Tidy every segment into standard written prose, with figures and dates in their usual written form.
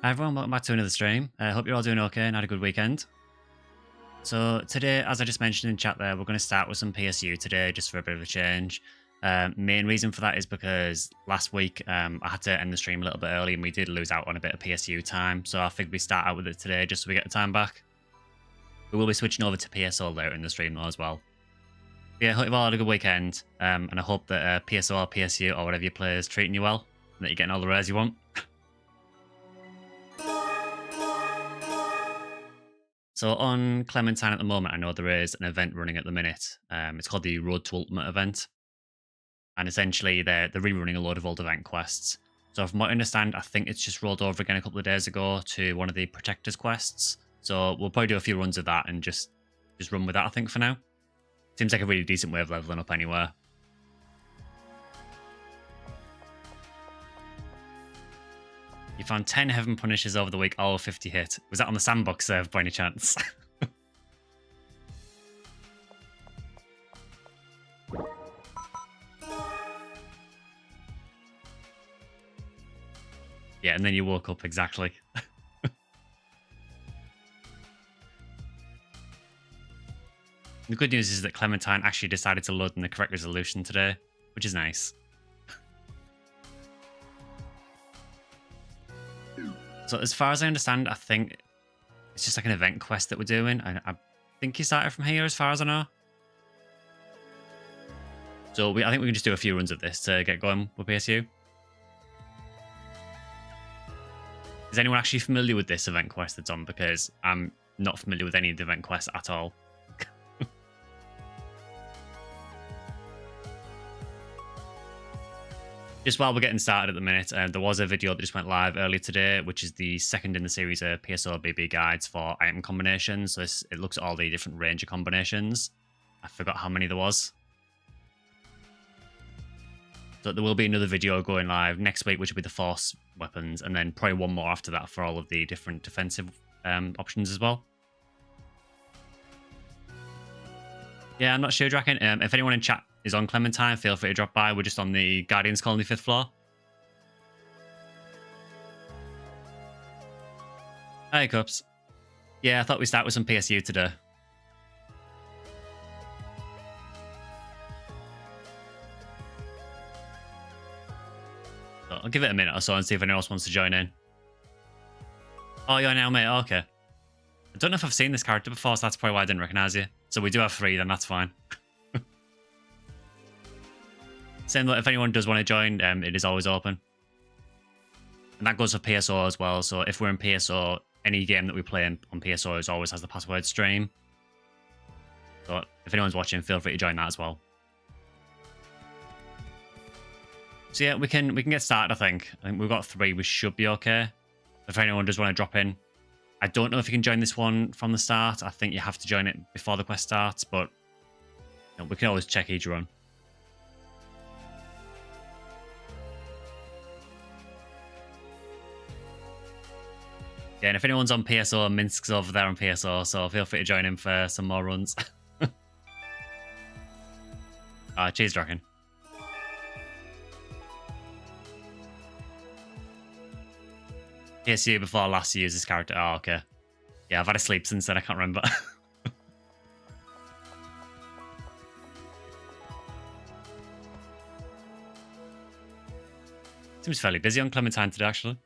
Hi everyone, welcome back to another stream. I hope you're all doing okay and had a good weekend. So today, as I just mentioned in chat there, we're going to start with some PSU today, just for a bit of a change. Main reason for that is because last week I had to end the stream a little bit early and we did lose out on a bit of PSU time. So I figured we start out with it today just so we get the time back. We will be switching over to PSO later in the stream though as well. Yeah, I hope you've all had a good weekend, and I hope that PSO or PSU or whatever you play is treating you well and that you're getting all the rares you want. So on Clementine at the moment, I know there is an event running at the minute. It's called the Road to Ultimate event. And essentially, they're rerunning a load of old event quests. So from what I understand, I think it's just rolled over again a couple of days ago to one of the Protectors quests. So we'll probably do a few runs of that and just run with that, I think, for now. Seems like a really decent way of leveling up anywhere. You found 10 Heaven Punishers over the week, all 50 hit. Was that on the sandbox serve by any chance? Yeah, and then you woke up, exactly. The good news is that Clementine actually decided to load in the correct resolution today, which is nice. So as far as I understand, I think it's just like an event quest that we're doing. I think you started from here as far as I know. So I think we can just do a few runs of this to get going with PSU. Is anyone actually familiar with this event quest that's on? Because I'm not familiar with any of the event quests at all. Just while we're getting started at the minute, there was a video that just went live earlier today, which is the second in the series of PSO BB guides for item combinations. So it looks at all the different range of combinations. I forgot how many there was. So there will be another video going live next week, which will be the force weapons, and then probably one more after that for all of the different defensive options as well. Yeah, I'm not sure, Draken. If anyone in chat is on Clementine, feel free to drop by. We're just on the Guardians Colony 5th floor. Hi, Cups. Yeah, I thought we'd start with some PSU today. So I'll give it a minute or so and see if anyone else wants to join in. Oh, you're now, mate. Oh, okay. I don't know if I've seen this character before, so that's probably why I didn't recognize you. So we do have 3, then that's fine. Same though, if anyone does want to join, it is always open. And that goes for PSO as well. So if we're in PSO, any game that we play on PSO always has the password stream. So if anyone's watching, feel free to join that as well. So yeah, we can get started, I think. I think we've got 3, we should be okay. If anyone does want to drop in. I don't know if you can join this one from the start. I think you have to join it before the quest starts, but you know, we can always check each run. Yeah, and if anyone's on PSO, Minsk's over there on PSO, so feel free to join in for some more runs. Cheers, Draken. PSU before last used this character. Oh, okay. Yeah, I've had a sleep since then, I can't remember. Seems fairly busy on Clementine today, actually.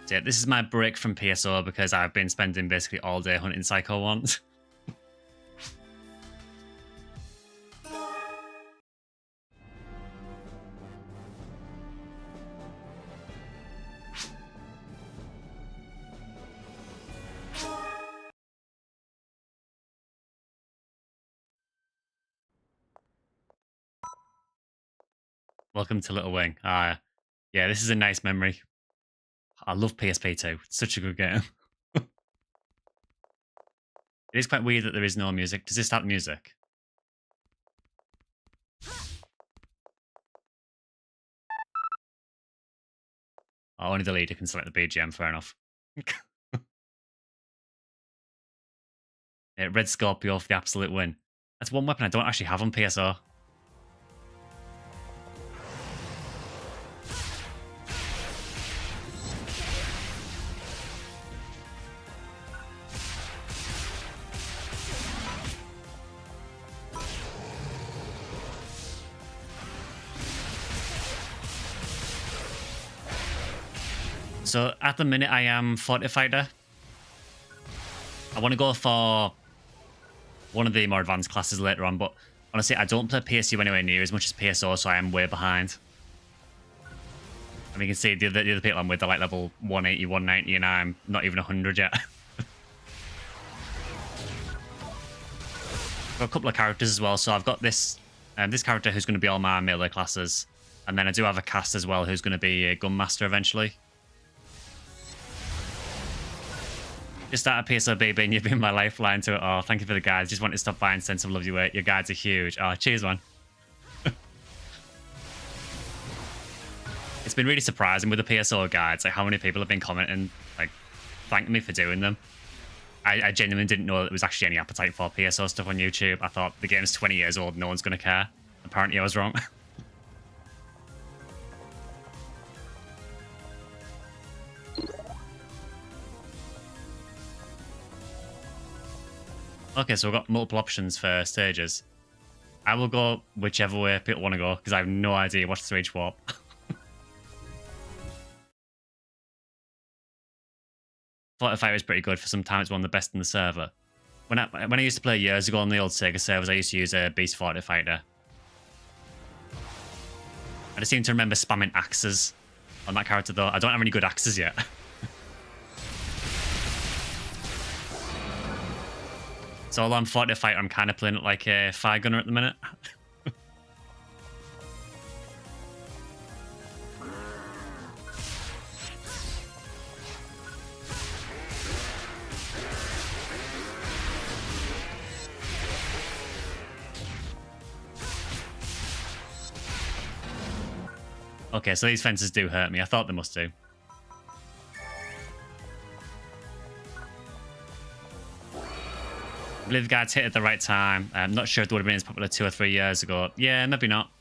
So yeah, this is my break from PSO because I've been spending basically all day hunting Psycho ones. Welcome to Little Wing. Yeah, this is a nice memory. I love PSP 2. It's such a good game. It is quite weird that there is no music. Does this start music? Oh, only the leader can select the BGM, fair enough. Yeah, Red Scorpio for the absolute win. That's one weapon I don't actually have on PSO. So at the minute I am Fortified Fighter. I want to go for one of the more advanced classes later on, but honestly, I don't play PSU anywhere near as much as PSO, so I am way behind. I mean, you can see the other people I'm with are like level 180, 190, and I'm not even 100 yet. I've got a couple of characters as well, so I've got this this character who's going to be all my melee classes, and then I do have a cast as well who's going to be a Gunmaster eventually. Just started PSO BB and you've been my lifeline to it. Oh, thank you for the guides. Just wanted to stop by and send some love your way. Your guides are huge. Oh, cheers, man. It's been really surprising with the PSO guides, like how many people have been commenting, like thanking me for doing them. I genuinely didn't know there was actually any appetite for PSO stuff on YouTube. I thought the game's 20 years old, no one's going to care. Apparently I was wrong. Okay, so we've got multiple options for stages. I will go whichever way people want to go, because I have no idea what's through each warp. Fortified Fighter is pretty good. For some time, it's one of the best in the server. When I used to play years ago on the old Sega servers, I used to use a Beast Fortified Fighter. I just seem to remember spamming axes on that character, though. I don't have any good axes yet. So although I'm Fortified Fighter, I'm kind of playing it like a fire gunner at the minute. Okay, so these fences do hurt me. I thought they must do. I believe the guys hit at the right time. I'm not sure if they would have been as popular 2 or 3 years ago. Yeah, maybe not.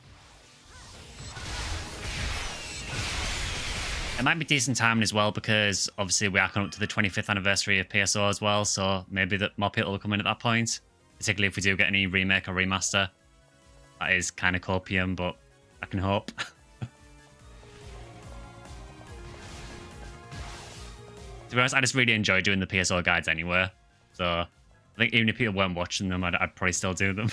It might be decent timing as well, because obviously we are coming up to the 25th anniversary of PSO as well, so maybe that more people will come in at that point, particularly if we do get any remake or remaster. That is kind of copium, but I can hope. To be honest, I just really enjoy doing the PSO guides anyway, so I think even if people weren't watching them, I'd probably still do them.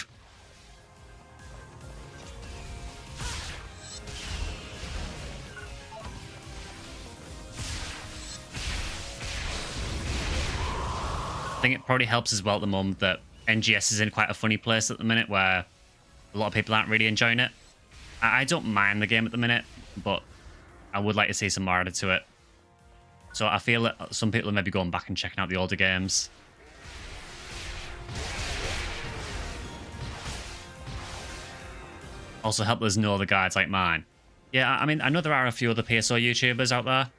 I think it probably helps as well at the moment that NGS is in quite a funny place at the minute where a lot of people aren't really enjoying it. I don't mind the game at the minute, but I would like to see some more added to it. So I feel that some people are maybe going back and checking out the older games. Also help us know the guides like mine. Yeah, I mean, I know there are a few other PSO YouTubers out there.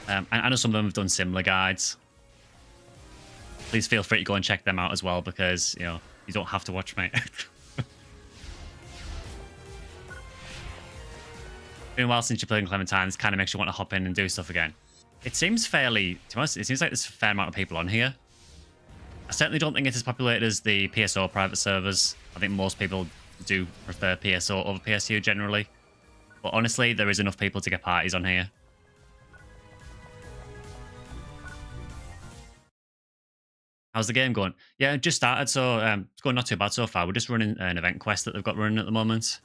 And I know some of them have done similar guides. Please feel free to go and check them out as well, because, you know, you don't have to watch me. Been a while since you played Clementine. This kind of makes you want to hop in and do stuff again. It seems fairly, to be honest, it seems like there's a fair amount of people on here. I certainly don't think it's as populated as the PSO private servers. I think most people do prefer PSO over PSU generally. But honestly, there is enough people to get parties on here. How's the game going? Yeah, it just started, so it's going not too bad so far. We're just running an event quest that they've got running at the moment.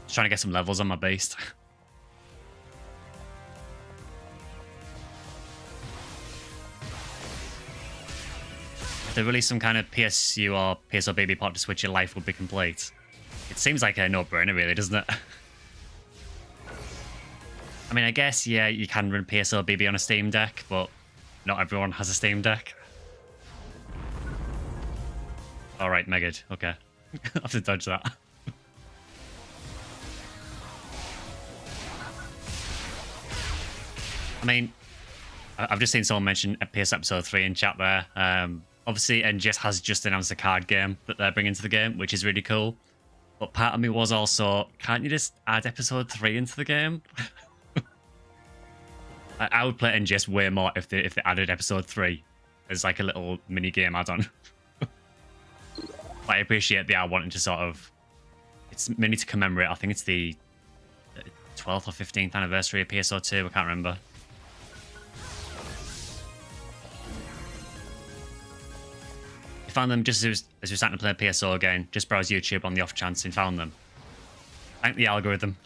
Just trying to get some levels on my beast. If they release some kind of PSU or PSO baby pot to switch, your life would be complete. It seems like a no-brainer, really, doesn't it? I mean, I guess, yeah, you can run PSO BB on a Steam Deck, but not everyone has a Steam Deck. Alright, Megad. Okay. I'll have to dodge that. I mean, I've just seen someone mention PS Episode 3 in chat there. Obviously, NGS has just announced a card game that they're bringing to the game, which is really cool. But part of me was also, can't you just add Episode 3 into the game? I would play NGS way more if they added Episode 3 as like a little mini game add-on. But I appreciate they are wanting to sort of, it's mainly to commemorate, I think it's the 12th or 15th anniversary of PSO 2. I can't remember. I found them just as we were starting to play PSO again. Just browse YouTube on the off chance and found them. Thank the algorithm.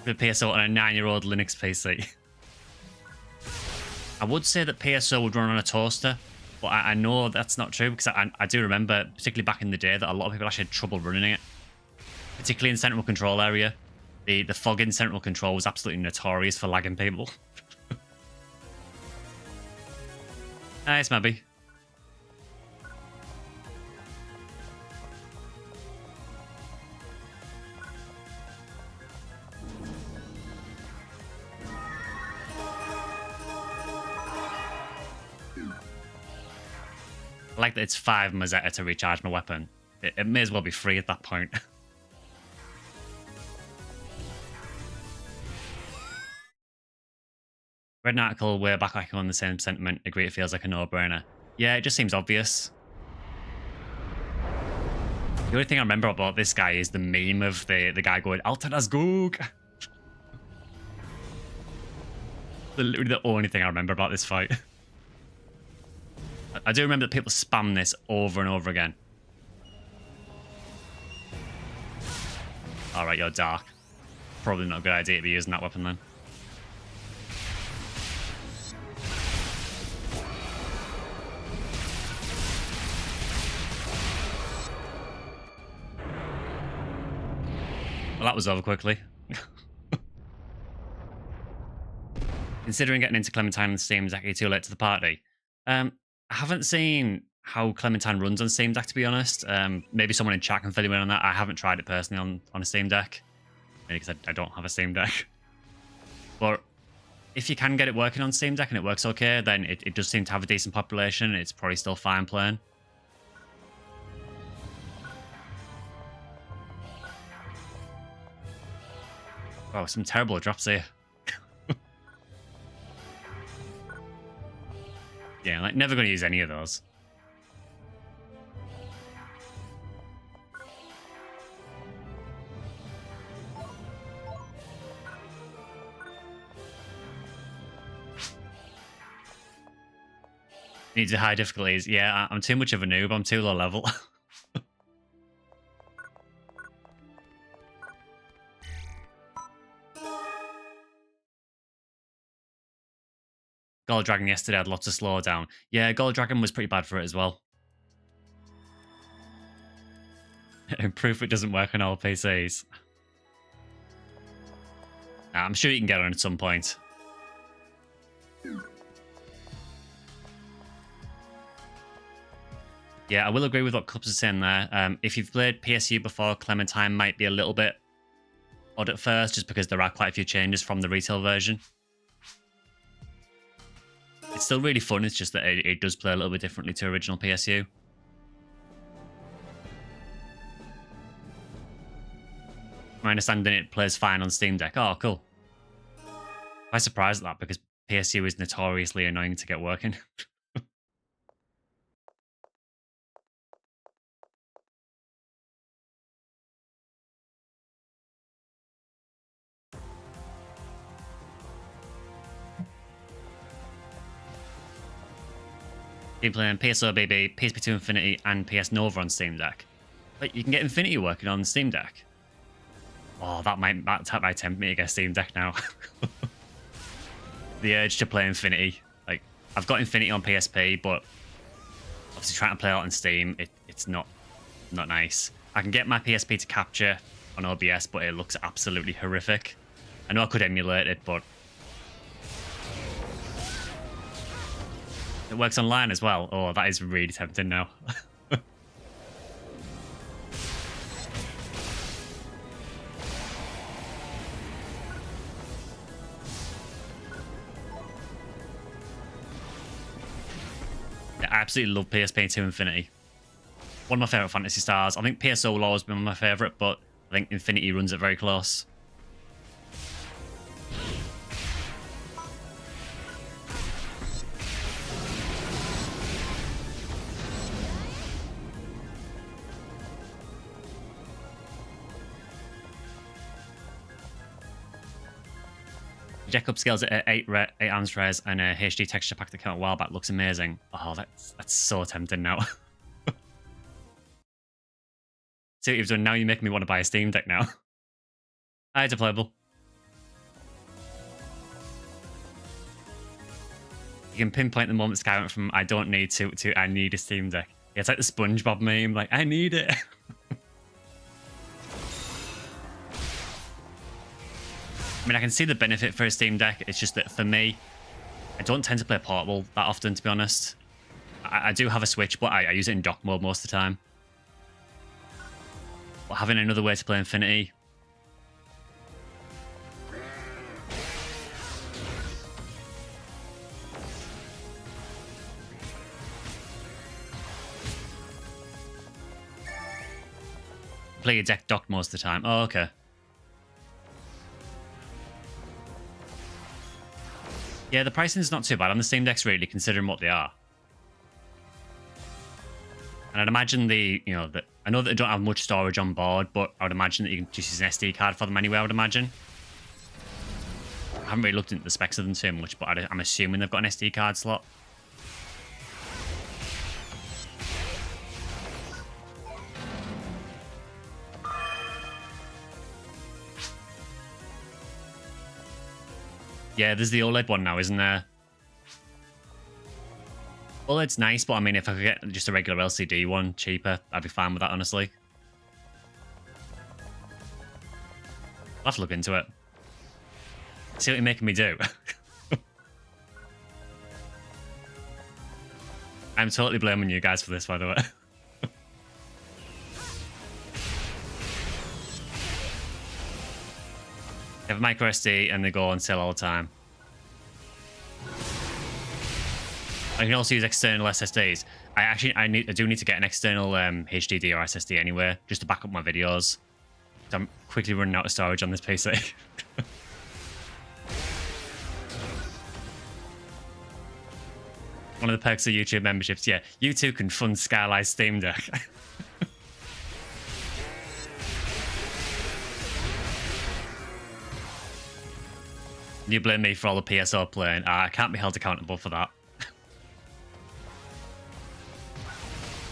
The PSO on a 9-year-old Linux PC. I would say that PSO would run on a toaster, but I know that's not true because I do remember, particularly back in the day, that a lot of people actually had trouble running it. Particularly in central control area. The fog in central control was absolutely notorious for lagging people. Nice, maybe. I like that it's 5 Mazetta to recharge my weapon. It may as well be free at that point. Read an article way back on the same sentiment. Agree it feels like a no-brainer. Yeah, it just seems obvious. The only thing I remember about this guy is the meme of the guy going, Alter das Gug. Literally the only thing I remember about this fight. I do remember that people spam this over and over again. Alright, you're dark. Probably not a good idea to be using that weapon then. Well, that was over quickly. Considering getting into Clementine on Steam is actually too late to the party. I haven't seen how Clementine runs on Steam Deck, to be honest. Maybe someone in chat can fill you in on that. I haven't tried it personally on a Steam Deck. Maybe because I don't have a Steam Deck. But if you can get it working on Steam Deck and it works okay, then it does seem to have a decent population. It's probably still fine playing. Oh, some terrible drops here. Yeah, like never going to use any of those. Needs a high difficulties. Yeah, I'm too much of a noob. I'm too low level. Gold Dragon yesterday had lots of slowdown. Yeah, Gold Dragon was pretty bad for it as well. Proof it doesn't work on all PCs. I'm sure you can get on at some point. Yeah, I will agree with what Cups is saying there. If you've played PSU before, Clementine might be a little bit odd at first, just because there are quite a few changes from the retail version. It's still really fun, it's just that it does play a little bit differently to original PSU. My understanding it plays fine on Steam Deck. Oh, cool. I'm surprised at that because PSU is notoriously annoying to get working. Been playing PSO BB, PSP2 Infinity, and PS Nova on Steam Deck. But you can get Infinity working on Steam Deck. Oh, that might tempt me to get Steam Deck now. The urge to play Infinity. Like, I've got Infinity on PSP, but obviously trying to play it on Steam, it's not nice. I can get my PSP to capture on OBS, but it looks absolutely horrific. I know I could emulate it, but it works online as well. Oh, that is really tempting now. Yeah, I absolutely love PSP2 Infinity. One of my favourite Fantasy Stars. I think PSO will always be my favourite, but I think Infinity runs it very close. Jack upscales it at 8 ounce res, and a HD texture pack that came out a while back looks amazing. Oh, that's so tempting now. See what you've done now, you make me want to buy a Steam Deck now. Hi, it's a playable. You can pinpoint the moment Sky went from I don't need to I need a Steam Deck. Yeah, it's like the SpongeBob meme, like, I need it. I mean, I can see the benefit for a Steam Deck. It's just that for me, I don't tend to play portable that often, to be honest. I do have a Switch, but I use it in dock mode most of the time. But having another way to play Infinity... Play your deck docked most of the time. Oh, okay. Yeah, the pricing is not too bad on the Steam Decks, really, considering what they are. And I'd imagine I know that they don't have much storage on board, but I would imagine that you can just use an SD card for them anyway, I would imagine. I haven't really looked into the specs of them too much, but I'm assuming they've got an SD card slot. Yeah, there's the OLED one now, isn't there? OLED's nice, but I mean, if I could get just a regular LCD one cheaper, I'd be fine with that, honestly. I'll have to look into it. See what you're making me do. I'm totally blaming you guys for this, by the way. They have a micro SD and they go on sale all the time. I can also use external SSDs. I do need to get an external HDD or SSD anyway, just to back up my videos. I'm quickly running out of storage on this PC. One of the perks of YouTube memberships, yeah, you too can fund Skyly's Steam Deck. You blame me for all the PSO playing. I can't be held accountable for that.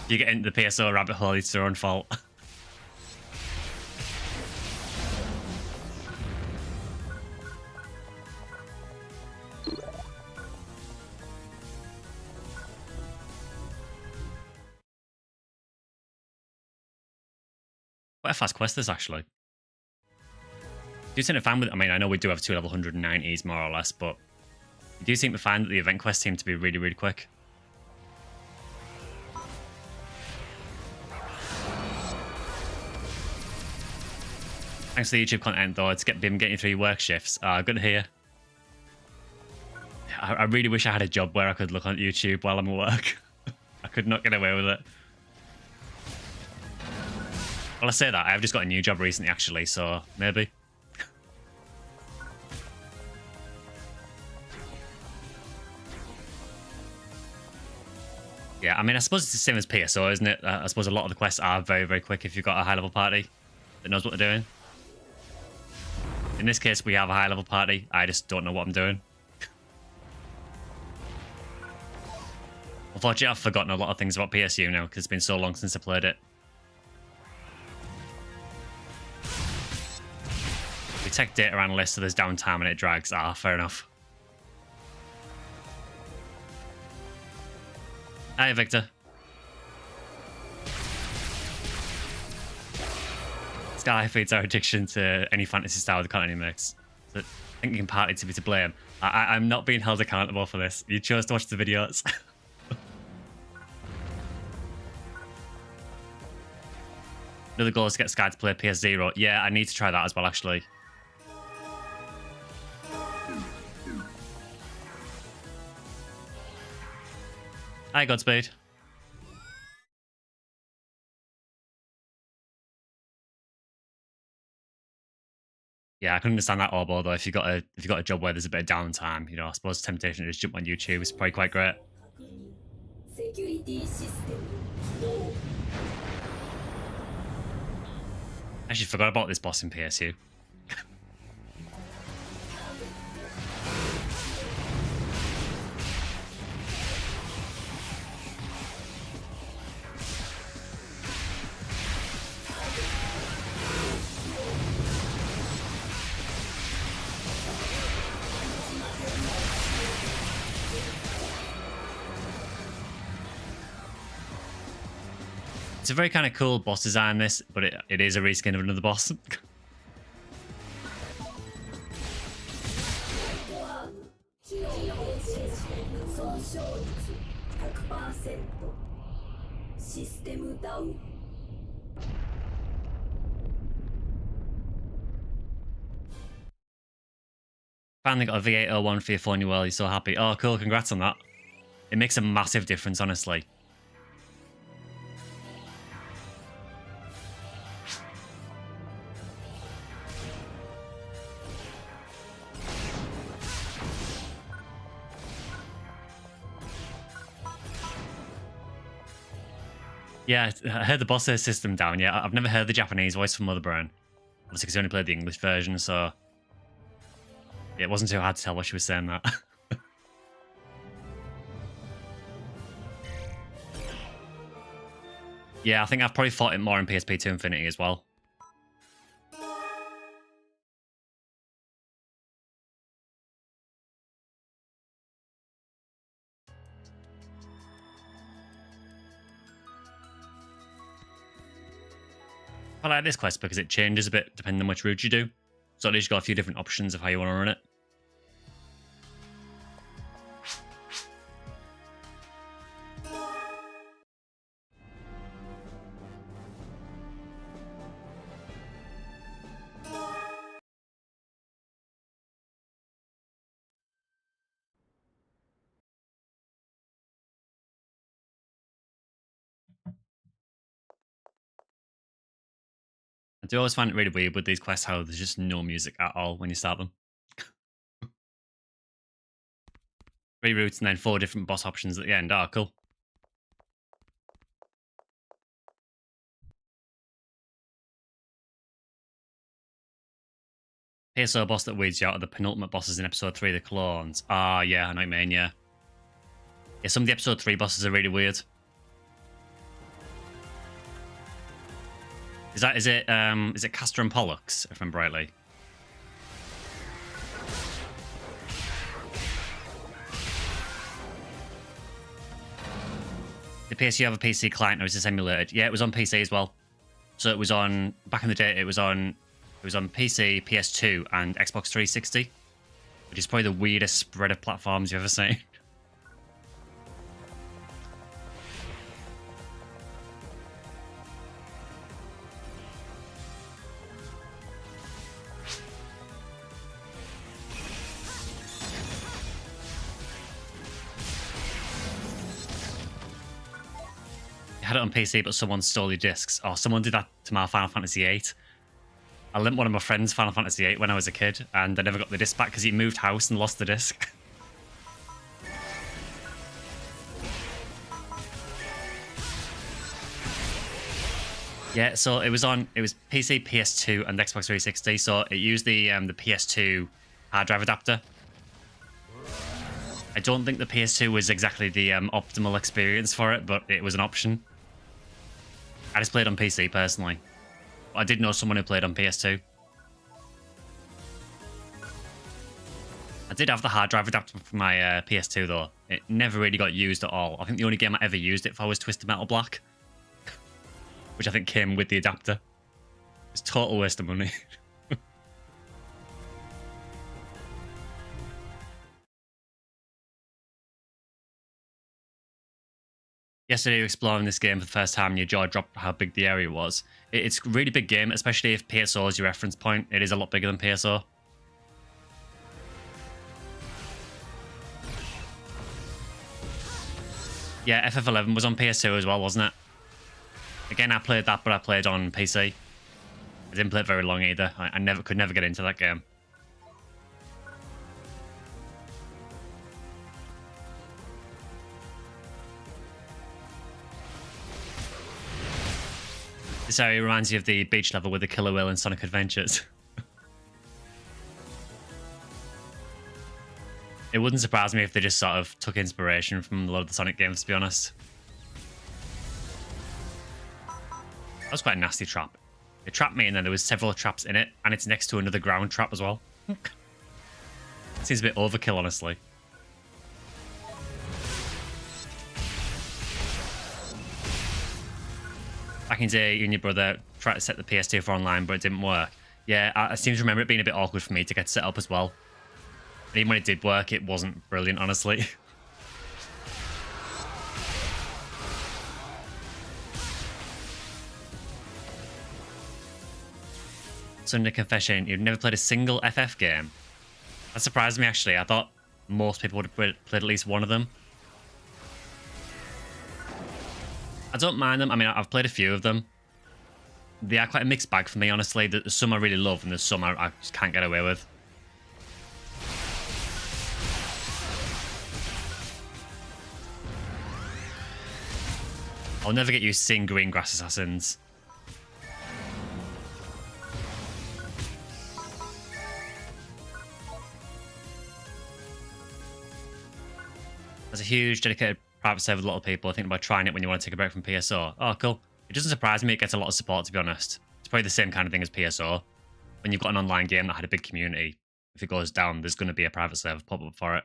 You get into the PSO rabbit hole, it's your own fault. What a fast quest this, actually. Do you seem to find with... I mean, I know we do have 2 level 190s, more or less, but... Do you seem to find that the event quests seem to be really, really quick? Thanks for the YouTube content, though. It's been getting through your work shifts. Good to hear. I really wish I had a job where I could look on YouTube while I'm at work. I could not get away with it. Well, I say that. I've just got a new job recently, actually, so maybe. Yeah, I mean, I suppose it's the same as PSO, isn't it? I suppose a lot of the quests are very, very quick if you've got a high-level party that knows what they're doing. In this case, we have a high-level party. I just don't know what I'm doing. Unfortunately, I've forgotten a lot of things about PSU now because it's been so long since I played it. We tech data analyst, so there's downtime and it drags. Fair enough. Hi, Victor. Sky feeds our addiction to any fantasy style the content he makes. So I think you can partly to be to blame. I'm not being held accountable for this. You chose to watch the videos. Another goal is to get Sky to play PS0. Yeah, I need to try that as well, actually. Hi, Godspeed. Yeah, I can understand that, Orbo, though. If you've got a job where there's a bit of downtime, you know, I suppose temptation to just jump on YouTube is probably quite great. I actually forgot about this boss in PSU. It's a very kind of cool boss design, this, but it is a reskin of another boss. Finally got a V801 for your phone, you're so happy. Oh, cool, congrats on that. It makes a massive difference, honestly. Yeah, I heard the boss system down. Yeah, I've never heard the Japanese voice from Mother Brain. Obviously, because I only played the English version, so it wasn't too hard to tell what she was saying that. Yeah, I think I've probably fought it more in PSP2 Infinity as well. I like this quest because it changes a bit depending on which route you do. So at least you've got a few different options of how you want to run it. I do always find it really weird with these quests how there's just no music at all when you start them. 3 routes and then 4 different boss options at the end. Oh, cool. PSO boss that weeds you out of the penultimate bosses in episode 3, the clones. Ah, yeah, I know what you mean, yeah. Yeah, some of the episode 3 bosses are really weird. Is it Castor and Pollux, if I remember rightly? The PSU have a PC client or is it emulated? Yeah, it was on PC as well. So it was on back in the day. It was on PC, PS2, and Xbox 360, which is probably the weirdest spread of platforms you've ever seen. Had it on PC, but someone stole your discs. Oh, someone did that to my Final Fantasy VIII. I lent one of my friends Final Fantasy VIII when I was a kid, and I never got the disc back because he moved house and lost the disc. Yeah, so it was PC, PS2, and Xbox 360. So it used the PS2 hard drive adapter. I don't think the PS2 was exactly the optimal experience for it, but it was an option. I just played on PC personally. I did know someone who played on PS2. I did have the hard drive adapter for my PS2 though. It never really got used at all. I think the only game I ever used it for was Twisted Metal Black, which I think came with the adapter. It's a total waste of money. Yesterday, you were exploring this game for the first time and your jaw dropped how big the area was. It's a really big game, especially if PSO is your reference point. It is a lot bigger than PSO. Yeah, FF11 was on PS2 as well, wasn't it? Again, I played that, but I played on PC. I didn't play it very long either. I could never get into that game. This area reminds you of the beach level with the killer whale in Sonic Adventures. It wouldn't surprise me if they just sort of took inspiration from a lot of the Sonic games, to be honest. That was quite a nasty trap. It trapped me and then there was several traps in it, and it's next to another ground trap as well. Seems a bit overkill, honestly. Back in the day, you and your brother tried to set the PS2 for online, but it didn't work. Yeah, I seem to remember it being a bit awkward for me to get set up as well. And even when it did work, it wasn't brilliant, honestly. Sunday confession, you've never played a single FF game? That surprised me, actually. I thought most people would have played at least one of them. I don't mind them. I mean, I've played a few of them. They are quite a mixed bag for me, honestly. There's some I really love, and there's some I just can't get away with. I'll never get used to seeing green grass assassins. There's a huge dedicated private server with a lot of people. I think about trying it when you want to take a break from PSO. Oh, cool. It doesn't surprise me it gets a lot of support, to be honest. It's probably the same kind of thing as PSO. When you've got an online game that had a big community, if it goes down, there's going to be a private server pop up for it.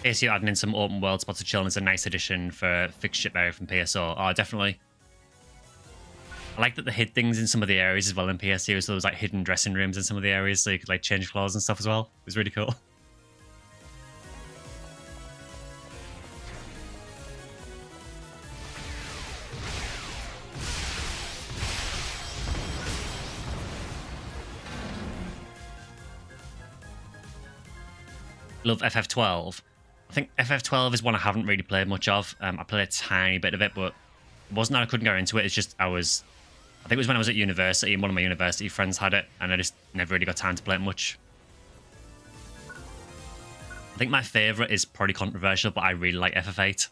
PSU adding in some open world spots of chilling is a nice addition for fixed ship area from PSO. Oh, definitely. I like that they hid things in some of the areas as well in PSU, so there was like hidden dressing rooms in some of the areas, so you could like change clothes and stuff as well. It was really cool. Love FF12. I think FF12 is one I haven't really played much of. I played a tiny bit of it, but it wasn't that I couldn't get into it. It's just I think it was when I was at university and one of my university friends had it, and I just never really got time to play it much. I think my favourite is probably controversial, but I really like FF8.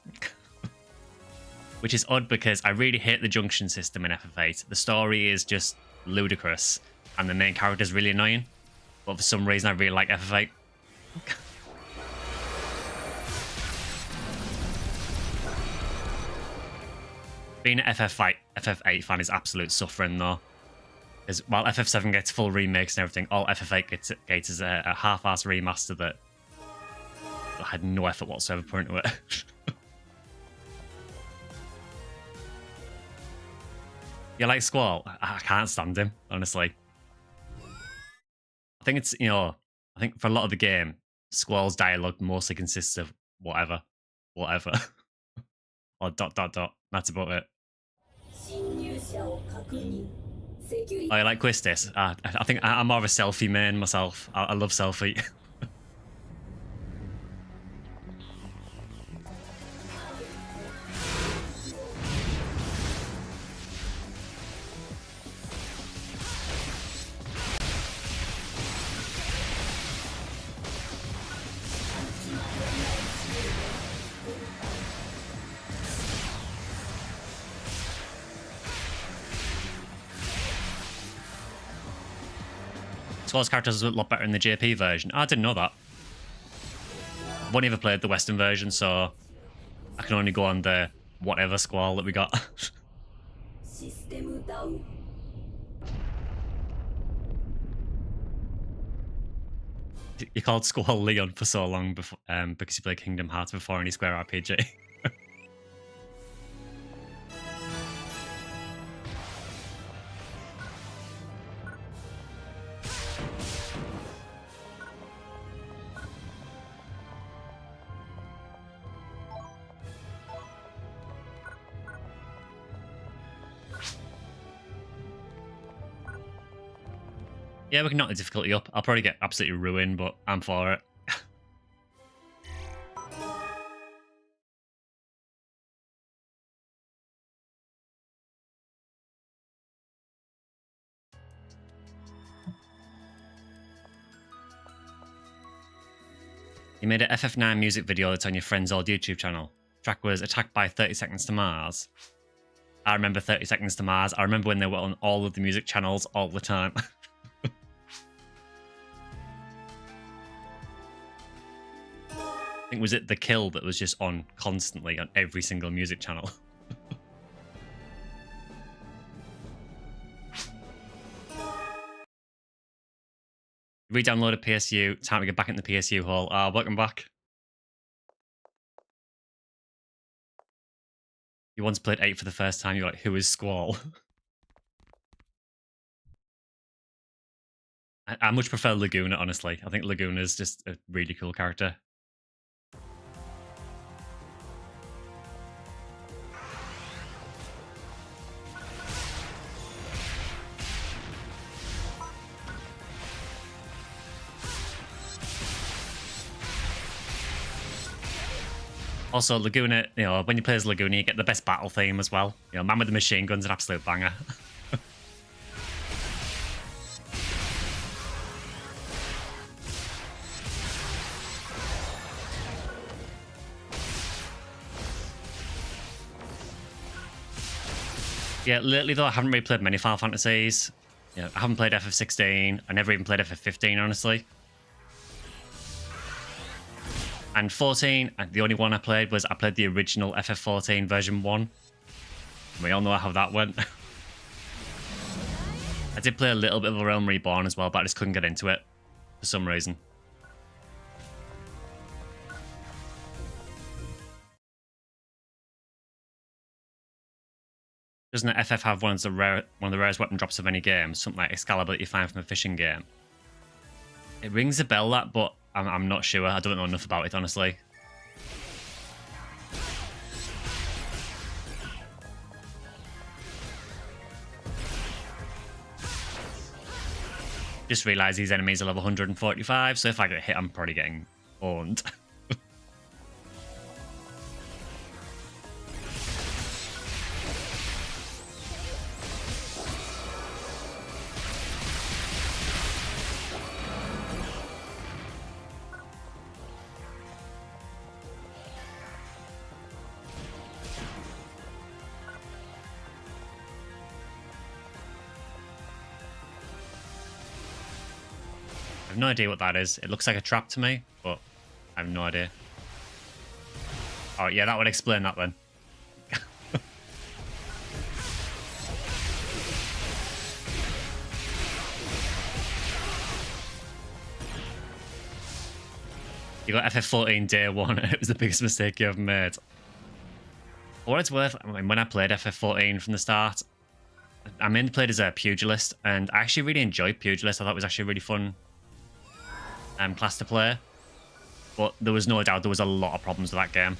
Which is odd because I really hate the junction system in FF8. The story is just ludicrous, and the main character is really annoying. But for some reason, I really like FF8. Being an FF8 fan is absolute suffering, though. Because while FF7 gets full remakes and everything, all FF8 gets is a half-assed remaster that had no effort whatsoever put into it. You like Squall? I can't stand him, honestly. I think it's, I think for a lot of the game, Squall's dialogue mostly consists of whatever. Or ... That's about it. I like Quistis. I think I'm more of a selfie man myself. I love selfie. Squall's characters are a lot better in the JP version. I didn't know that. I've only ever played the Western version, so I can only go on the whatever Squall that we got. You called Squall Leon for so long before, because you played Kingdom Hearts before any Square RPG. Yeah, we can knock the difficulty up. I'll probably get absolutely ruined, but I'm for it. You made an FF9 music video that's on your friend's old YouTube channel. The track was Attacked by 30 Seconds to Mars. I remember 30 Seconds to Mars. I remember when they were on all of the music channels all the time. I think, was it The Kill that was just on constantly on every single music channel? Re-downloaded PSU. Time to get back in the PSU hole. Welcome back. You once played 8 for the first time. You're like, who is Squall? I much prefer Laguna, honestly. I think Laguna is just a really cool character. Also, Laguna, you know, when you play as Laguna, you get the best battle theme as well. You know, Man with the Machine Gun's an absolute banger. Yeah, lately though, I haven't really played many Final Fantasies. You know, I haven't played FF16. I never even played FF15, honestly. And 14, the only one I played was I played the original FF14 version 1. We all know how that went. I did play a little bit of A Realm Reborn as well, but I just couldn't get into it for some reason. Doesn't FF have one of the rarest weapon drops of any game? Something like Excalibur that you find from a fishing game. It rings a bell, that, but I'm not sure. I don't know enough about it, honestly. Just realised these enemies are level 145, so if I get hit, I'm probably getting owned. I have no idea what that is. It looks like a trap to me, but I have no idea. Oh, yeah, that would explain that then. You got FF14 day 1, and it was the biggest mistake you ever made. For what it's worth, I mean, when I played FF14 from the start, I mainly played as a pugilist, and I actually really enjoyed pugilist. I thought it was actually a really fun class to play. But there was no doubt there was a lot of problems with that game.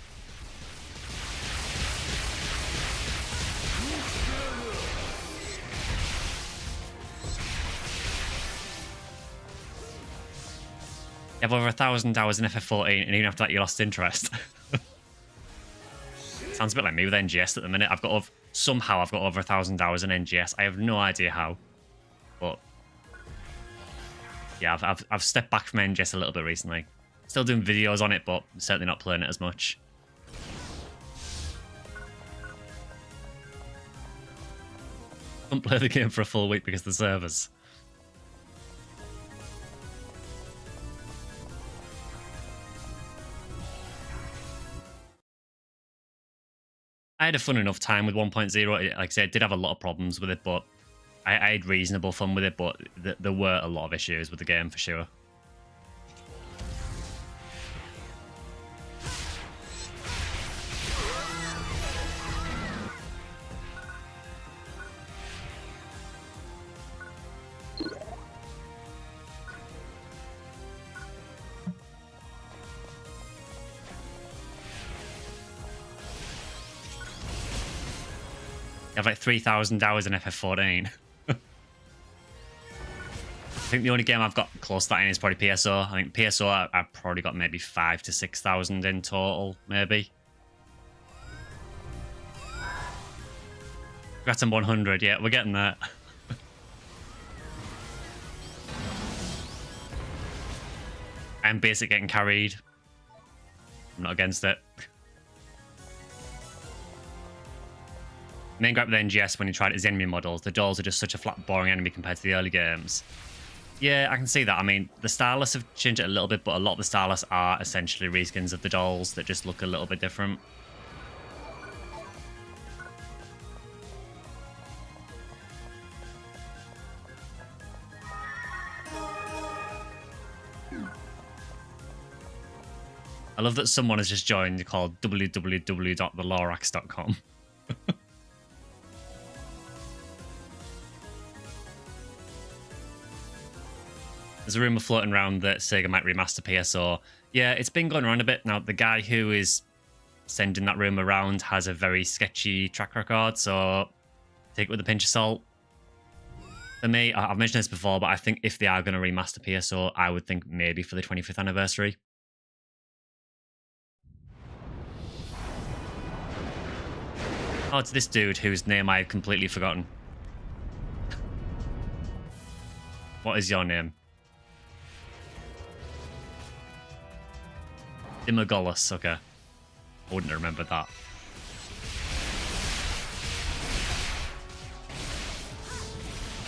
You have over 1,000 hours in FF14, and even after that you lost interest. Sounds a bit like me with NGS at the minute. Somehow I've got over 1,000 hours in NGS. I have no idea how, but yeah, I've stepped back from NGS a little bit recently. Still doing videos on it, but certainly not playing it as much. Couldn't play the game for a full week because of the servers. I had a fun enough time with 1.0. Like I said, I did have a lot of problems with it, but I had reasonable fun with it, but there were a lot of issues with the game for sure. I have like 3,000 hours in FF14. I think the only game I've got close to that in is probably PSO. I think PSO I've probably got maybe 5,000 to 6,000 in total, maybe. Congrats on 100, yeah, we're getting there. I'm basic getting carried. I'm not against it. Main gripe with NGS when you tried it is enemy models. The dolls are just such a flat, boring enemy compared to the early games. Yeah, I can see that. I mean, the stylists have changed it a little bit, but a lot of the stylists are essentially reskins of the dolls that just look a little bit different. I love that someone has just joined called www.thelorax.com. There's a rumor floating around that Sega might remaster PSO. Yeah, it's been going around a bit. Now, the guy who is sending that rumor around has a very sketchy track record, so take it with a pinch of salt. For me, I've mentioned this before, but I think if they are going to remaster PSO, I would think maybe for the 25th anniversary. Oh, it's this dude whose name I've completely forgotten. What is your name? Dimagolus, okay. I wouldn't remember that.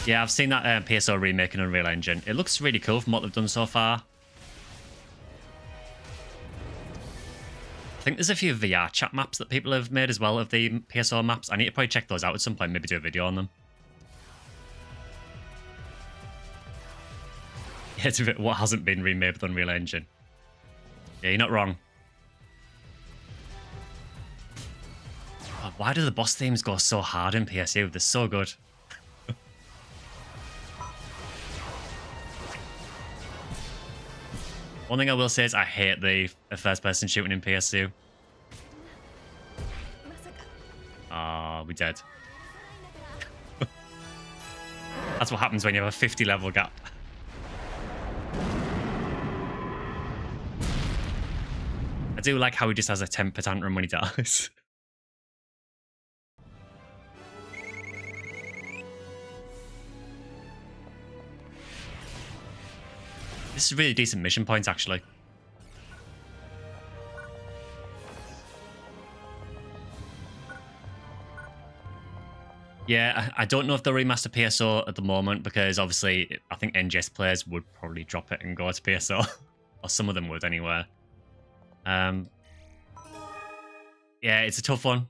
Yeah, I've seen that PSO remake in Unreal Engine. It looks really cool from what they've done so far. I think there's a few VR chat maps that people have made as well of the PSO maps. I need to probably check those out at some point, maybe do a video on them. Yeah, it's a bit what hasn't been remade with Unreal Engine. Yeah, you're not wrong. Oh, why do the boss themes go so hard in PSU? They're so good. One thing I will say is I hate the first-person shooting in PSU. Ah, we dead. That's what happens when you have a 50-level gap. I do like how he just has a temper tantrum when he dies. This is really decent mission points, actually. Yeah, I don't know if they'll remaster PSO at the moment because obviously I think NGS players would probably drop it and go to PSO. Or some of them would anyway. Yeah, it's a tough one.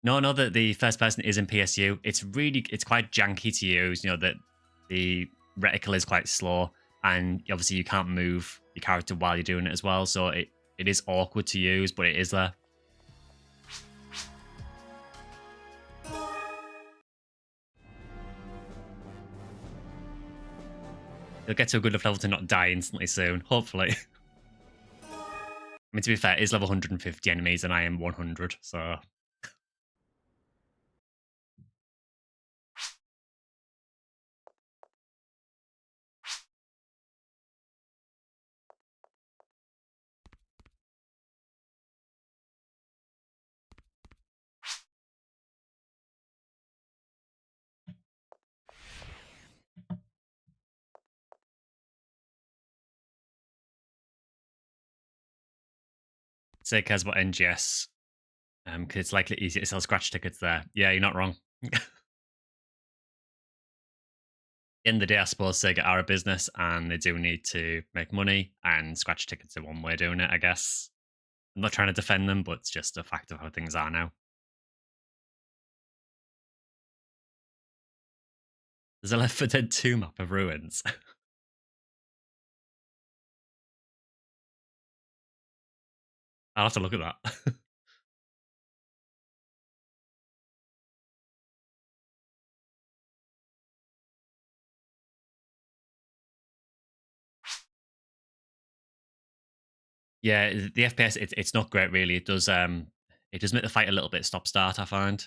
No, the first person is in PSU. It's quite janky to use. You know that the reticle is quite slow, and obviously you can't move your character while you're doing it as well. So it is awkward to use, but it is there. You'll get to a good enough level to not die instantly soon, hopefully. I mean, to be fair, it is level 150 enemies, and I am 100, so. Say it cares about NGS, because it's likely easier to sell scratch tickets there. Yeah, you're not wrong. In the day, I suppose Sega are a business and they do need to make money, and scratch tickets are one way of doing it, I guess. I'm not trying to defend them, but it's just a fact of how things are now. There's a Left 4 Dead 2 map of ruins. I'll have to look at that. Yeah, the FPS, it's not great, really. It does make the fight a little bit stop-start, I find.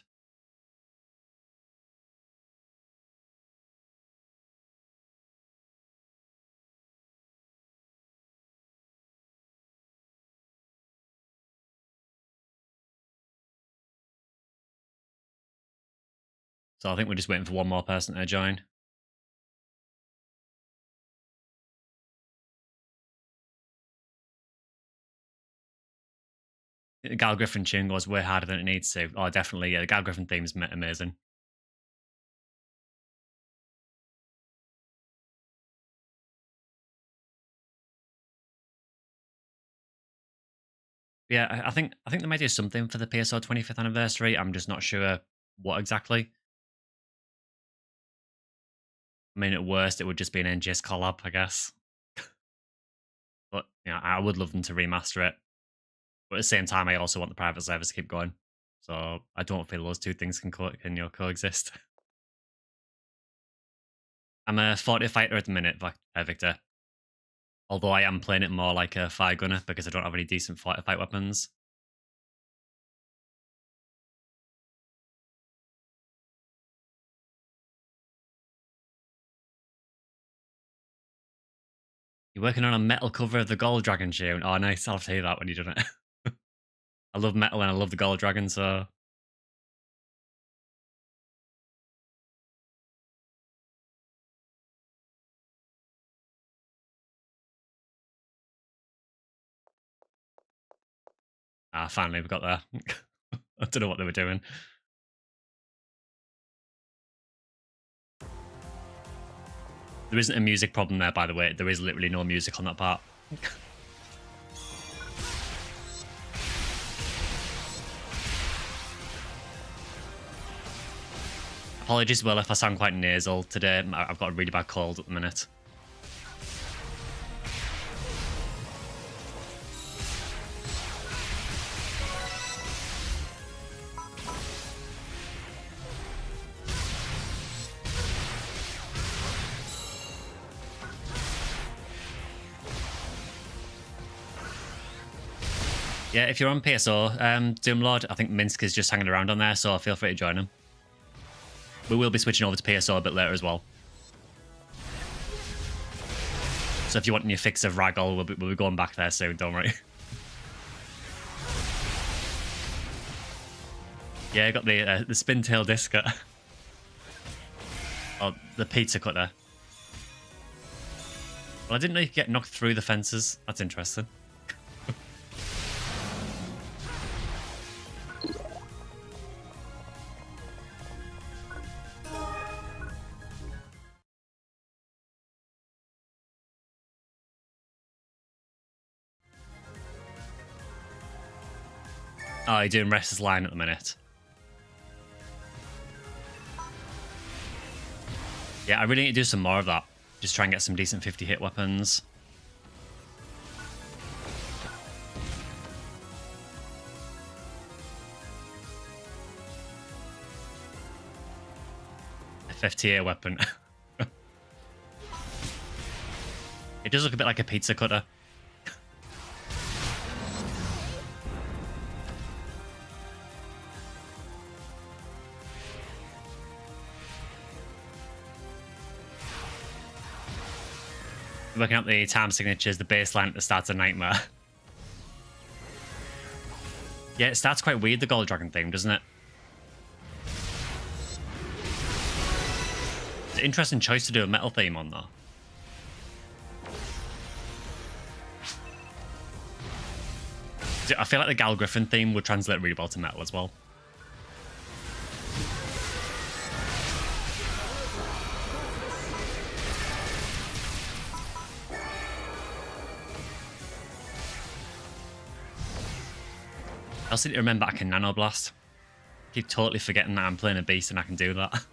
So I think we're just waiting for one more person to join. The Gal Griffin tune goes way harder than it needs to. Oh, definitely. Yeah, the Gal Griffin theme is amazing. Yeah, I think they might do something for the PSO 25th anniversary. I'm just not sure what exactly. I mean, at worst, it would just be an NGS collab, I guess. But, I would love them to remaster it. But at the same time, I also want the private servers to keep going. So I don't feel those two things can coexist. I'm a 40 fighter at the minute, Victor. Although I am playing it more like a fire gunner because I don't have any decent fight weapons. You're working on a metal cover of the Gold Dragon tune. Oh, nice. I'll have to hear that when you've done it. I love metal and I love the Gold Dragon, so... Ah, finally, we got there. I don't know what they were doing. There isn't a music problem there, by the way. There is literally no music on that part. Apologies, Will, if I sound quite nasal today. I've got a really bad cold at the minute. Yeah, if you're on PSO, Doomlord, I think Minsk is just hanging around on there, so feel free to join him. We will be switching over to PSO a bit later as well. So if you want your fix of Ragdoll, we'll be going back there soon, don't worry. Yeah, I got the spin tail disc. Oh, the pizza cutter. Well, I didn't know you could get knocked through the fences. That's interesting. Oh, you're doing Restless Line at the minute. Yeah, I really need to do some more of that. Just try and get some decent 50 hit weapons. FFTA weapon. It does look a bit like a pizza cutter. Working out the time signatures, the baseline at the start's a nightmare. Yeah, it starts quite weird, the Gold Dragon theme, doesn't it? It's an interesting choice to do a metal theme on, though. I feel like the Gal Griffin theme would translate really well to metal as well. I also need to remember I can Nano Blast. I keep totally forgetting that I'm playing a beast and I can do that.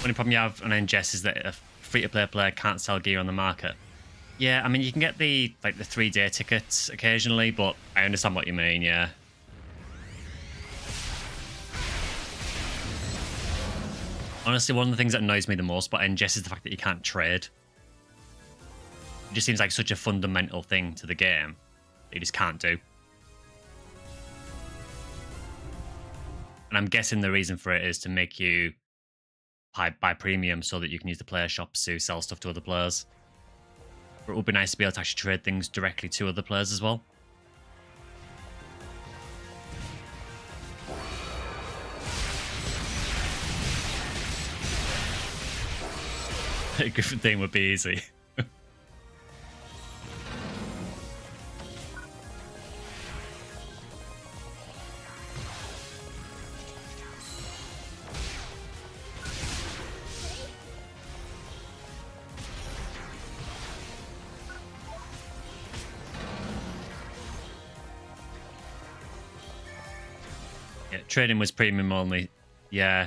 Only problem you have on NGS is that a free-to-play player can't sell gear on the market. Yeah, I mean, you can get the 3-day tickets occasionally, but I understand what you mean, yeah. Honestly, one of the things that annoys me the most about NGS is the fact that you can't trade. It just seems like such a fundamental thing to the game that you just can't do. And I'm guessing the reason for it is to make you buy premium so that you can use the player shops to sell stuff to other players. But it would be nice to be able to actually trade things directly to other players as well. A Griffin thing would be easy. Yeah, trading was premium only. Yeah.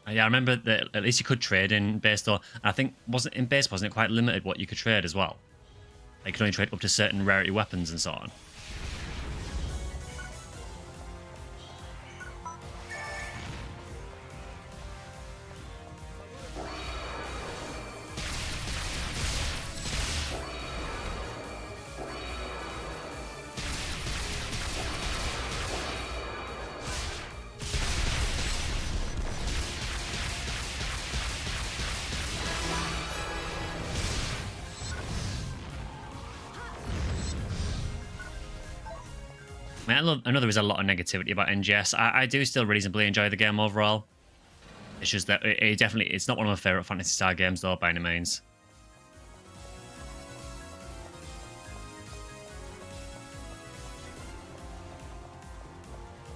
Yeah, I remember that at least you could trade in base though. I think wasn't it quite limited what you could trade as well? Like you could only trade up to certain rarity weapons and so on. I mean, I know there is a lot of negativity about NGS. I do still reasonably enjoy the game overall. It's just that it definitely it's not one of my favorite Fantasy Star games though by any means.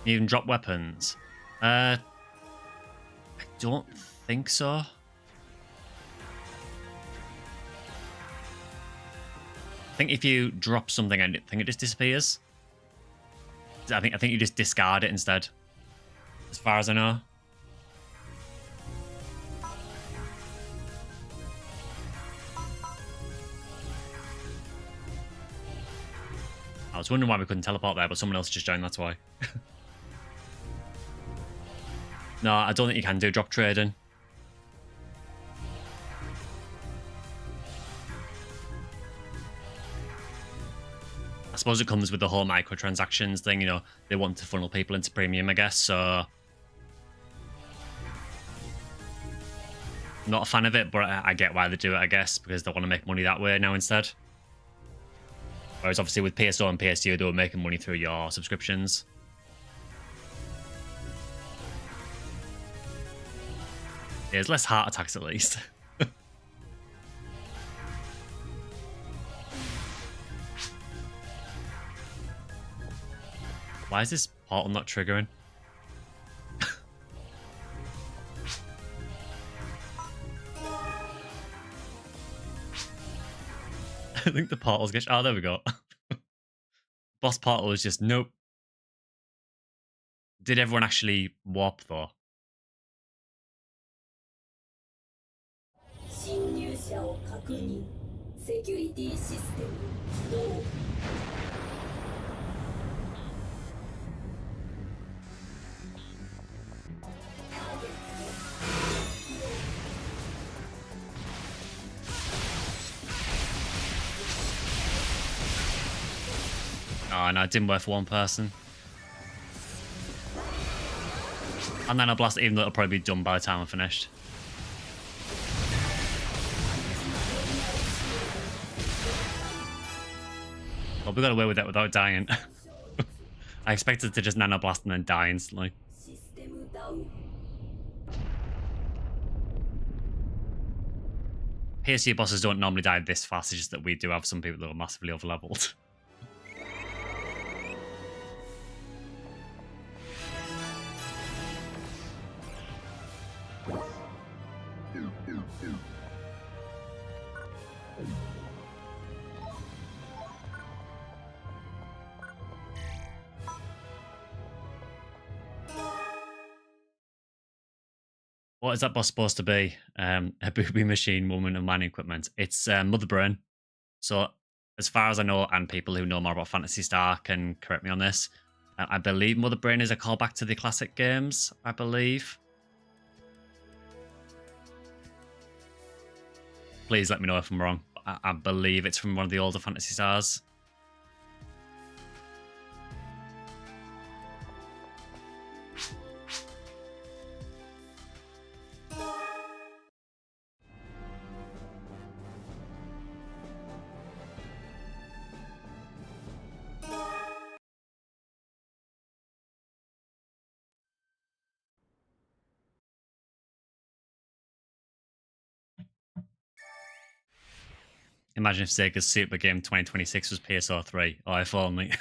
You can drop weapons. I don't think so. I think if you drop something, I think it just disappears. I think you just discard it instead, as far as I know. I was wondering why we couldn't teleport there, but someone else just joined, that's why. No, I don't think you can do drop trading. I suppose it comes with the whole microtransactions thing, you know, they want to funnel people into premium, I guess, so... I'm not a fan of it, but I get why they do it, I guess, because they want to make money that way now instead. Whereas obviously with PSO and PSU, they were making money through your subscriptions. There's less heart attacks at least. Why is this portal not triggering? I think the portal's glitched. Oh, there we go. Boss portal is just nope. Did everyone actually warp though? Oh no, it didn't work for one person. And then I'll blast it, even though it'll probably be done by the time I'm finished. Well, we got away with it without dying. I expected to just nano blast and then die instantly. PSU bosses don't normally die this fast, it's just that we do have some people that are massively overleveled. What is that boss supposed to be? A booby machine, woman, and mining equipment. It's Mother Brain. So, as far as I know, and people who know more about Phantasy Star can correct me on this, I believe Mother Brain is a callback to the classic games, I believe. Please let me know if I'm wrong. I believe it's from one of the older Phantasy Stars. Imagine if Sega's Super Game 2026 was PSO 3. Oh, if only.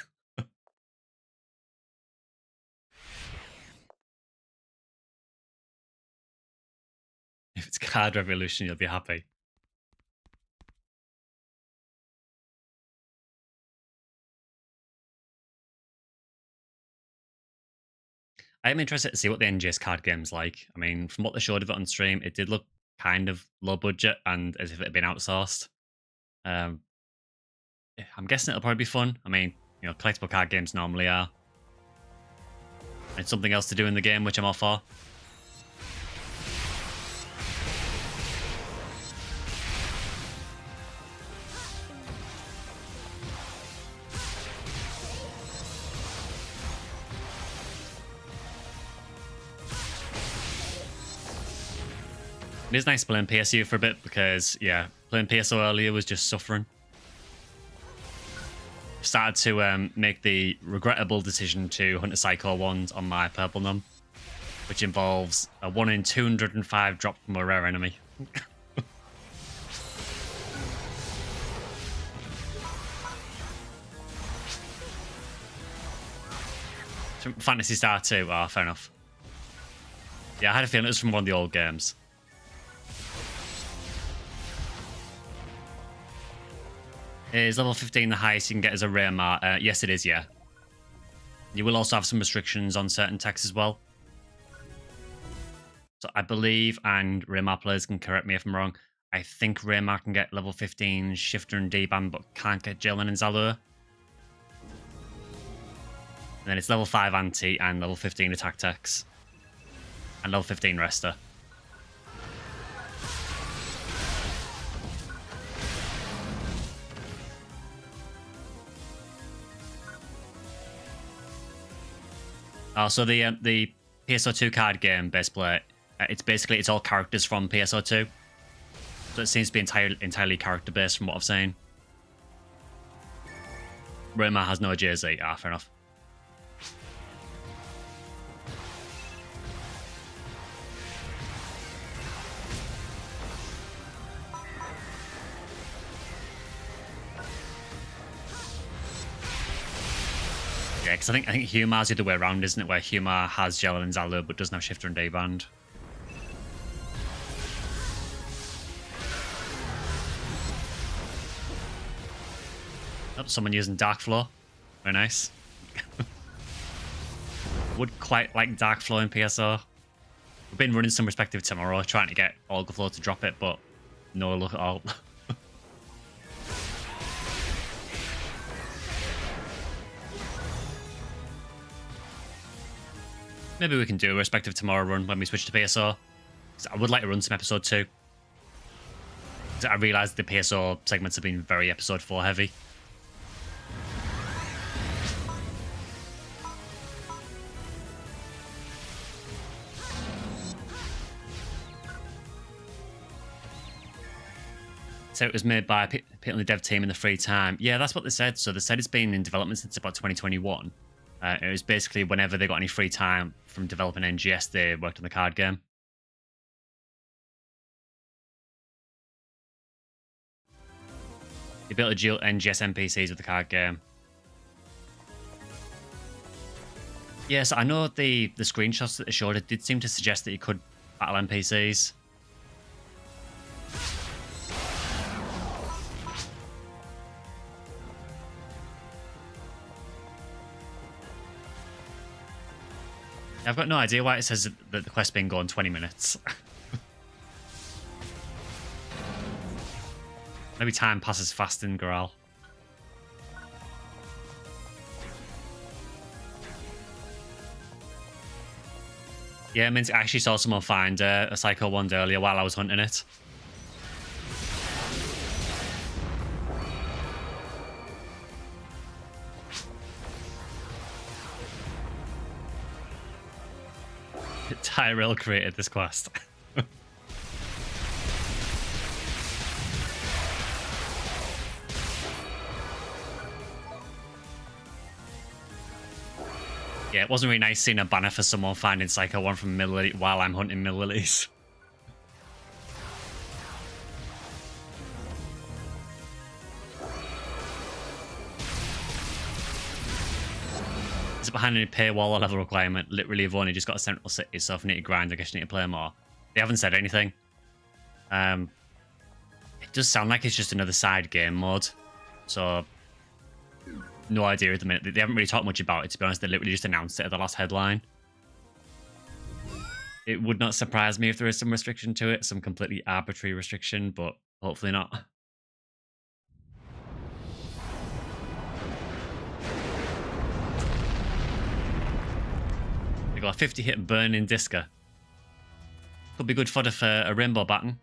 If it's Card Revolution, you'll be happy. I'm interested to see what the NGS card game's like. I mean, from what they showed of it on stream, it did look kind of low budget and as if it had been outsourced. Um, I'm guessing it'll probably be fun. I mean, you know, collectible card games normally are. And something else to do in the game, which I'm all for. It is nice playing PSU for a bit because, yeah, playing PSO earlier was just suffering. Started to make the regrettable decision to hunt a Psycho wand on my purple num, which involves a 1 in 205 drop from a rare enemy. Phantasy Star 2, ah, fair enough. Yeah, I had a feeling it was from one of the old games. Is level 15 the highest you can get as a rare mark? Yes, it is, yeah. You will also have some restrictions on certain techs as well. So I believe, and rare mark players can correct me if I'm wrong, I think rare mark can get level 15 Shifter and D-Band, but can't get Jalen and Zalur. And then it's level 5 anti and level 15 attack techs. And level 15 rester. So the PSO2 card game, basically, it's all characters from PSO2. So it seems to be entirely character-based from what I've seen. Roma has no jersey. Ah, fair enough. Yeah, because I think Humar's the other way around, isn't it? Where Humar has Jelen and Zalur, but doesn't have Shifter and D-Band. Oh, someone using Dark Flow. Very nice. Would quite like Dark Flow in PSO. We've been running some respective tomorrow, trying to get Olga Flow to drop it, but no luck at all. Maybe we can do a respective tomorrow run when we switch to PSO. I would like to run some episode 2. I realised the PSO segments have been very episode 4 heavy. So it was made by people on the dev team in the free time. Yeah, that's what they said. So they said it's been in development since about 2021. It was basically whenever they got any free time from developing NGS, they worked on the card game. They built a dual NGS NPCs with the card game. Yes, I know the screenshots that they showed, it did seem to suggest that you could battle NPCs. I've got no idea why it says that the quest's been going 20 minutes. Maybe time passes fast in Goral. Yeah, it means I actually saw someone find a Psycho wand earlier while I was hunting it. Tyrell created this quest. Yeah, it wasn't really nice seeing a banner for someone finding Psycho 1 from Millilith while I'm hunting Milliliths. Is it behind any paywall or level requirement? Literally, I've only just got a central city, so if I need to grind, I guess I need to play more. They haven't said anything. It does sound like it's just another side game mode, so no idea at the minute. They haven't really talked much about it, to be honest. They literally just announced it at the last headline. It would not surprise me if there is some restriction to it, some completely arbitrary restriction, but hopefully not. They got a 50 hit burning Disca. Could be good fodder for a rainbow baton.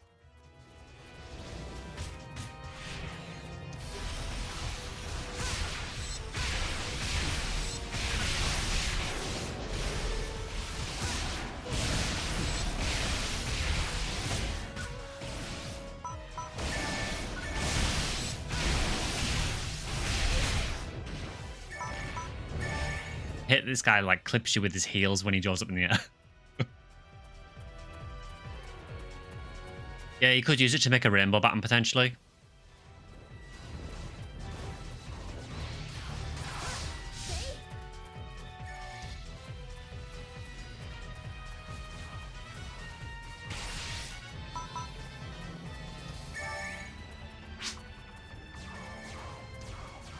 Hit this guy like clips you with his heels when he jumps up in the air. Yeah, you could use it to make a rainbow baton potentially.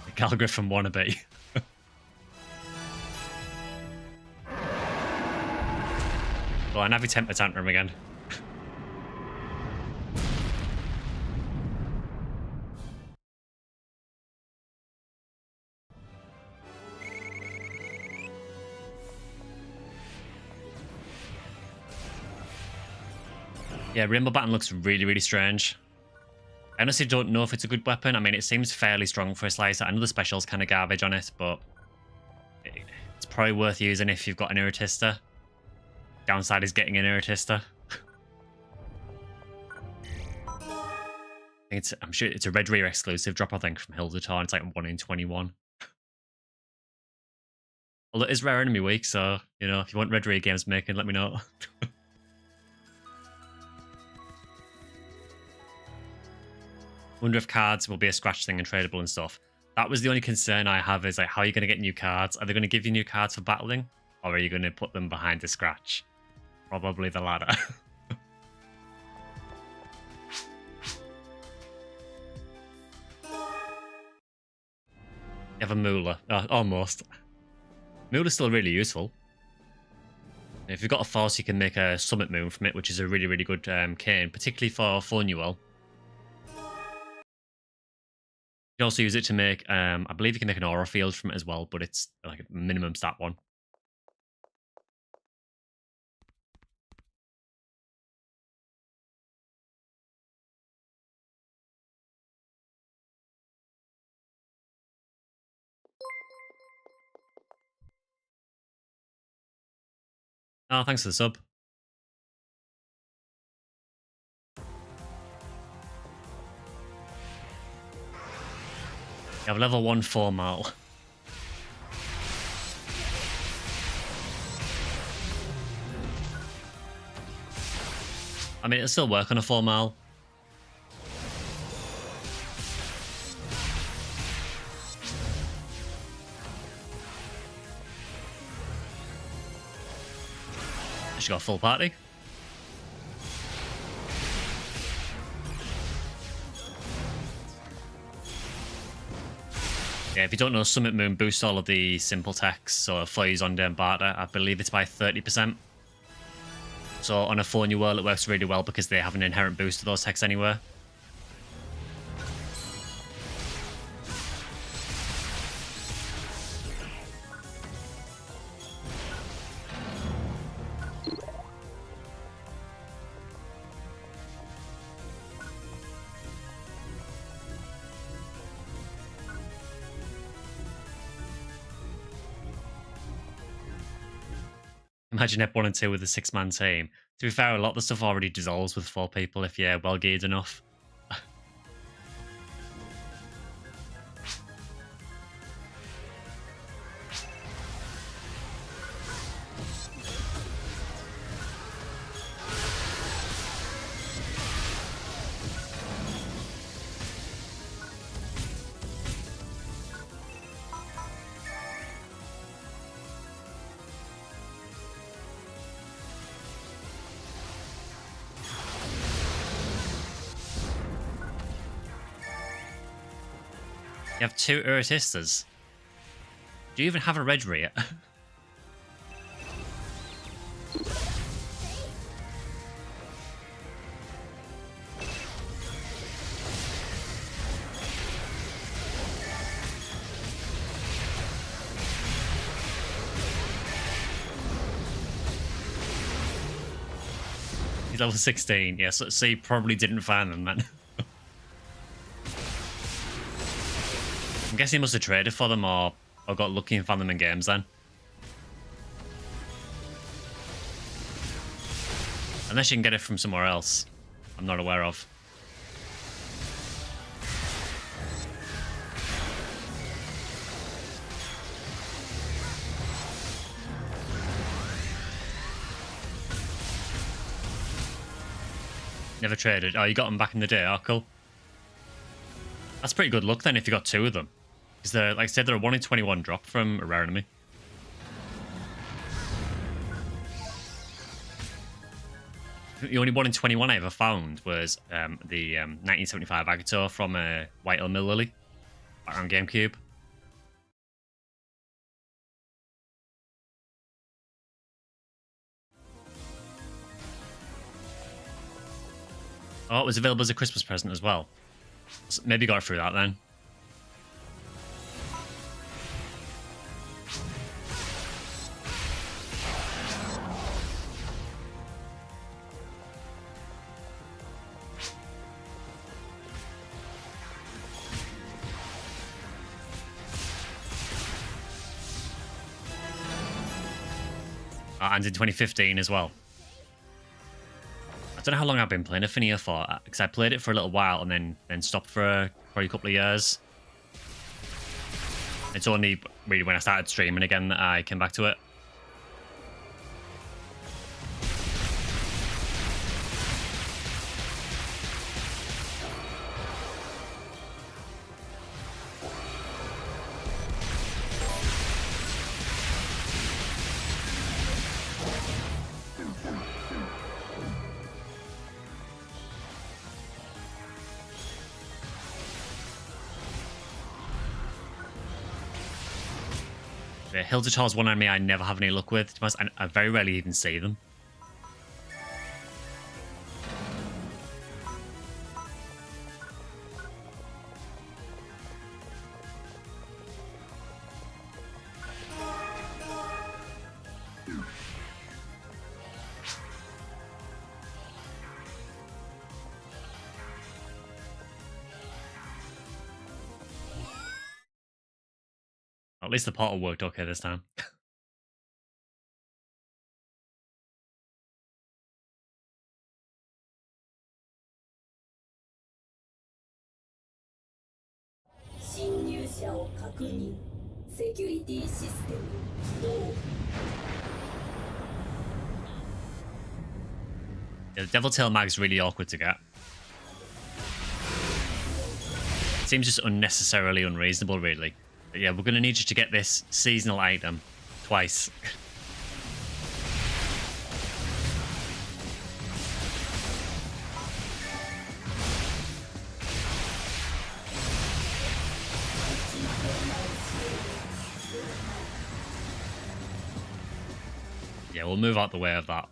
The Calgriff from Wannabe. Oh, and have your temper tantrum again. Yeah, Rainbow Baton looks really, really strange. I honestly don't know if it's a good weapon. I mean, it seems fairly strong for a slicer. I know the special's kind of garbage on it, but it's probably worth using if you've got an Irritista. Downside is getting an Irritista. I'm sure it's a Red Rear exclusive drop, I think, from Hildertorn. It's like 1 in 21. Although it is Rare Enemy Week, so, you know, if you want Red Rear games making, let me know. Wonder if cards will be a scratch thing and tradable and stuff. That was the only concern I have is, like, how are you going to get new cards? Are they going to give you new cards for battling? Or are you going to put them behind the scratch? Probably the latter. You have a Moolah. Almost. Moolah's still really useful. If you've got a Force, you can make a Summit Moon from it, which is a really, really good cane, particularly for Fornuel. You can also use it to make, I believe you can make an Aura Field from it as well, but it's like a minimum stat one. Oh, thanks for the sub. You have level 1 4-mal. I mean, it'll still work on a 4-mal. She got a full party. Yeah, if you don't know, Summit Moon boosts all of the simple techs, so Flays on and Barter. I believe it's by 30%. So on a Fornuel, it works really well because they have an inherent boost to those techs anywhere. Imagine Ep 1 and 2 with a 6-man team. To be fair, a lot of the stuff already dissolves with 4 people if you're well geared enough. You have 2 Irritistas. Do you even have a Red Rear? He's level 16. Yeah, so he probably didn't find them then. I'm guessing he must have traded for them or got lucky and found them in games then. Unless you can get it from somewhere else. I'm not aware of. Never traded. Oh, you got them back in the day. Oh, cool. That's pretty good luck then if you got 2 of them. Because they're, like I said, they're a 1 in 21 drop from a rare enemy. The only 1 in 21 I ever found was the 1975 Agato from White Hill Mill Lily back on GameCube. Oh, it was available as a Christmas present as well. So maybe got through that then. And in 2015 as well. I don't know how long I've been playing Ephinea for, because I played it for a little while and then stopped for probably a couple of years. It's only really when I started streaming again that I came back to it. Hilda is one enemy I never have any luck with. I very rarely even see them. At least the portal worked okay this time. Yeah, the Devil Tail Mag's really awkward to get. It seems just unnecessarily unreasonable, really. But yeah, we're going to need you to get this seasonal item twice. Yeah, we'll move out the way of that.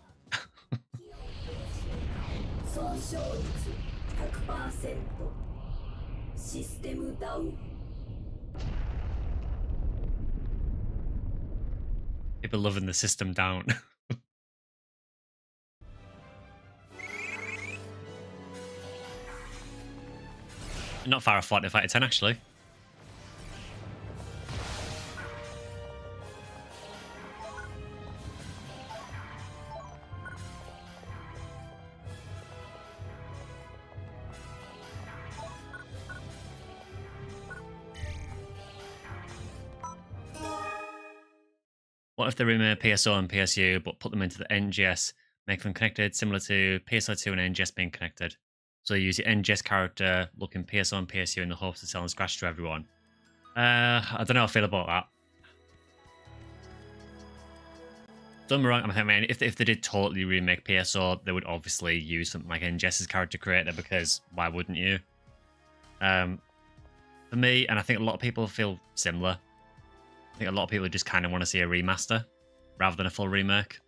People loving the system down. Not far off 45 to 10, actually. What if they remove PSO and PSU, but put them into the NGS, make them connected, similar to PSO2 and NGS being connected? So you use your NGS character, look in PSO and PSU in the hopes of selling Scratch to everyone. I don't know how I feel about that. Don't get me wrong, I mean, if they did totally remake PSO, they would obviously use something like NGS's character creator, because why wouldn't you? For me, and I think a lot of people feel similar, I think a lot of people just kind of want to see a remaster rather than a full remake.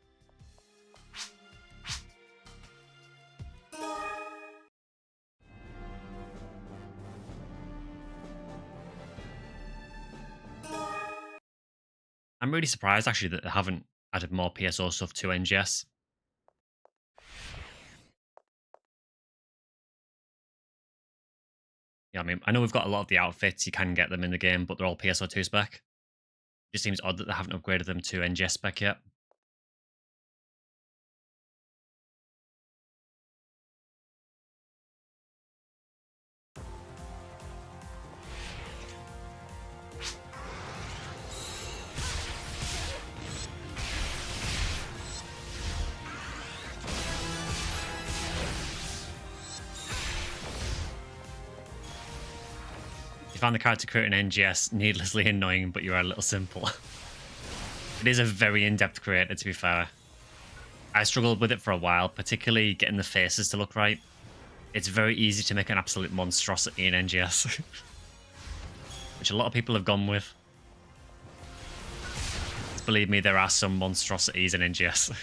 I'm really surprised actually that they haven't added more PSO stuff to NGS. Yeah, I mean, I know we've got a lot of the outfits, you can get them in the game, but they're all PSO2 spec. It just seems odd that they haven't upgraded them to NGS spec yet. You found the character creator in NGS needlessly annoying, but you are a little simple. It is a very in-depth creator, to be fair. I struggled with it for a while, particularly getting the faces to look right. It's very easy to make an absolute monstrosity in NGS, which a lot of people have gone with. Believe me, there are some monstrosities in NGS.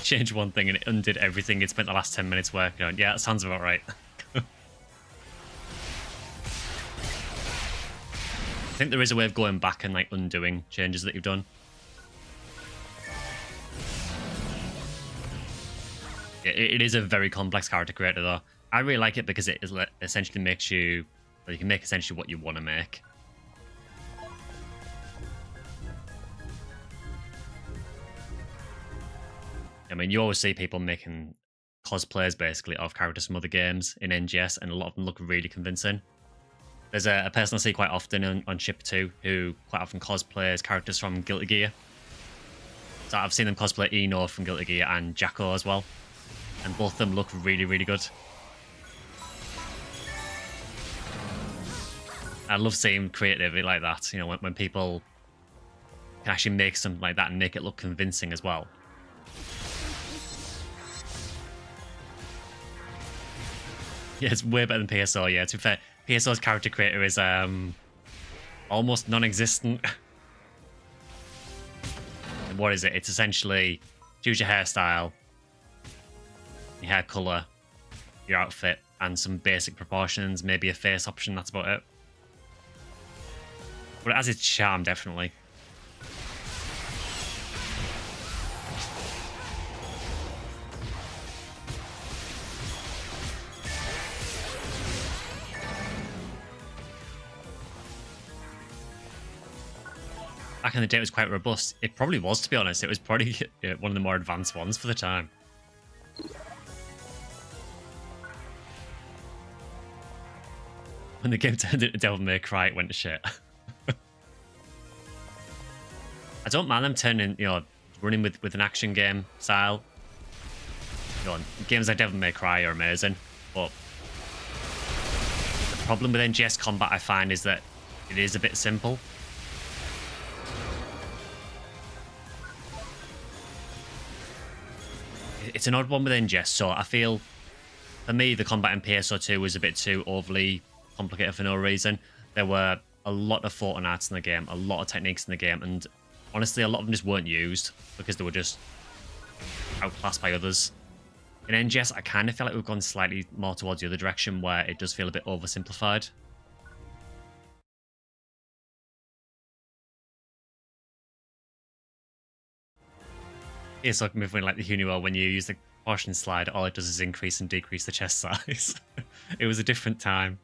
Change one thing and it undid everything it spent the last 10 minutes working on. Yeah, that sounds about right. I think there is a way of going back and like undoing changes that you've done. It is a very complex character creator though. I really like it because it essentially makes you, well, you can make essentially what you want to make. I mean, you always see people making cosplays basically of characters from other games in NGS, and a lot of them look really convincing. There's a person I see quite often on Ship 2 who quite often cosplays characters from Guilty Gear. So I've seen them cosplay Eno from Guilty Gear and Jacko as well. And both of them look really, really good. I love seeing creativity like that, you know, when people can actually make something like that and make it look convincing as well. Yeah, it's way better than PSO, yeah. To be fair, PSO's character creator is almost non-existent. And what is it? It's essentially choose your hairstyle, your hair colour, your outfit, and some basic proportions, maybe a face option, that's about it. But it has its charm, definitely. Back in the day, it was quite robust. It probably was, to be honest. It was probably one of the more advanced ones for the time. When the game turned into Devil May Cry, it went to shit. I don't mind them turning, you know, running with an action game style. You know, games like Devil May Cry are amazing, but the problem with NGS combat, I find, is that it is a bit simple. It's an odd one with NGS, so I feel, for me, the combat in PSO2 was a bit too overly complicated for no reason. There were a lot of fought arts in the game, a lot of techniques in the game, and honestly, a lot of them just weren't used because they were just outclassed by others. In NGS, I kind of feel like we've gone slightly more towards the other direction, where it does feel a bit oversimplified. It's like moving like the Hunio, when you use the proportion slide, all it does is increase and decrease the chest size. It was a different time.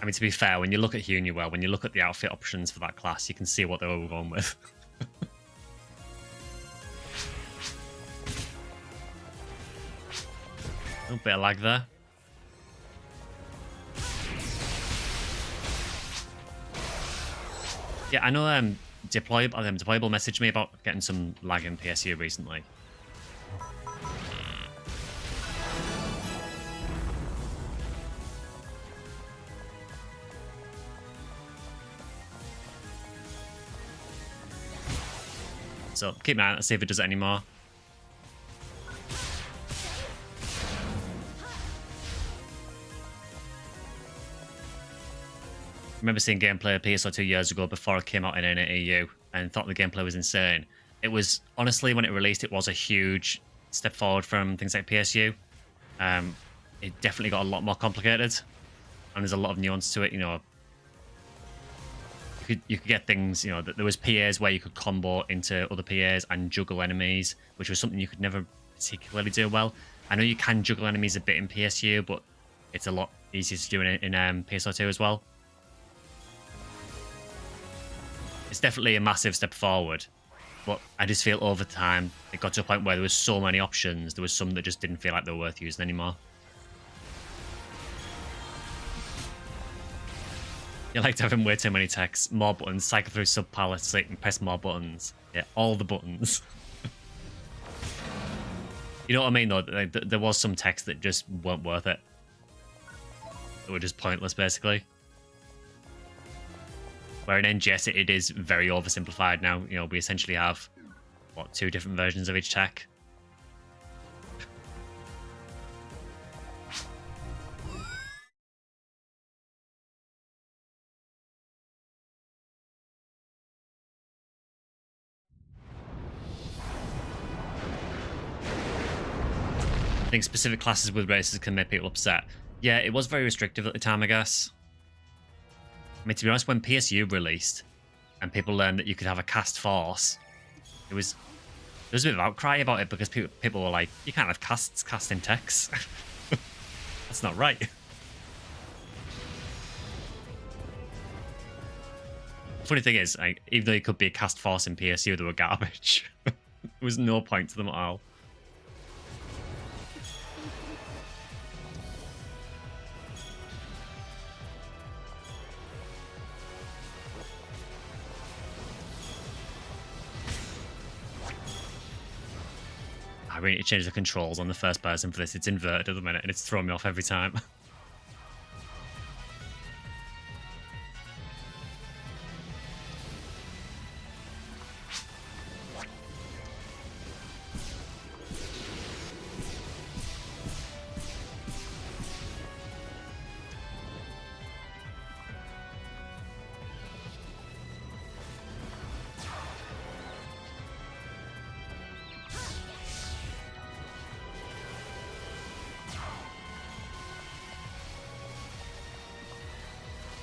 I mean, to be fair, when you look at Hunio, when you look at the outfit options for that class, you can see what they were going with. A bit of lag there. Yeah, I know Deployable messaged me about getting some lag in PSU recently. So keep an eye out, see if it does it anymore. I remember seeing gameplay of PSO 2 years ago before it came out in NAEU and thought the gameplay was insane. It was, honestly, when it released, it was a huge step forward from things like PSU. It definitely got a lot more complicated, and there's a lot of nuance to it, you know. you could get things, you know, that there was PAs where you could combo into other PAs and juggle enemies, which was something you could never particularly do well. I know you can juggle enemies a bit in PSU, but it's a lot easier to do in PSO2 as well. It's definitely a massive step forward, but I just feel over time it got to a point where there was so many options, there was some that just didn't feel like they were worth using anymore. You like having way too many texts, more buttons, cycle through sub-palettes so you can press more buttons. Yeah, all the buttons. You know what I mean, though? Like, there was some text that just weren't worth it. They were just pointless, basically. Where in NGS, it is very oversimplified now. You know, we essentially have, what, 2 different versions of each tech. I think specific classes with races can make people upset. Yeah, it was very restrictive at the time, I guess. I mean, to be honest, when PSU released and people learned that you could have a cast force, there was a bit of outcry about it because people were like, you can't have casts casting techs. That's not right. Funny thing is, like, even though you could be a cast force in PSU, they were garbage. There was no point to them at all. I really need to change the controls on the first person for this. It's inverted at the minute and it's throwing me off every time.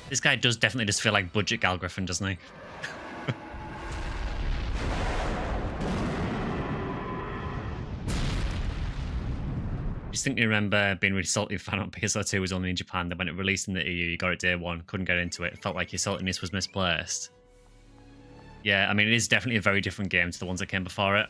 This guy does definitely just feel like budget Gal Griffin, doesn't he? Distinctly remember being really salty fan on PSO2 was only in Japan. Then when it released in the EU, you got it day 1, couldn't get into it. It felt like your saltiness was misplaced. Yeah, I mean, it is definitely a very different game to the ones that came before it.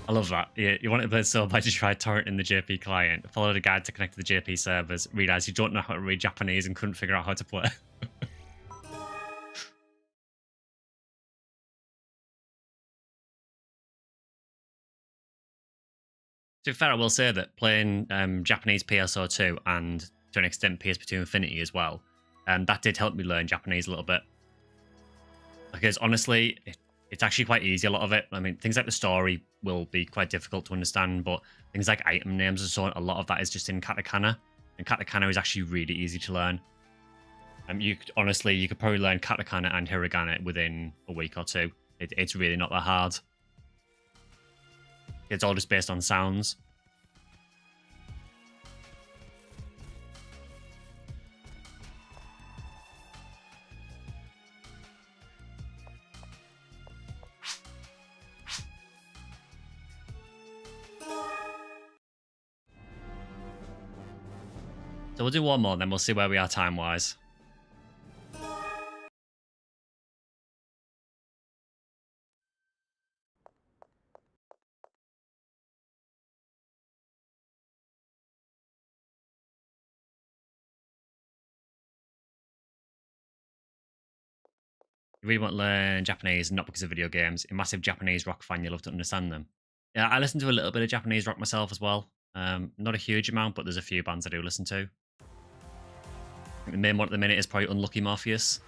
I love that. You want to play so bad you try torrenting the JP client, follow the guide to connect to the JP servers, realize you don't know how to read Japanese and couldn't figure out how to play. To be fair, I will say that playing Japanese PSO2 and to an extent PSP2 Infinity as well, that did help me learn Japanese a little bit. Because honestly, it's actually quite easy, a lot of it. I mean, things like the story will be quite difficult to understand, but things like item names and so on, a lot of that is just in katakana. And katakana is actually really easy to learn. You could probably learn katakana and hiragana within a week or 2. It's really not that hard. It's all just based on sounds. So we'll do one more, then we'll see where we are time-wise. You really want to learn Japanese, not because of video games. A massive Japanese rock fan, you love to understand them. Yeah, I listen to a little bit of Japanese rock myself as well. Not a huge amount, but there's a few bands I do listen to. The main one at the minute is probably Unlucky Morpheus.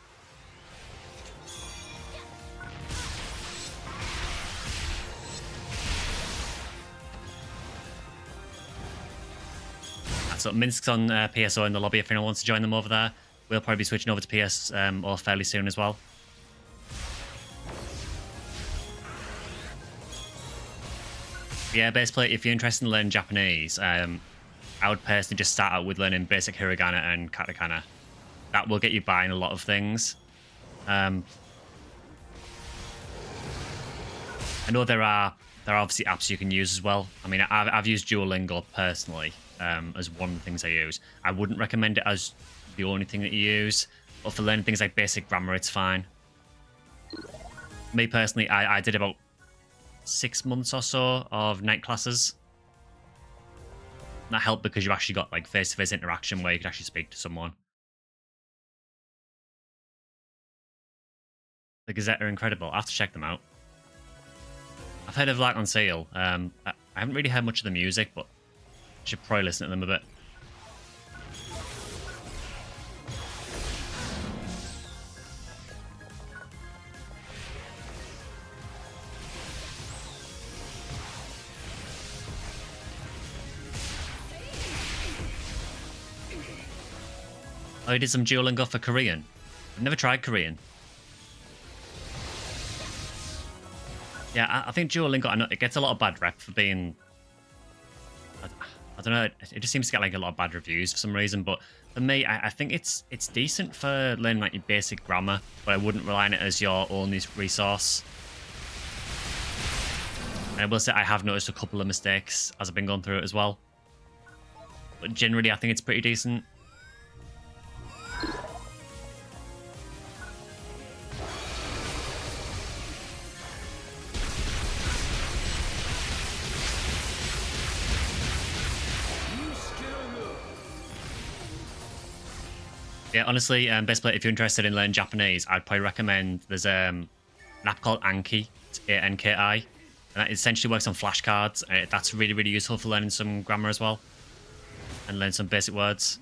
So Minsk's on PSO in the lobby if anyone wants to join them over there. We'll probably be switching over to PSO fairly soon as well. Yeah, basically, if you're interested in learning Japanese, I I would personally just start out with learning basic hiragana and katakana. That will get you by in a lot of things. I know there are obviously apps you can use as well. I mean, I've used Duolingo personally as one of the things I use. I wouldn't recommend it as the only thing that you use, but for learning things like basic grammar, it's fine. Me personally, I did about 6 months or so of night classes. That helped because you actually got like face-to-face interaction where you could actually speak to someone. The Gazette are incredible. I have to check them out. I've heard of Light on Seal. I haven't really heard much of the music, but I should probably listen to them a bit. Oh, you did some Duolingo for Korean. I've never tried Korean. Yeah, I think Duolingo, I know it gets a lot of bad rep for being... I don't know, it just seems to get like a lot of bad reviews for some reason, but for me, I think it's decent for learning like your basic grammar, but I wouldn't rely on it as your only resource. And I will say I have noticed a couple of mistakes as I've been going through it as well. But generally, I think it's pretty decent. Yeah, honestly, best play if you're interested in learning Japanese, I'd probably recommend there's an app called Anki, it's A-N-K-I, and that essentially works on flashcards. That's really, really useful for learning some grammar as well, and learn some basic words.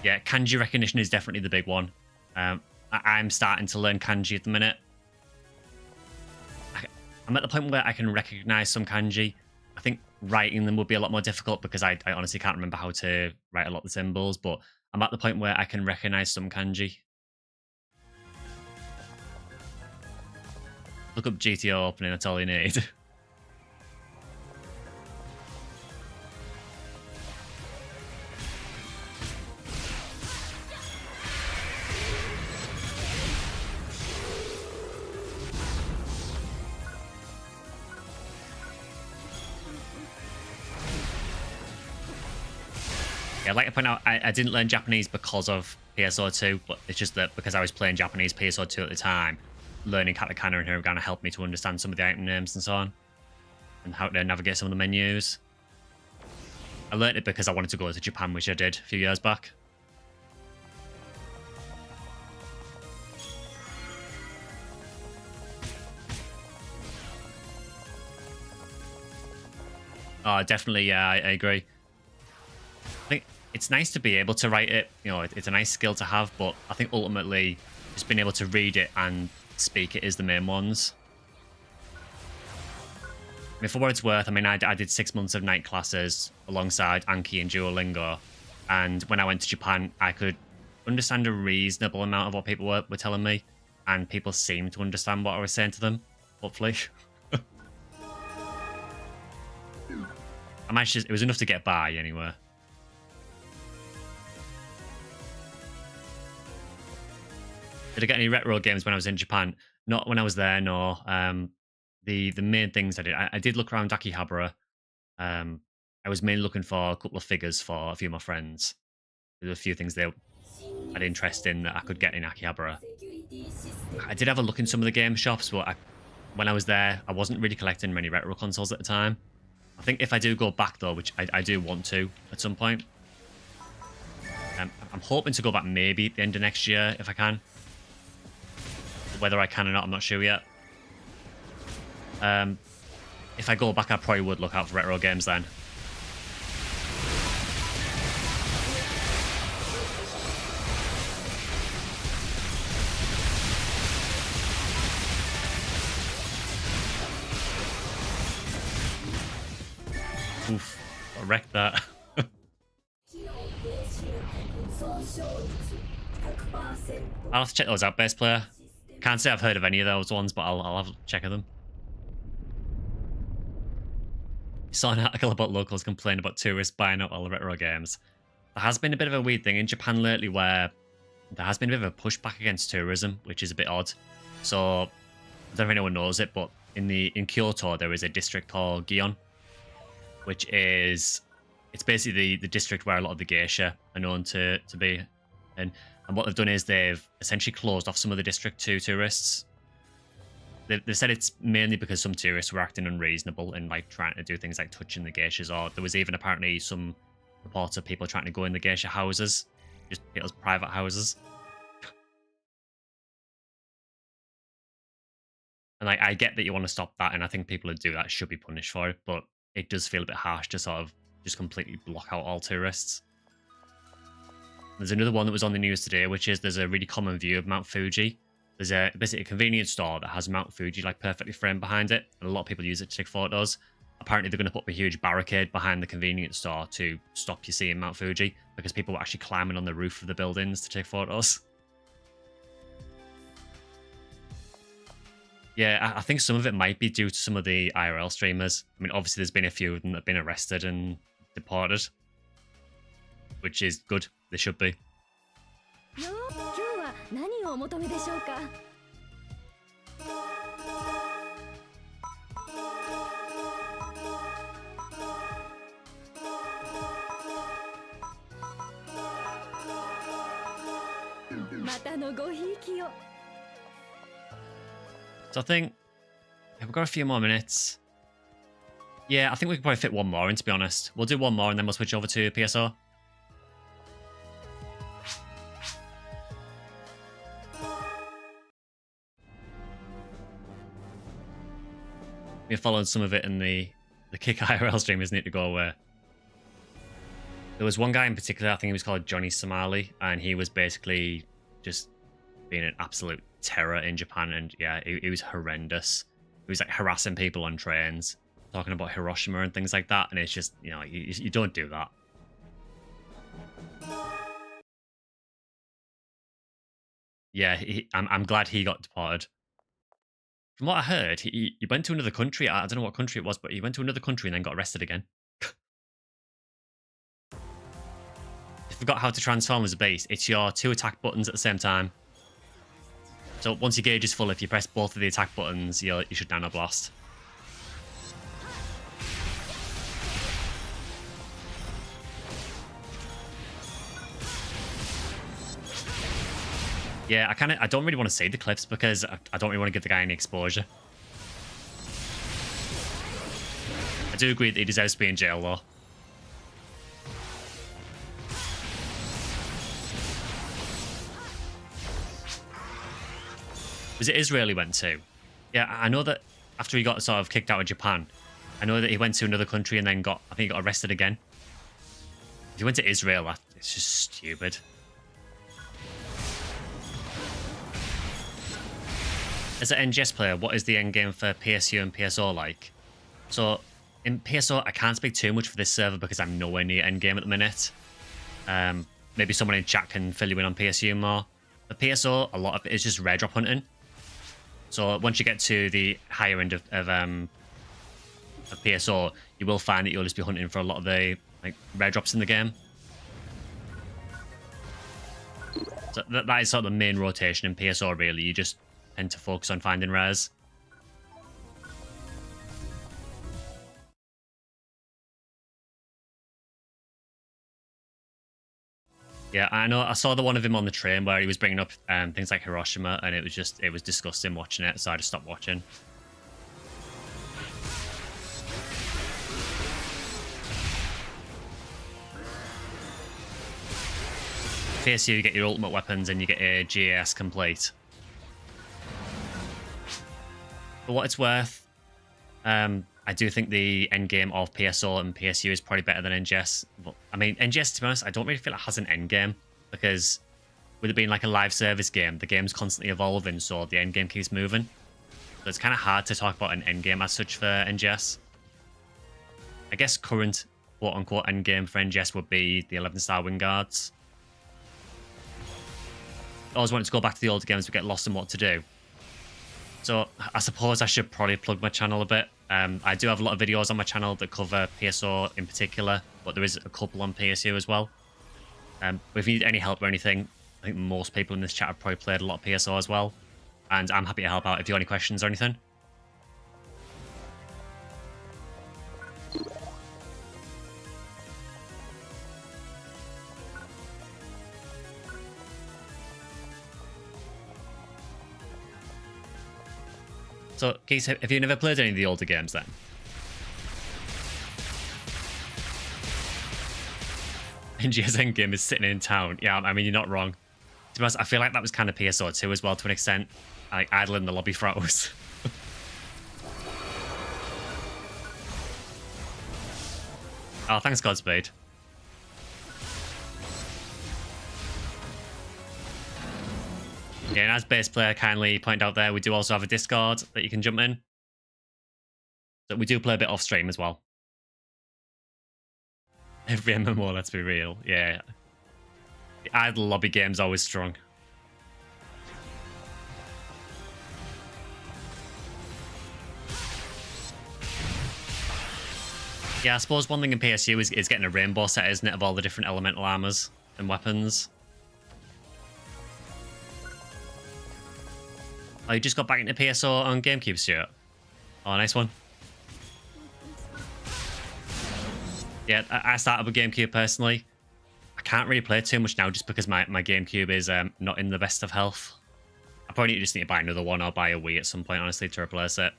Yeah, kanji recognition is definitely the big one. I'm starting to learn kanji at the minute. I'm at the point where I can recognize some kanji. I think writing them would be a lot more difficult because I honestly can't remember how to write a lot of the symbols, but I'm at the point where I can recognize some kanji. Look up GTO opening, that's all you need. I'd like to point out, I didn't learn Japanese because of PSO 2, but it's just that because I was playing Japanese PSO 2 at the time, learning katakana and hiragana helped me to understand some of the item names and so on, and how to navigate some of the menus. I learned it because I wanted to go to Japan, which I did a few years back. Oh, definitely, yeah, I agree. I think it's nice to be able to write it, you know, it's a nice skill to have, but I think ultimately just being able to read it and speak it is the main ones. I mean, for what it's worth, I mean, I did 6 months of night classes alongside Anki and Duolingo, and when I went to Japan, I could understand a reasonable amount of what people were telling me, and people seemed to understand what I was saying to them, hopefully. It was enough to get by anyway. Did I get any retro games when I was in Japan? Not when I was there, no. The main things I did look around Akihabara. I was mainly looking for a couple of figures for a few of my friends. There were a few things they had interest in that I could get in Akihabara. I did have a look in some of the game shops, but when I was there, I wasn't really collecting many retro consoles at the time. I think if I do go back though, which I do want to at some point, I'm hoping to go back maybe at the end of next year if I can. Whether I can or not, I'm not sure yet. If I go back, I probably would look out for retro games then. Oof, I wrecked that. I'll have to check those out, base player. Can't say I've heard of any of those ones, but I'll have a check of them. Saw an article about locals complaining about tourists buying up all the retro games. There has been a bit of a weird thing in Japan lately where there has been a bit of a pushback against tourism, which is a bit odd. So, I don't know if anyone knows it, but in Kyoto, there is a district called Gion, which is, it's basically the district where a lot of the geisha are known to be. And what they've done is they've essentially closed off some of the district to tourists. They've said it's mainly because some tourists were acting unreasonable and like trying to do things like touching the geishas, or there was even apparently some reports of people trying to go in the geisha houses, just people's private houses. And like, I get that you want to stop that, and I think people who do that should be punished for it, but it does feel a bit harsh to sort of just completely block out all tourists. There's another one that was on the news today, which is there's a really common view of Mount Fuji. There's basically a convenience store that has Mount Fuji like perfectly framed behind it, and a lot of people use it to take photos. Apparently, they're going to put a huge barricade behind the convenience store to stop you seeing Mount Fuji, because people were actually climbing on the roof of the buildings to take photos. Yeah, I think some of it might be due to some of the IRL streamers. I mean, obviously, there's been a few of them that have been arrested and deported, which is good. They should be. So I think we've got a few more minutes. Yeah, I think we could probably fit one more in, to be honest. We'll do one more and then we'll switch over to PSO. We're following some of it in the Kick IRL streamers need to go away. There was one guy in particular, I think he was called Johnny Somali, and he was basically just being an absolute terror in Japan, and yeah, it was horrendous. He was like harassing people on trains, talking about Hiroshima and things like that, and it's just, you know, you don't do that. Yeah, I'm glad he got deported. From what I heard, he went to another country. I don't know what country it was, but he went to another country and then got arrested again. If you forgot how to transform as a base, it's your 2 attack buttons at the same time. So once your gauge is full, if you press both of the attack buttons, you should nano blast. Yeah, I don't really want to see the clips because I don't really want to give the guy any exposure. I do agree that he deserves to be in jail, though. Was it Israel he went to? Yeah, I know that after he got sort of kicked out of Japan, I know that he went to another country and then I think he got arrested again. If he went to Israel, it's just stupid. As an NGS player, what is the endgame for PSU and PSO like? So, in PSO, I can't speak too much for this server because I'm nowhere near endgame at the minute. Maybe someone in chat can fill you in on PSU more. For PSO, a lot of it is just rare drop hunting. So, once you get to the higher end of PSO, you will find that you'll just be hunting for a lot of the rare drops in the game. So, that is sort of the main rotation in PSO, really. You just tend to focus on finding rares. Yeah, I know. I saw the one of him on the train where he was bringing up things like Hiroshima, and it was disgusting watching it, so I just stopped watching. PSU, you get your ultimate weapons and you get a GAS complete. For what it's worth, I do think the endgame of PSO and PSU is probably better than NGS. But, I mean, NGS, to be honest, I don't really feel it has an endgame, because with it being like a live service game, the game's constantly evolving, so the endgame keeps moving. So it's kind of hard to talk about an endgame as such for NGS. I guess current quote-unquote endgame for NGS would be the 11-star wing guards. always wanted to go back to the older games but get lost in what to do. So I suppose I should probably plug my channel a bit. I do have a lot of videos on my channel that cover PSO in particular, but there is a couple on PSU as well. If you need any help or anything, I think most people in this chat have probably played a lot of PSO as well. And I'm happy to help out if you have any questions or anything. So, Geese, have you never played any of the older games then? NGS Endgame is sitting in town. Yeah, I mean, you're not wrong. To be honest, I feel like that was kind of PSO 2 as well, to an extent. Like, idling the lobby throws. Oh, thanks, Godspeed. Yeah, and as base player kindly pointed out there, we do also have a Discord that you can jump in. So we do play a bit off stream as well. Every MMO, let's be real. Yeah. The idle lobby game's always strong. Yeah, I suppose one thing in PSU is getting a rainbow set, isn't it, of all the different elemental armors and weapons. Oh, you just got back into PSO on GameCube, Stuart? Oh, nice one. Yeah, I started with GameCube personally. I can't really play too much now just because my GameCube is not in the best of health. I probably just need to buy another one or buy a Wii at some point, honestly, to replace it.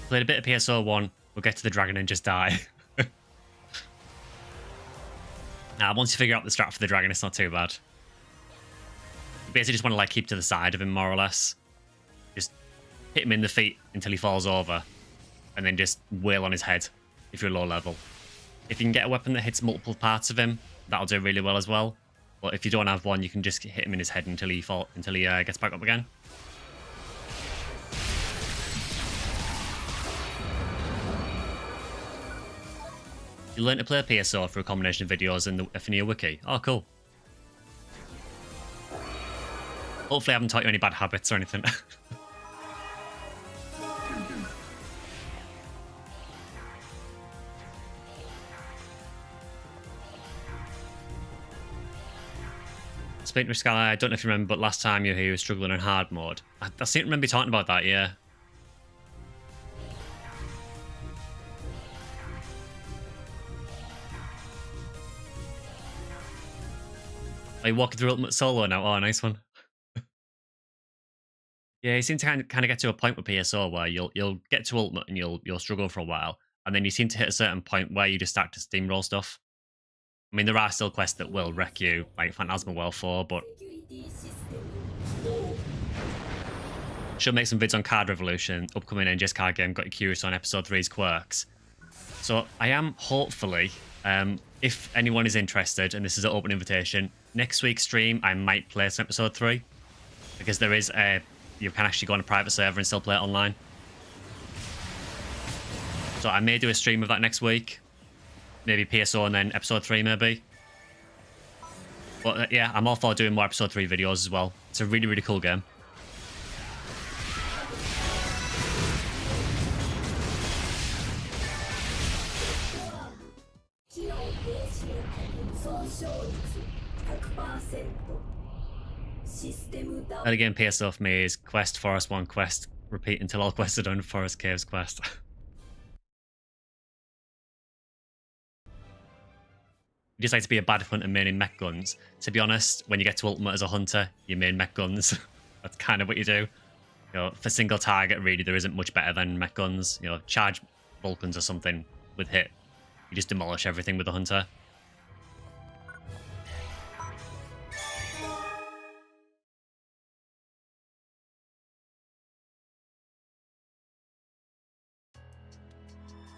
Played a bit of PSO 1. We'll get to the dragon and just die. Now, once you figure out the strat for the dragon, it's not too bad. You basically just want to like keep to the side of him, more or less. Just hit him in the feet until he falls over, and then just wail on his head if you're low level. If you can get a weapon that hits multiple parts of him, that'll do really well as well. But if you don't have one, you can just hit him in his head until he gets back up again. You learn to play PSO through a combination of videos in the Ephinea wiki. Oh, cool. Hopefully I haven't taught you any bad habits or anything. Speaking of Sky, I don't know if you remember, but last time you were here, you were struggling in hard mode. I seem to remember you talking about that, yeah. Are you walking through Ultimate Solo now? Oh, nice one. Yeah, you seem to kind of get to a point with PSO where you'll get to Ultimate and you'll struggle for a while, and then you seem to hit a certain point where you just start to steamroll stuff. I mean, there are still quests that will wreck you, like Phantasma Well 4, but should make some vids on Card Revolution, upcoming NGS card game. Got you curious on Episode 3's quirks. So I am hopefully, if anyone is interested, and this is an open invitation, next week's stream I might play some Episode 3, because there is you can actually go on a private server and still play it online. So I may do a stream of that next week. Maybe PSO and then Episode 3 maybe. But yeah, I'm all for doing more Episode 3 videos as well. It's a really, really cool game. That again, PSO for me is quest, forest 1, quest, repeat until all quests are done, forest, caves, quest. You just like to be a bad hunter maining mech guns. To be honest, when you get to Ultimate as a hunter, you main mech guns. That's kind of what you do. You know, for single target, really, there isn't much better than mech guns. You know, charge Vulcans or something with hit. You just demolish everything with the hunter.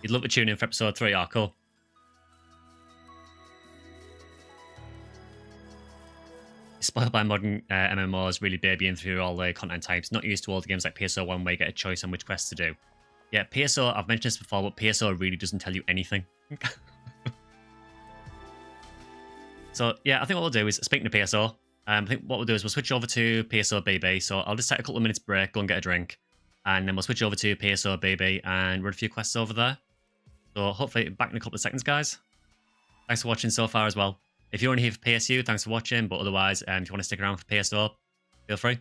You'd love to tune in for Episode 3, oh, cool. Spoiled by modern MMOs, really babying through all the content types. Not used to all the games like PSO 1 where you get a choice on which quests to do. Yeah, PSO, I've mentioned this before, but PSO really doesn't tell you anything. So yeah, I think what we'll do is, speaking of PSO, I think what we'll do is we'll switch over to PSO BB. So I'll just take a couple of minutes break, go and get a drink, and then we'll switch over to PSO BB and run a few quests over there. So hopefully back in a couple of seconds, guys. Thanks for watching so far as well. If you're only here for PSU, thanks for watching. But otherwise, if you want to stick around for PSO, feel free.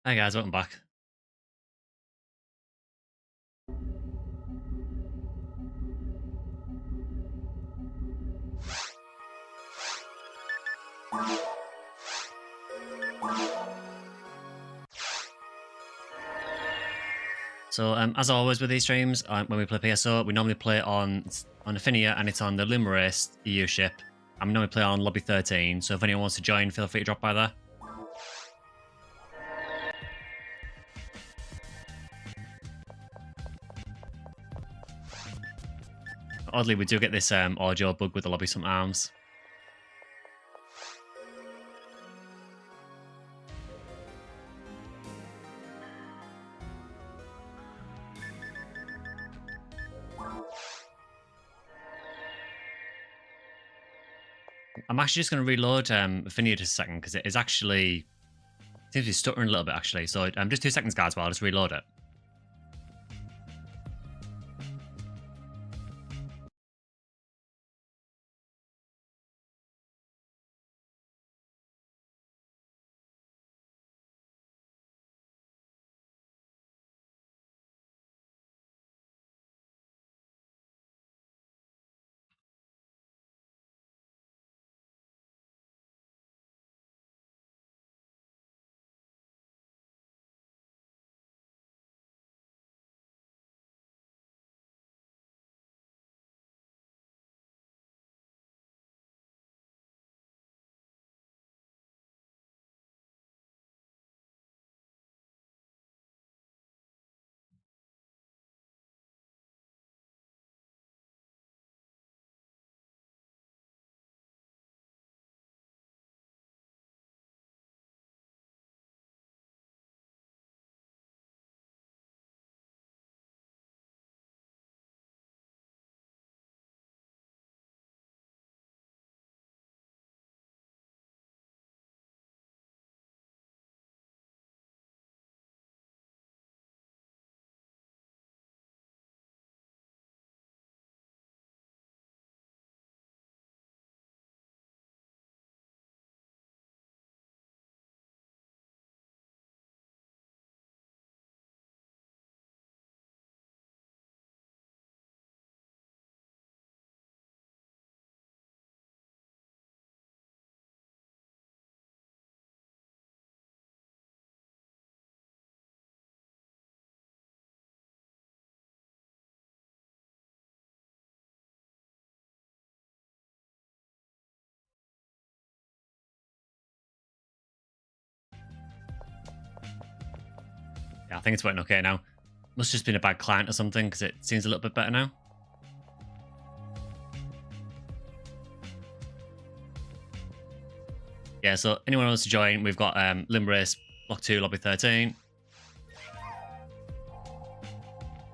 Hi guys, welcome back. So as always with these streams, when we play PSO, we normally play on Ephinea, and it's on the Lumerace EU ship. And we normally play on Lobby 13, so if anyone wants to join, feel free to drop by there. Oddly, we do get this audio bug with the lobby sometimes. I'm actually just going to reload Ephinea just a second, because it is actually... It seems to be stuttering a little bit, actually. So just 2 seconds, guys, while I'll just reload it. Yeah, I think it's working okay now. Must have just been a bad client or something, because it seems a little bit better now. Yeah, so anyone wants to join, we've got Limb Race, Block 2, Lobby 13.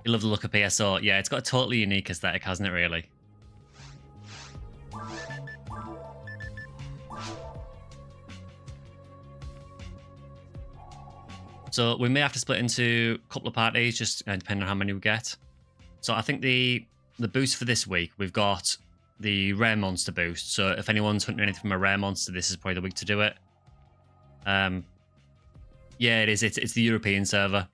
You love the look of PSO. Yeah, it's got a totally unique aesthetic, hasn't it, really? So we may have to split into a couple of parties, just depending on how many we get. So I think the boost for this week, we've got the rare monster boost. So if anyone's hunting anything from a rare monster, this is probably the week to do it. Yeah, it is. It's the European server.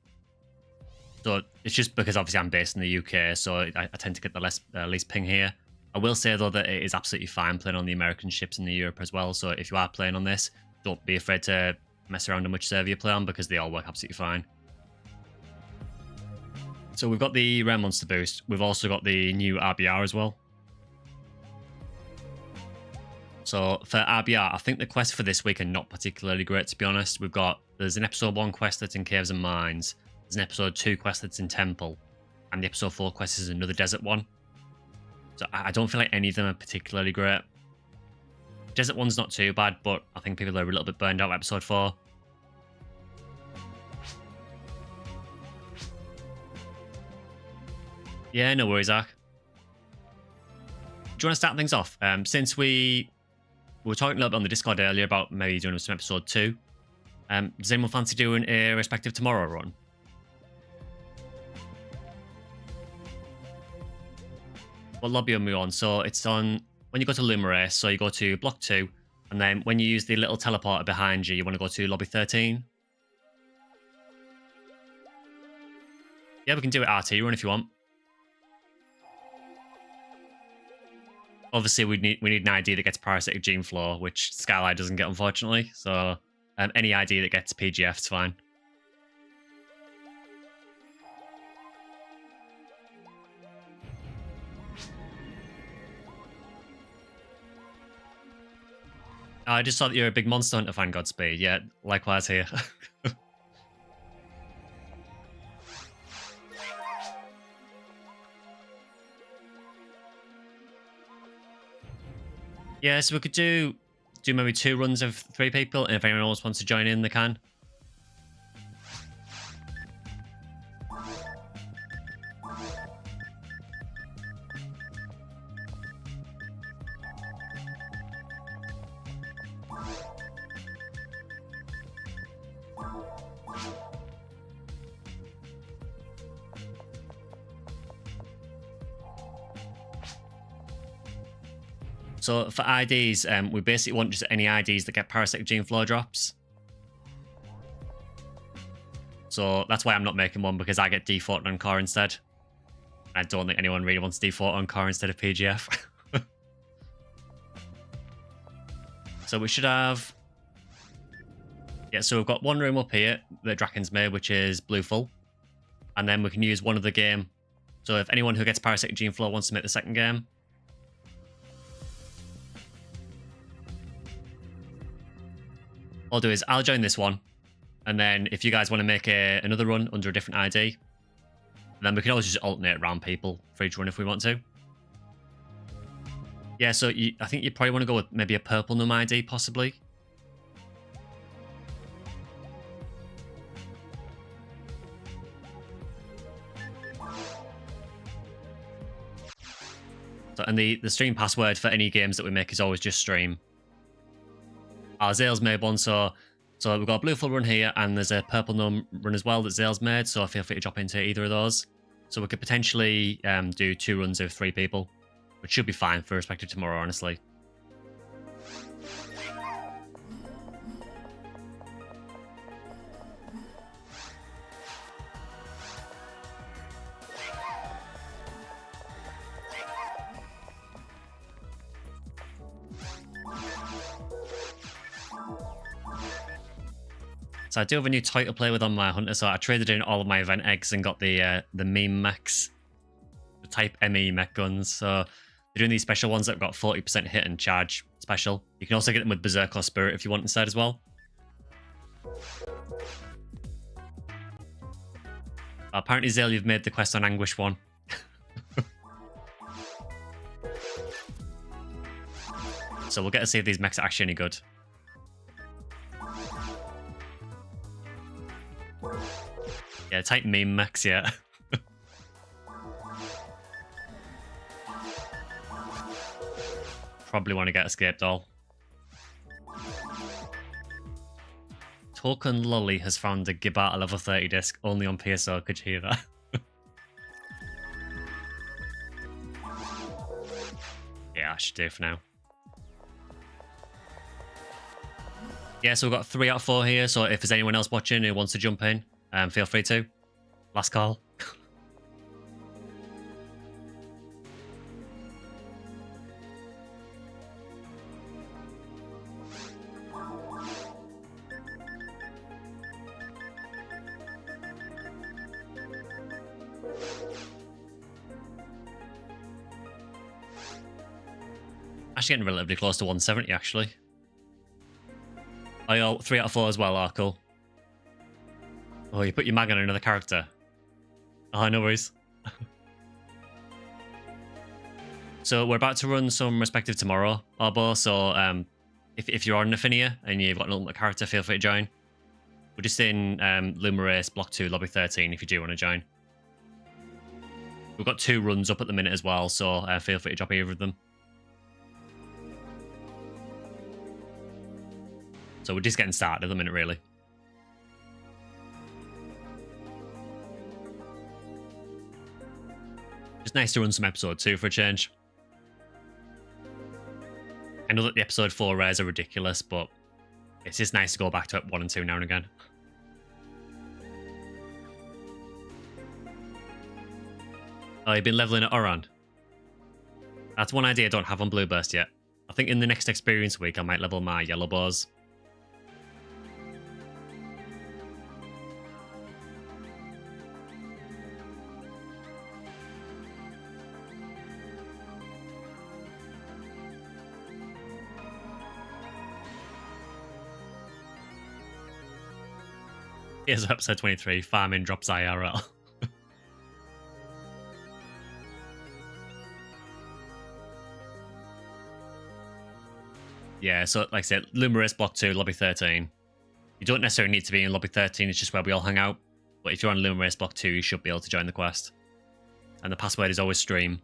So it's just because obviously I'm based in the UK, so I tend to get the least ping here. I will say though that it is absolutely fine playing on the American ships in the Europe as well. So if you are playing on this, don't be afraid to mess around on which server you play on, because they all work absolutely fine. So we've got the rare monster boost. We've also got the new RBR as well. So for RBR, I think the quests for this week are not particularly great, to be honest. There's an episode 1 quest that's in Caves and Mines. There's an episode 2 quest that's in Temple. And the episode 4 quest is another desert one. So I don't feel like any of them are particularly great. Desert one's not too bad, but I think people are a little bit burned out with episode 4. Yeah, no worries, Ark. Do you want to start things off? Since we were talking a little bit on the Discord earlier about maybe doing some episode 2, does anyone fancy doing a respective tomorrow run? What lobby are we on? So it's on when you go to Limb Race, so you go to Block 2, and then when you use the little teleporter behind you, you want to go to Lobby 13. Yeah, we can do it RT run if you want. Obviously, we need an ID that gets parasitic gene flow, which Skyly doesn't get, unfortunately. So any ID that gets PGF is fine. I just thought that you're a big Monster Hunter fan, Godspeed. Yeah, likewise here. Yeah, so we could do maybe 2 runs of 3 people, and if anyone else wants to join in, they can. So for IDs, we basically want just any IDs that get parasitic gene flow drops. So that's why I'm not making one, because I get default on core instead. I don't think anyone really wants default on core instead of PGF. So we should have... Yeah, so we've got 1 room up here that Draken's made, which is blue full. And then we can use one of the game. So if anyone who gets parasitic gene flow wants to make the second game, all I'll do is I'll join this one, and then if you guys want to make another run under a different ID, then we can always just alternate around people for each run if we want to. Yeah, so I think you probably want to go with maybe a purple num ID, possibly. So, and the stream password for any games that we make is always just stream. Zale's made one, so we've got a blue full run here, and there's a purple num run as well that Zale's made, so feel free to drop into either of those. So we could potentially do 2 runs of 3 people, which should be fine for respective tomorrow, honestly. So I do have a new toy to play with on my Hunter, so I traded in all of my event eggs and got the meme mechs, the Type ME mech guns. So they're doing these special ones that have got 40% hit and charge special. You can also get them with Berserk or Spirit if you want inside as well. Apparently, Zale, you've made the quest on Anguish 1. So we'll get to see if these mechs are actually any good. Yeah, type meme mechs, yeah. Probably want to get Escape Doll. Token Lolly has found a Gibata level 30 disc only on PSO. Could you hear that? Yeah, I should do for now. Yeah, so we've got 3 out of 4 here. So if there's anyone else watching who wants to jump in, feel free to. Last call. Actually getting relatively close to 170, actually. Oh, 3 out of 4 as well. Oh, cool. Oh, you put your mag on another character. Oh, no worries. So we're about to run some respective tomorrow, Arbo. So if you're on Ephinea and you've got an ultimate character, feel free to join. We're just in Lumerace Block 2, Lobby 13, if you do want to join. We've got 2 runs up at the minute as well, so feel free to drop either of them. So we're just getting started at the minute, really. Just nice to run some episode 2 for a change. I know that the episode 4 rares are ridiculous, but it's just nice to go back to 1 and 2 now and again. Oh, you've been leveling at Oran? That's one idea I don't have on Blueburst yet. I think in the next experience week I might level my yellow bows. Here's episode 23, Farming drops IRL. Yeah, so like I said, Lumerace Block 2, Lobby 13. You don't necessarily need to be in Lobby 13, it's just where we all hang out. But if you're on Lumerace Block 2, you should be able to join the quest. And the password is always stream.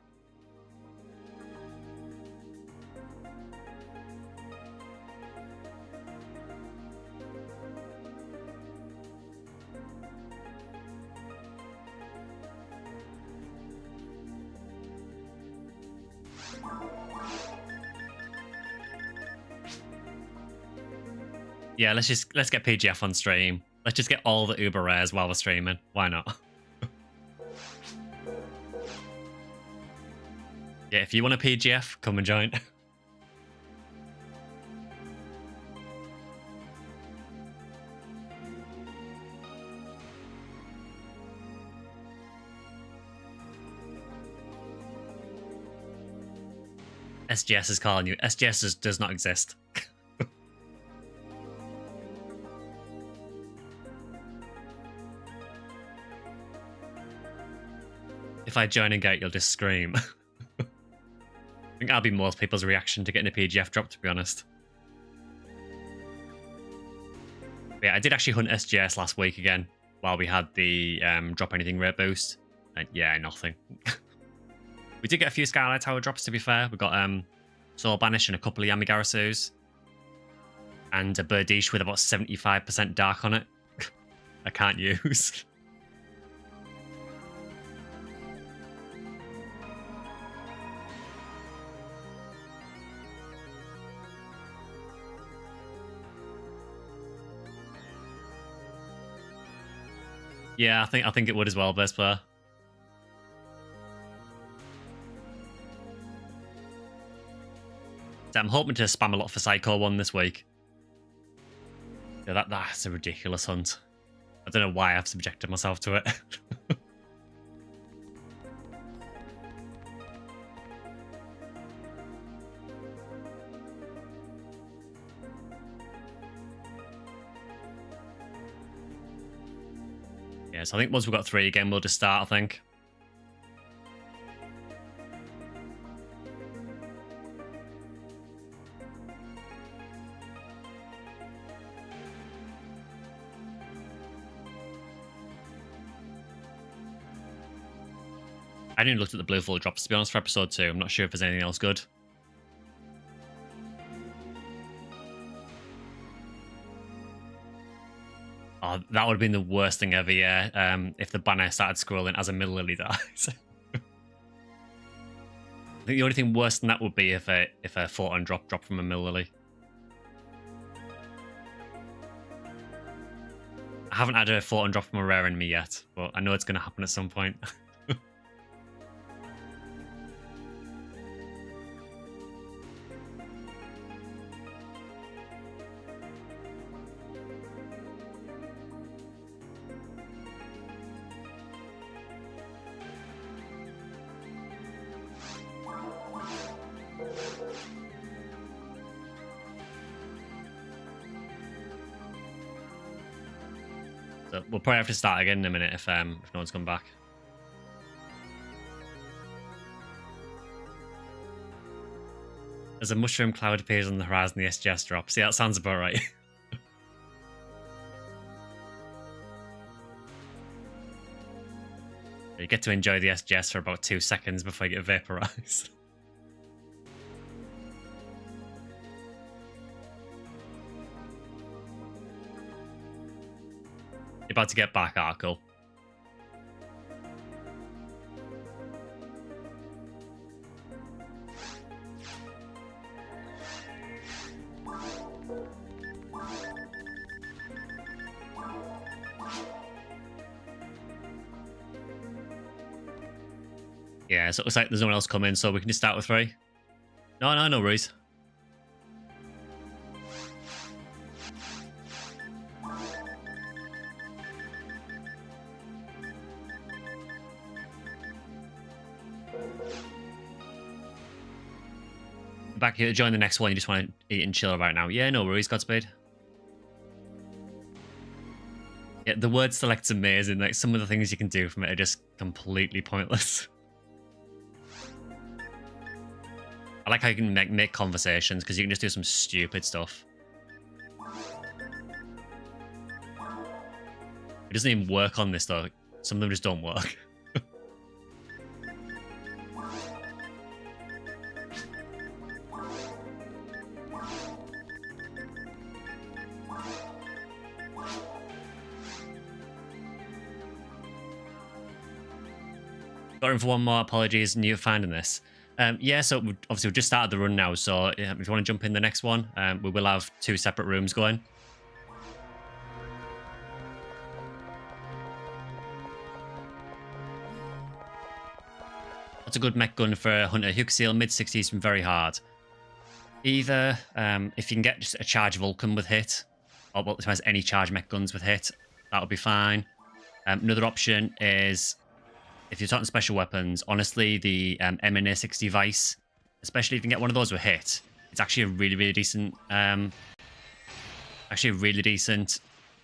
Yeah, let's get PGF on stream. Let's just get all the Uber rares while we're streaming. Why not? Yeah, if you want a PGF, come and join. SGS is calling you. SGS does not exist. If I join and get, you'll just scream. I think that'll be most people's reaction to getting a PGF drop, to be honest. But yeah, I did actually hunt SGS last week again, while we had the drop anything rate boost. And yeah, nothing. We did get a few Skylight Tower drops, to be fair. We got Soul Banish and a couple of Yamigarasus. And a Birdish with about 75% dark on it. I can't use. Yeah, I think it would as well, best player. So I'm hoping to spam a lot for Psycho 1 this week. Yeah, that's a ridiculous hunt. I don't know why I've subjected myself to it. Yeah, Yeah, so I think once we've got 3 again, we'll just start, I think. I didn't look at the blue full drops, to be honest, for episode 2. I'm not sure if there's anything else good. Oh, that would have been the worst thing ever, yeah. If the banner started scrolling as a Millilily dies. I think the only thing worse than that would be if a photon drop dropped from a Millilily. I haven't had a photon drop from a rare enemy yet, but I know it's going to happen at some point. So we'll probably have to start again in a minute if no one's come back. As a mushroom cloud appears on the horizon, the SGS drops. Yeah, that sounds about right. You get to enjoy the SGS for about 2 seconds before you get vaporized. You're about to get back, Arkle. Yeah, so it looks like there's no one else coming, so we can just start with 3. No worries. Back here to join the next one, you just want to eat and chill right now. Yeah, no worries, Godspeed. Yeah, the word select's amazing. Like, some of the things you can do from it are just completely pointless. I like how you can make conversations, because you can just do some stupid stuff. It doesn't even work on this, though. Some of them just don't work. Got in for one more. Apologies, and you're finding this. Yeah, so obviously we've just started the run now, so if you want to jump in the next one, we will have 2 separate rooms going. That's a good mech gun for a hunter. Hook seal, mid-60s from very hard. Either if you can get just a charge Vulcan with hit, or well, it depends, any charge mech guns with hit, that would be fine. Another option is, if you're talking special weapons, honestly, the MNA 60 Vice, especially if you can get one of those with hit, it's actually a really, really decent,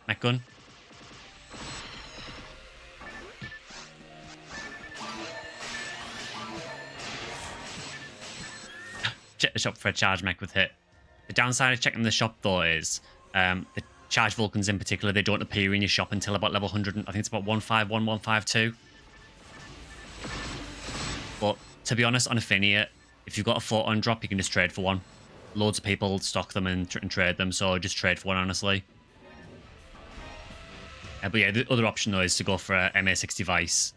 mech gun. Check the shop for a charge mech with hit. The downside of checking the shop, though, is the charge Vulcans in particular, they don't appear in your shop until about level 100. I think it's about 151, 152. But to be honest, on Ephinea, if you've got a photon drop, you can just trade for one. Loads of people stock them and trade them, so just trade for one, honestly. But yeah, the other option, though, is to go for a MA60 Vice,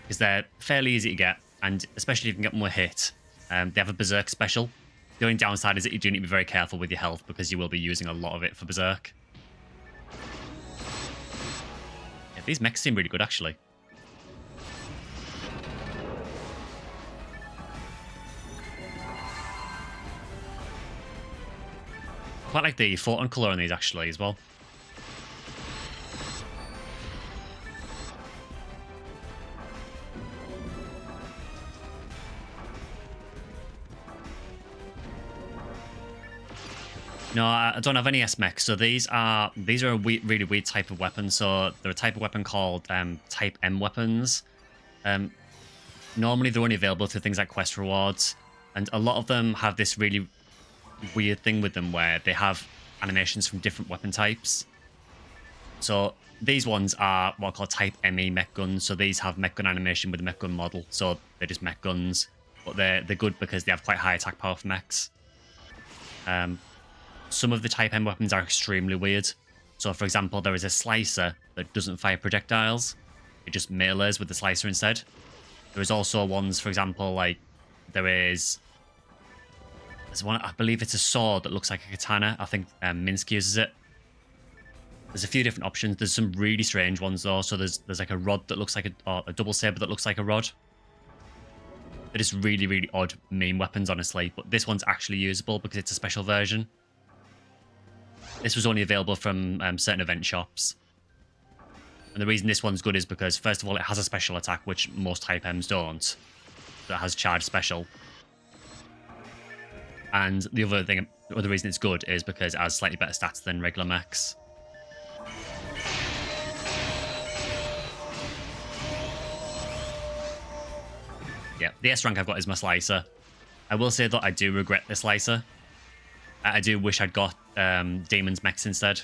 because they're fairly easy to get, and especially if you can get them with hit. They have a Berserk special. The only downside is that you do need to be very careful with your health, because you will be using a lot of it for Berserk. Yeah, these mechs seem really good, actually. Quite like the photon colour on these, actually, as well. No, I don't have any S-mechs. So these are a really weird type of weapon. So they're a type of weapon called Type M weapons. Normally they're only available through things like quest rewards, and a lot of them have this really weird thing with them where they have animations from different weapon types. So these ones are what are called Type ME mech guns. So these have mech gun animation with the mech gun model. So they're just mech guns, but they're good because they have quite high attack power for mechs. Some of the Type M weapons are extremely weird. So, for example, there is a slicer that doesn't fire projectiles. It just melees with the slicer instead. There is also ones, for example, like there's one, I believe it's a sword that looks like a katana. I think Minsk uses it. There's a few different options. There's some really strange ones, though. So there's like a rod that looks like a double saber that looks like a rod. They're just really, really odd meme weapons, honestly. But this one's actually usable because it's a special version. This was only available from certain event shops. And the reason this one's good is because, first of all, it has a special attack, which most Type M's don't. So it has charge special. And the other reason it's good is because it has slightly better stats than regular mechs. Yeah, the S rank I've got is my slicer. I will say that I do regret the slicer. I do wish I'd got Demon's mechs instead.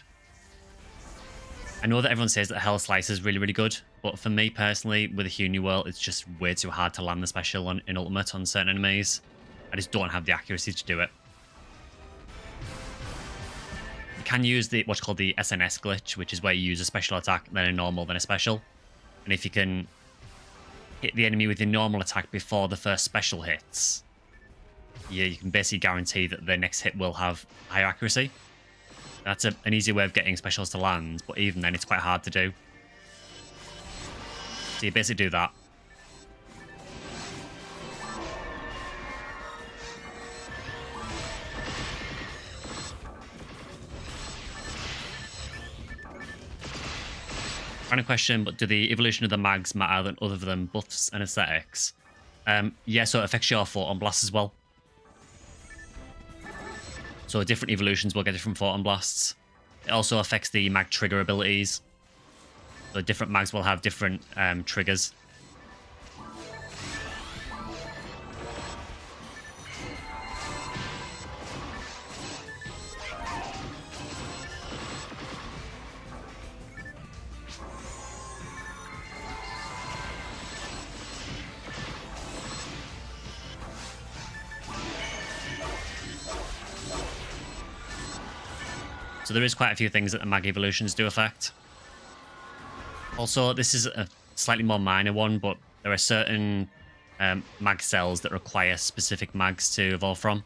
I know that everyone says that Hell Slicer is really, really good, but for me personally, with a Huni Whirl, it's just way too hard to land the special in Ultimate on certain enemies. I just don't have the accuracy to do it. You can use what's called the SNS glitch, which is where you use a special attack, then a normal, then a special. And if you can hit the enemy with your normal attack before the first special hits, yeah, you can basically guarantee that the next hit will have higher accuracy. That's an easy way of getting specials to land, but even then it's quite hard to do. So you basically do that. Random question, but do the evolution of the mags matter other than buffs and aesthetics? Yeah, so it affects your photon blasts as well. So different evolutions will get different photon blasts. It also affects the mag trigger abilities. So different mags will have different triggers. So there is quite a few things that the mag evolutions do affect. Also, this is a slightly more minor one, but there are certain mag cells that require specific mags to evolve from.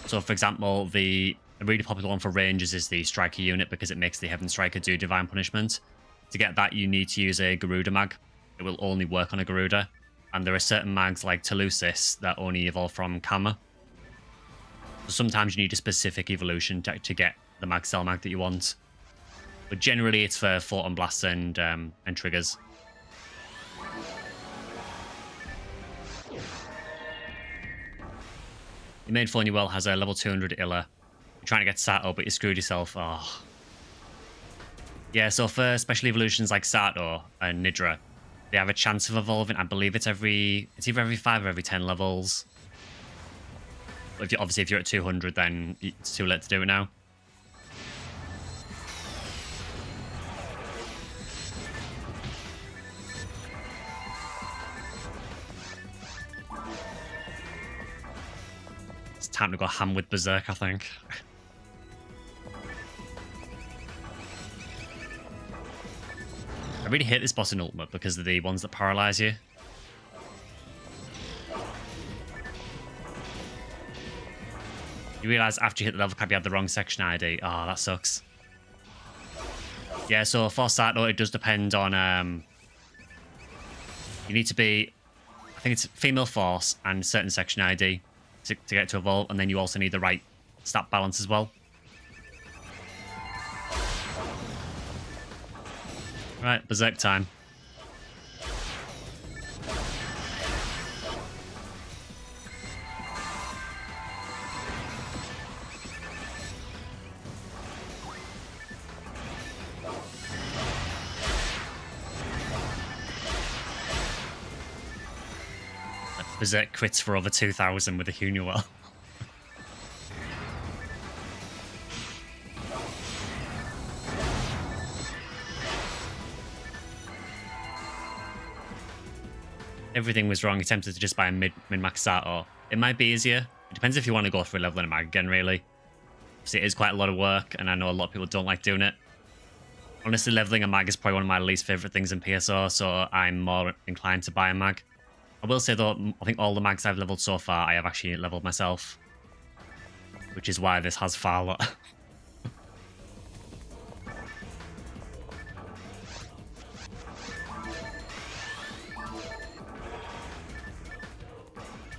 So, for example, a really popular one for rangers is the Striker unit because it makes the Heaven Striker do Divine Punishment. To get that, you need to use a Garuda mag. It will only work on a Garuda. And there are certain mags like Telusis that only evolve from Kama. So sometimes you need a specific evolution to get the mag cell mag that you want. But generally it's for Photon Blasts and triggers. Your main Phony Well has a level 200 Illa. You're trying to get Sato, but you screwed yourself. Oh. Yeah, so for special evolutions like Sato and Nidra, they have a chance of evolving. I believe it's either every 5 or every 10 levels. But obviously, if you're at 200, then it's too late to do it now. It's time to go ham with Berserk, I think. I really hate this boss in Ultimate because of the ones that paralyze you. You realise after you hit the level cap you had the wrong section ID. Oh, that sucks. Yeah, so for Sato, it does depend on... you need to be... I think it's female force and certain section ID to get it to evolve. And then you also need the right stat balance as well. Right, Berserk time. Berserk crits for over 2,000 with a Hunuel. Everything was wrong. Attempted to just buy a mid-max Sato. It might be easier. It depends if you want to go through leveling a mag again, really. See, it is quite a lot of work, and I know a lot of people don't like doing it. Honestly, leveling a mag is probably one of my least favourite things in PSO, so I'm more inclined to buy a mag. I will say, though, I think all the mags I've leveled so far, I have actually leveled myself. Which is why this has far a lot.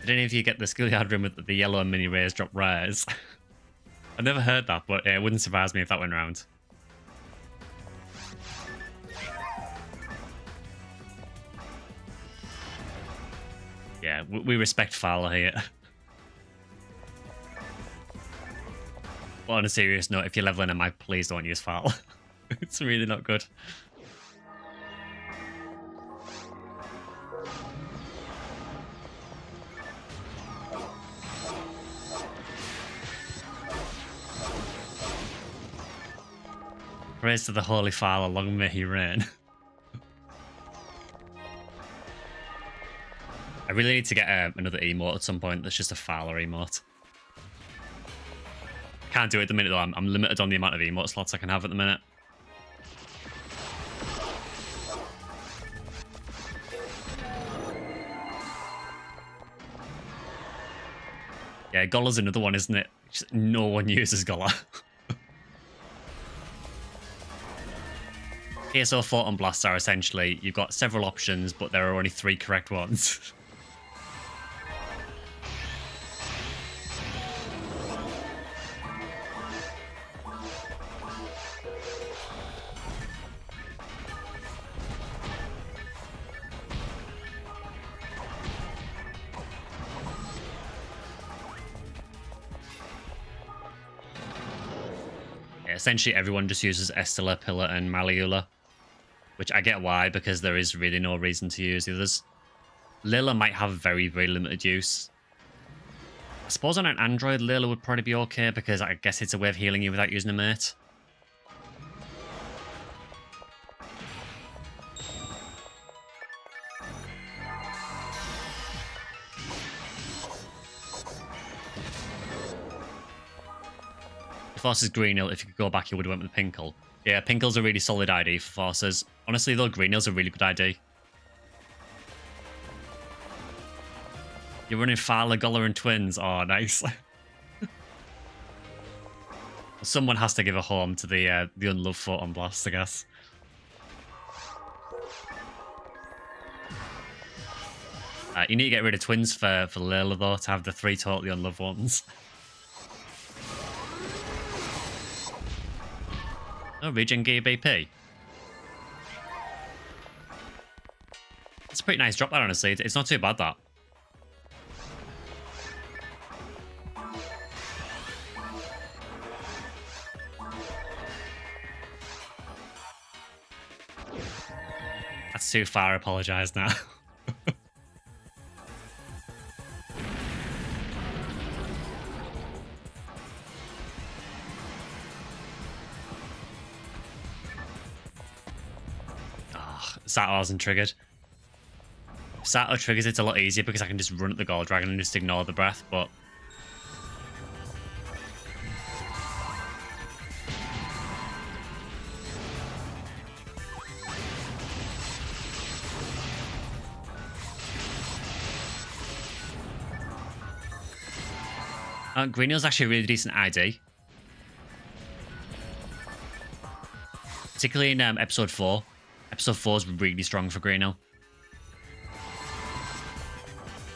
Did any of you get the schoolyard room with the yellow and mini rays drop rares? I've never heard that, but it wouldn't surprise me if that went round. Yeah, we respect Fowler here. But on a serious note, if you're leveling a mag, please don't use Fowler. It's really not good. Praise to the Holy Fowler, long may he reign. I really need to get another emote at some point that's just a Fowler emote. Can't do it at the minute though, I'm limited on the amount of emote slots I can have at the minute. Yeah, Gollar's another one, isn't it? Just no one uses Gollar. PSO Photon Blasts are essentially, you've got several options, but there are only 3 correct ones. Essentially, everyone just uses Estella, Pillar, and Maliula. Which I get why, because there is really no reason to use the others. Lila might have very, very limited use. I suppose on an Android, Lila would probably be okay, because I guess it's a way of healing you without using a mate. Forces Greenhill, if you could go back, you would have went with Pinkle. Yeah, Pinkle's a really solid ID for Forces. Honestly, though, Greenhill's a really good ID. You're running Fowler, Gollar, and Twins. Oh, nice. Someone has to give a home to the unloved Photon Blast, I guess. You need to get rid of Twins for Layla, though, to have the 3 totally unloved ones. Oh, regen gear BP. It's a pretty nice drop there, honestly. It's not too bad, that. That's too far, I apologise now. Sato hasn't triggered. If Sato triggers, it's a lot easier because I can just run at the Gold Dragon and just ignore the breath, but... Greenhill's actually a really decent ID. Particularly in episode 4. Episode 4 is really strong for Greenhill.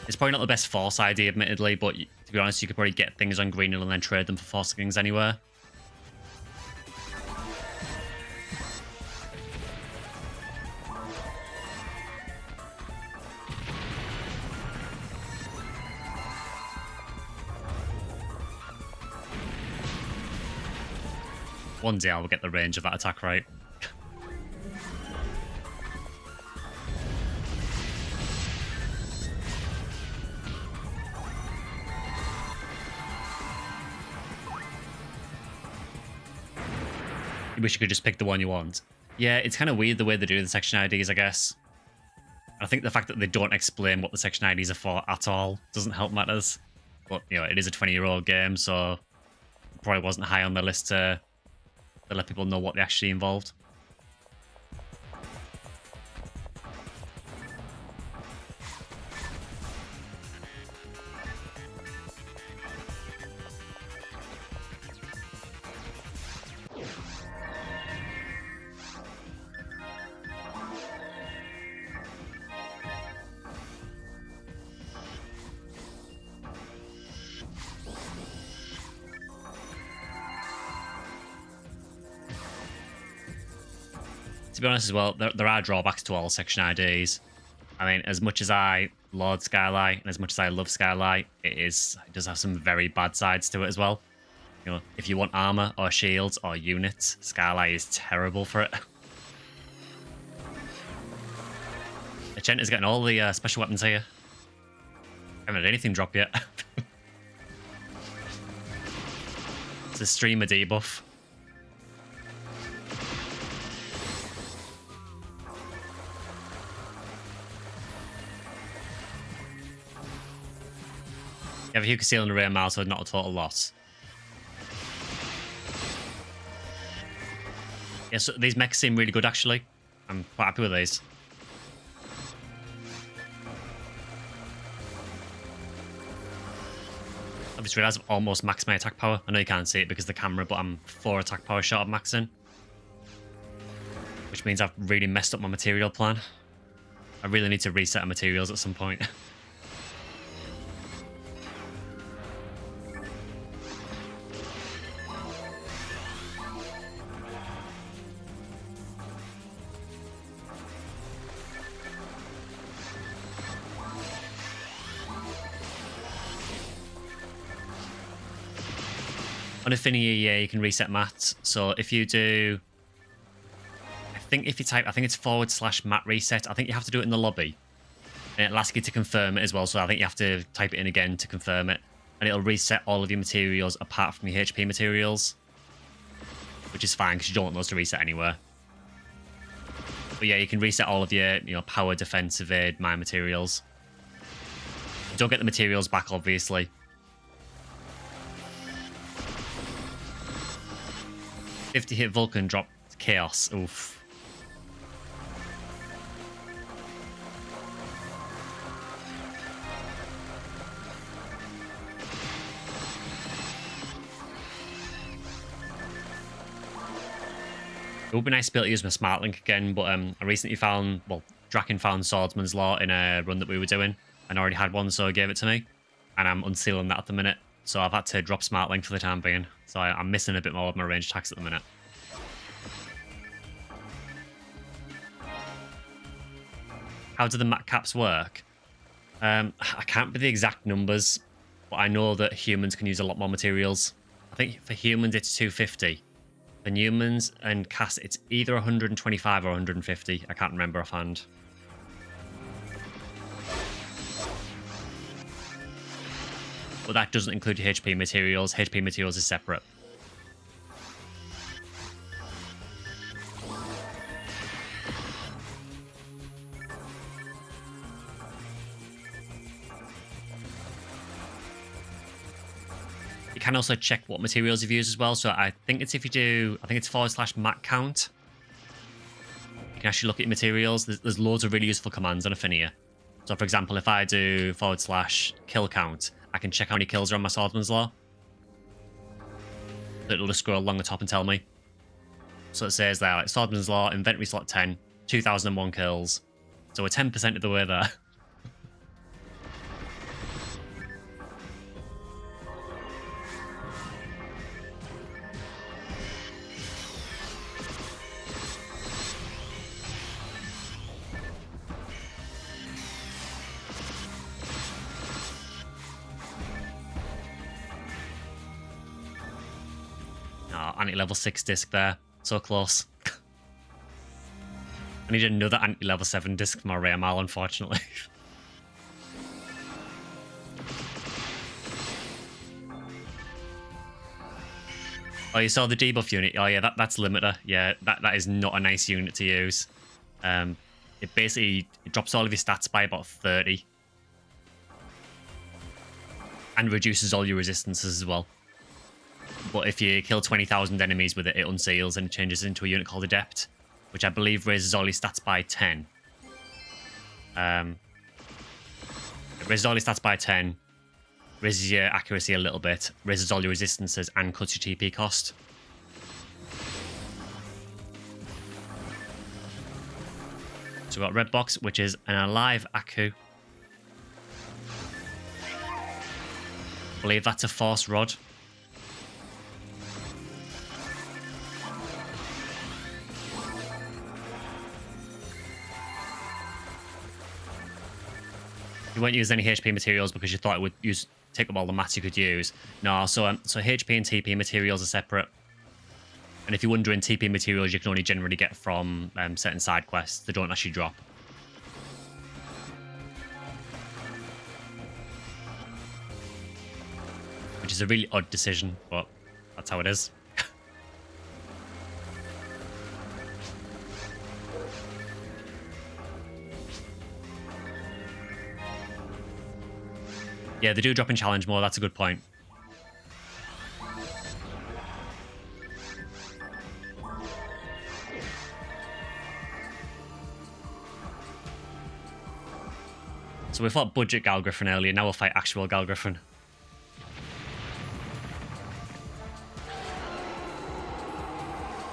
It's probably not the best Force ID, admittedly, but to be honest, you could probably get things on Greenhill and then trade them for Force things anywhere. One day I will get the range of that attack right. You wish you could just pick the one you want. Yeah, it's kind of weird the way they do the section IDs, I guess. I think the fact that they don't explain what the section IDs are for at all doesn't help matters. But, you know, it is a 20-year-old game, so it probably wasn't high on the list to let people know what they actually involved. To be honest as well, there are drawbacks to all section IDs. I mean, as much as I laud Skyly and as much as I love Skyly, it does have some very bad sides to it as well. You know, if you want armor or shields or units, Skyly is terrible for it. Echenta's getting all the special weapons here. Haven't had anything drop yet. It's a streamer debuff. You have a Huka Seal and a Rare Mouse, so not a total loss. Yeah, so these mechs seem really good, actually. I'm quite happy with these. I've just realised I've almost maxed my attack power. I know you can't see it because of the camera, but I'm 4 attack power short of maxing. Which means I've really messed up my material plan. I really need to reset our materials at some point. On Ephinea, yeah, you can reset mats. So if you do, I think it's /mat reset. I think you have to do it in the lobby. And it'll ask you to confirm it as well. So I think you have to type it in again to confirm it. And it'll reset all of your materials apart from your HP materials. Which is fine because you don't want those to reset anywhere. But yeah, you can reset all of your, power, defense, evade, mine materials. You don't get the materials back, obviously. 50 hit Vulcan drop Chaos. Oof. It would be nice to be able to use my smart link again, but I recently found, Draken found Swordsman's Law in a run that we were doing, and I already had one, so he gave it to me, and I'm unsealing that at the minute. So I've had to drop smart link for the time being. So I'm missing a bit more of my ranged attacks at the minute. How do the mat caps work? I can't remember the exact numbers, but I know that humans can use a lot more materials. I think for humans it's 250. For humans and cast it's either 125 or 150. I can't remember offhand. But that doesn't include your HP materials. HP materials is separate. You can also check what materials you've used as well. So I think it's /mat count. You can actually look at your materials. There's loads of really useful commands on Ephinea. So for example, if I do /kill count, I can check how many kills are on my Swordsman's Law. So it'll just scroll along the top and tell me. So it says there, like, Swordsman's Law, inventory slot 10, 2001 kills. So we're 10% of the way there. Anti-level 6 disc there. So close. I need another anti-level 7 disc for my rare mal, unfortunately. Oh, you saw the debuff unit? Oh, yeah, that's limiter. Yeah, that is not a nice unit to use. It basically drops all of your stats by about 30. And reduces all your resistances as well. But if you kill 20,000 enemies with it, it unseals and it changes into a unit called Adept, which I believe raises all your stats by 10. It raises all your stats by 10. Raises your accuracy a little bit, raises all your resistances, and cuts your TP cost. So we've got Red Box, which is an alive Aku. I believe that's a Force Rod. You won't use any HP materials because you thought it would take up all the mats you could use. No, so HP and TP materials are separate. And if you're wondering, TP materials you can only generally get from certain side quests. They don't actually drop. Which is a really odd decision, but that's how it is. Yeah, they do drop in challenge more. That's a good point. So we fought budget Galgriffin earlier. Now we'll fight actual Galgriffin.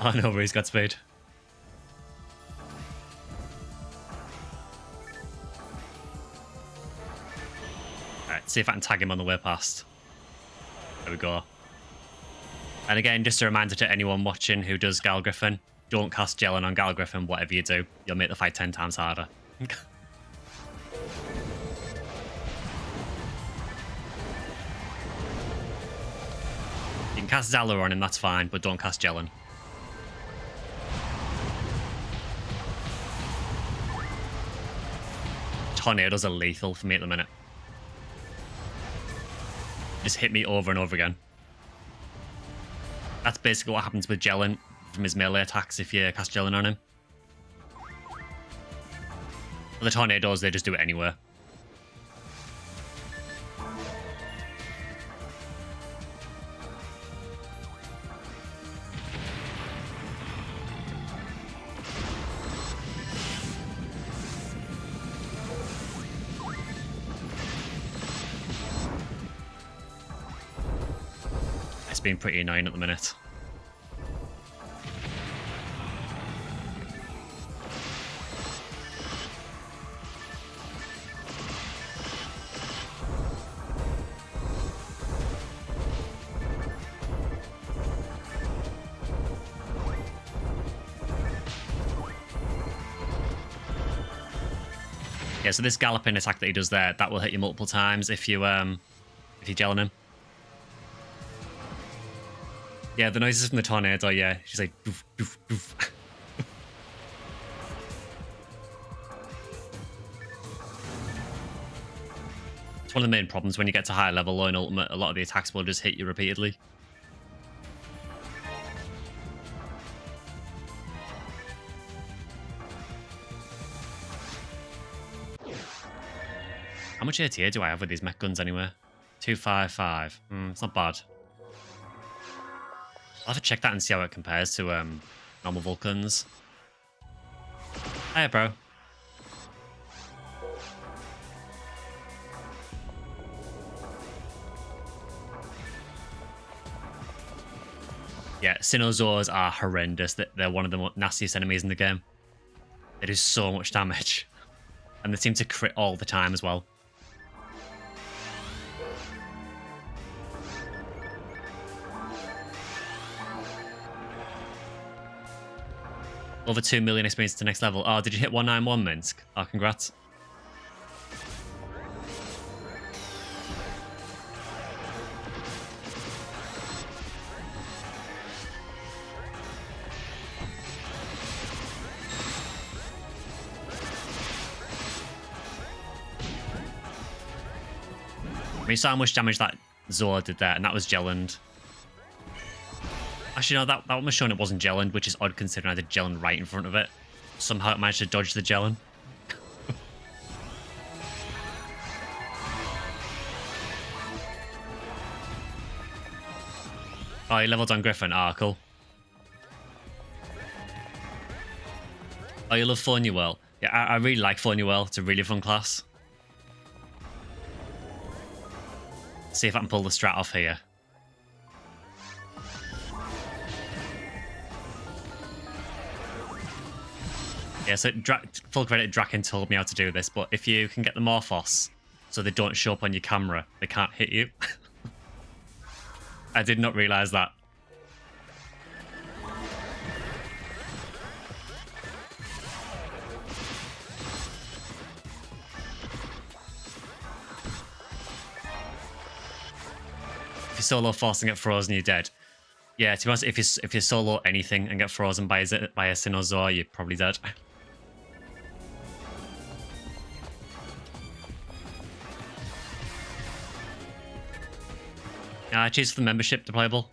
Oh no, he's got speed. See if I can tag him on the way past. There we go. And again, just a reminder to anyone watching who does Galgriffin, don't cast Gelin on Galgriffin, whatever you do. You'll make the fight 10 times harder. You can cast Zala on him, that's fine, but don't cast Gelin. Tornadoes are lethal for me at the minute. Just hit me over and over again. That's basically what happens with Gelin from his melee attacks if you cast Gelin on him. But the tornadoes, they just do it anywhere. It's been pretty annoying at the minute. Yeah, so this galloping attack that he does there, that will hit you multiple times if you're gelling him. Yeah, the noises from the tornado, yeah. She's like, doof, doof, doof. It's one of the main problems when you get to higher level low in ultimate. A lot of the attacks will just hit you repeatedly. How much ATA do I have with these mech guns anyway? 255. It's not bad. I'll have to check that and see how it compares to normal Vulcans. Hiya, bro. Yeah, Sinosaurs are horrendous. They're one of the nastiest enemies in the game. They do so much damage. And they seem to crit all the time as well. Over 2 million experience to next level. Oh, did you hit 191, Minsk? Oh, congrats. You saw how much damage that Zor did there, and that was Gelland. Actually, no, that one was showing it wasn't gelling, which is odd considering I had gelling right in front of it. Somehow it managed to dodge the gelling. Oh, you leveled on Griffin. Ah, cool. Oh, you love Thornywell. Yeah, I really like Thornywell. It's a really fun class. See if I can pull the strat off here. Yeah, so full credit, Draken told me how to do this, but if you can get the Morphos so they don't show up on your camera, they can't hit you. I did not realise that. If you solo Force and get frozen, you're dead. Yeah, to be honest, if you solo anything and get frozen by a Sinnosaur, you're probably dead. I choose for the membership deployable.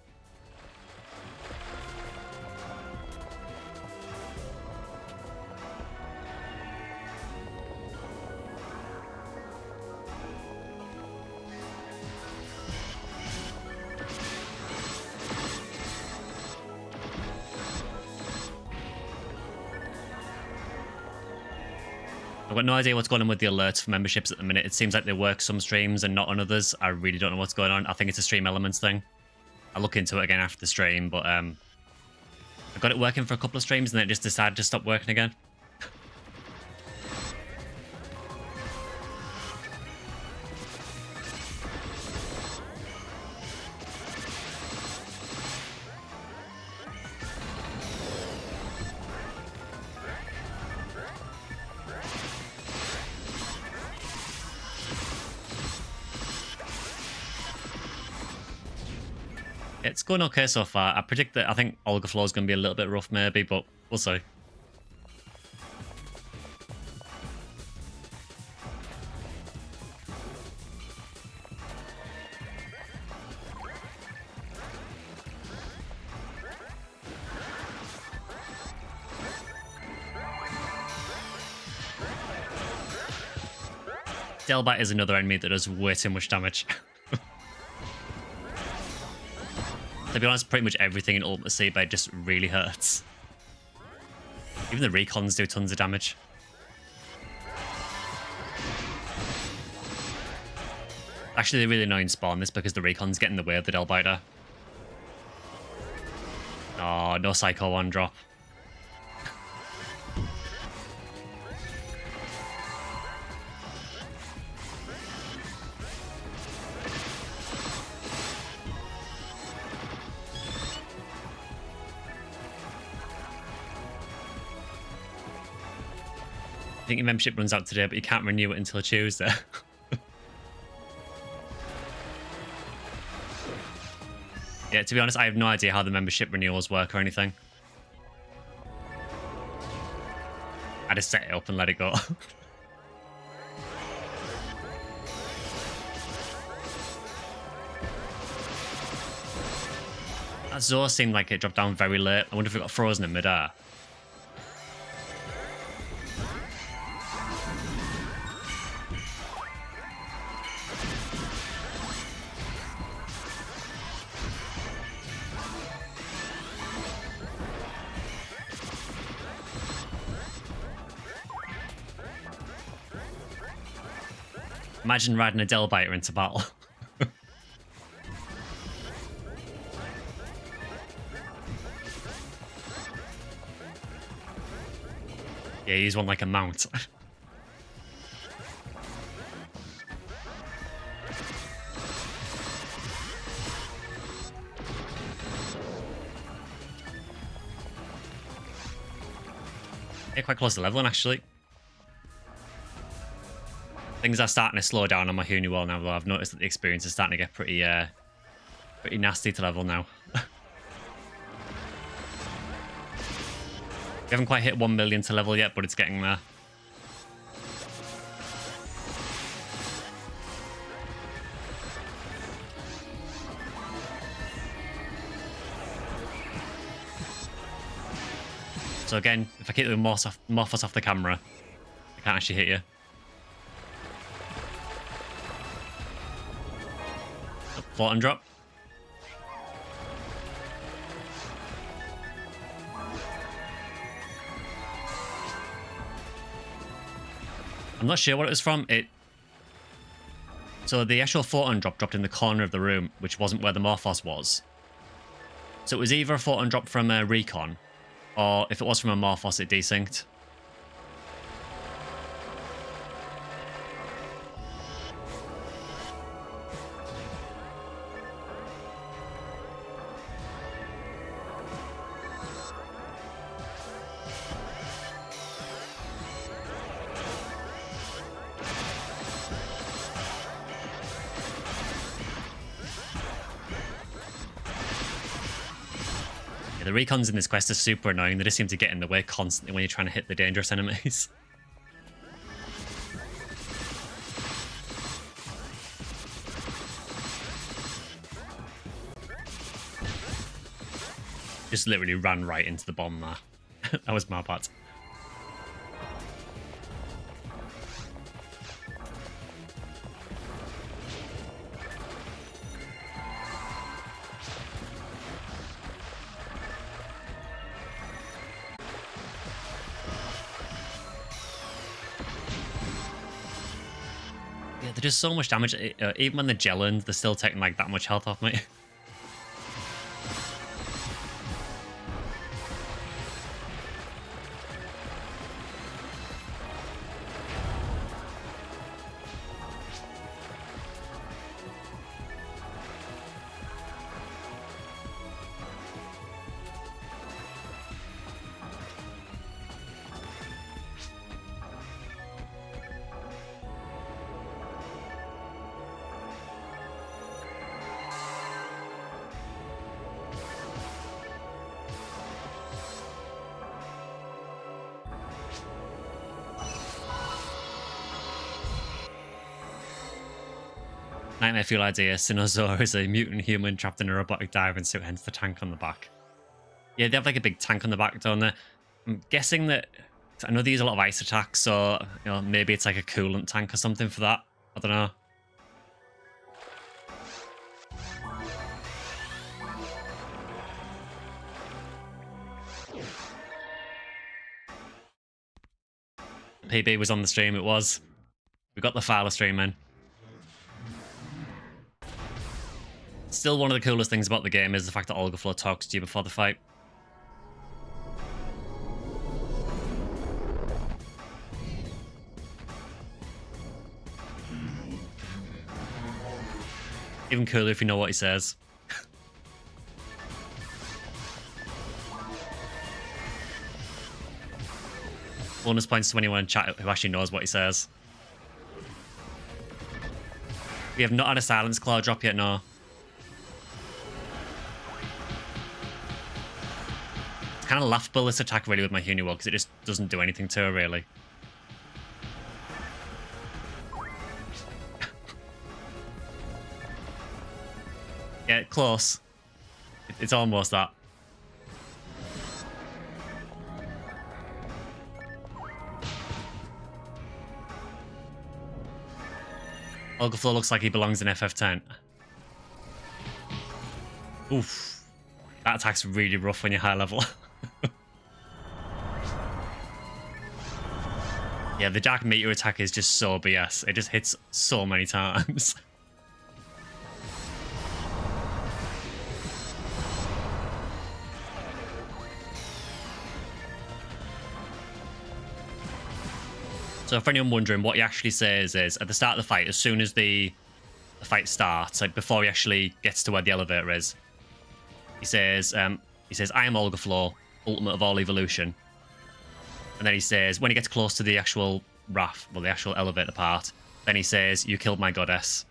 I've got no idea what's going on with the alerts for memberships at the minute. It seems like they work some streams and not on others. I really don't know what's going on. I think it's a stream elements thing. I'll look into it again after the stream, but I got it working for a couple of streams and then it just decided to stop working again. It's going okay so far. I predict that I think Olga Flow is going to be a little bit rough maybe, but we'll see. Delbite is another enemy that does way too much damage. To be honest, pretty much everything in Ultimate Seabed just really hurts. Even the recons do tons of damage. Actually, they really annoying spawn this because the recons get in the way of the Delbiter. Oh, no Psycho 1 drop. I think your membership runs out today, but you can't renew it until Tuesday. Yeah, to be honest, I have no idea how the membership renewals work or anything. I just set it up and let it go. That Zor seemed like it dropped down very late. I wonder if it got frozen in midair. Imagine riding a Delbiter into battle. Yeah, use one like a mount. Yeah, quite close to leveling, actually. Things are starting to slow down on my Honeywell now, though. I've noticed that the experience is starting to get pretty nasty to level now. We haven't quite hit 1 million to level yet, but it's getting there. So again, if I keep the Morphos off the camera, I can't actually hit you. Float and drop. I'm not sure what it was from. So the actual photon drop dropped in the corner of the room, which wasn't where the Morphos was. So it was either a photon drop from a recon, or if it was from a Morphos, it desynced. The recons in this quest are super annoying. They just seem to get in the way constantly when you're trying to hit the dangerous enemies. Just literally ran right into the bomb there. That was my part. Yeah, they do so much damage. Even when they're gelling, they're still taking like that much health off me. Nightmare Fuel idea. Sinozor is a mutant human trapped in a robotic diving suit, hence the tank on the back. Yeah, they have like a big tank on the back, don't they? I'm guessing that... I know they use a lot of ice attacks, so maybe it's like a coolant tank or something for that. I don't know. PB was on the stream, it was. We got the Fowler stream in. Still, one of the coolest things about the game is the fact that Olgaflow talks to you before the fight. Even cooler if you know what he says. Bonus points to anyone in chat who actually knows what he says. We have not had a silence claw drop yet, no. It's kind of laughable, this attack, really, with my Huniwell, because it just doesn't do anything to her, really. Yeah, close. It's almost that. Olgaflow looks like he belongs in FF10. Oof. That attack's really rough when you're high level. Yeah, the Dark Meteor attack is just so BS. It just hits so many times. So for anyone wondering, what he actually says is, at the start of the fight, as soon as the fight starts, like before he actually gets to where the elevator is, he says, I am Olgaflow, ultimate of all evolution. And then he says, when he gets close to the actual raft, well, the actual elevator part, then he says, you killed my goddess.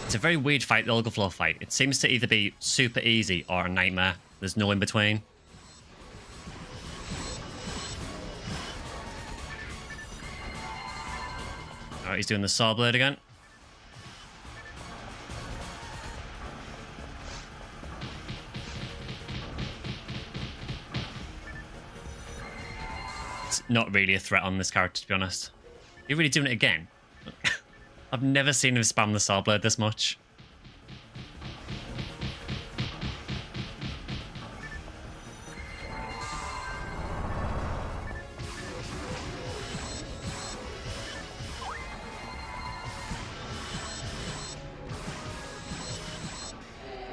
It's a very weird fight, the Olgaflow fight. It seems to either be super easy or a nightmare. There's no in between. Oh, he's doing the saw blade again. It's not really a threat on this character, to be honest. You're really doing it again? I've never seen him spam the saw blade this much.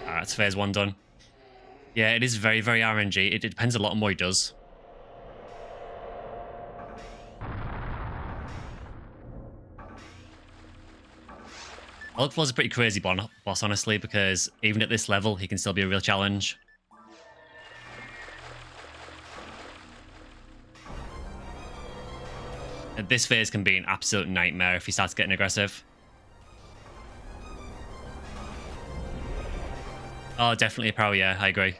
That's phase 1 done. Yeah, it is very, very RNG. It depends a lot on what he does. Ogflaw's a pretty crazy boss, honestly, because even at this level, he can still be a real challenge. This phase can be an absolute nightmare if he starts getting aggressive. Oh, definitely a pro, yeah, I agree.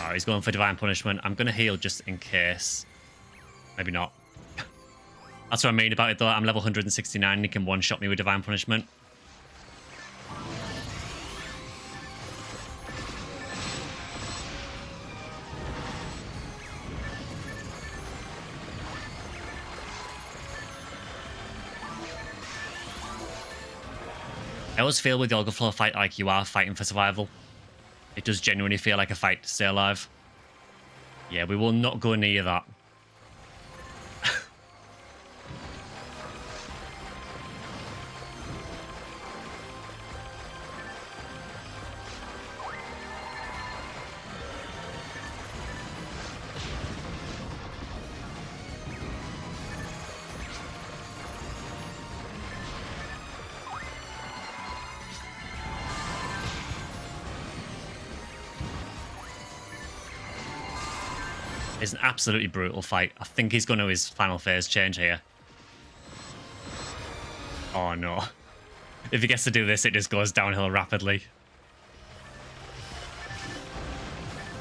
Oh, he's going for Divine Punishment. I'm going to heal just in case. Maybe not. That's what I mean about it, though. I'm level 169 and he can one-shot me with Divine Punishment. I always feel with the Ogflaw fight like you are fighting for survival. It does genuinely feel like a fight to stay alive. Yeah, we will not go near that. It's an absolutely brutal fight. I think he's going to his final phase change here. Oh no. If he gets to do this, it just goes downhill rapidly.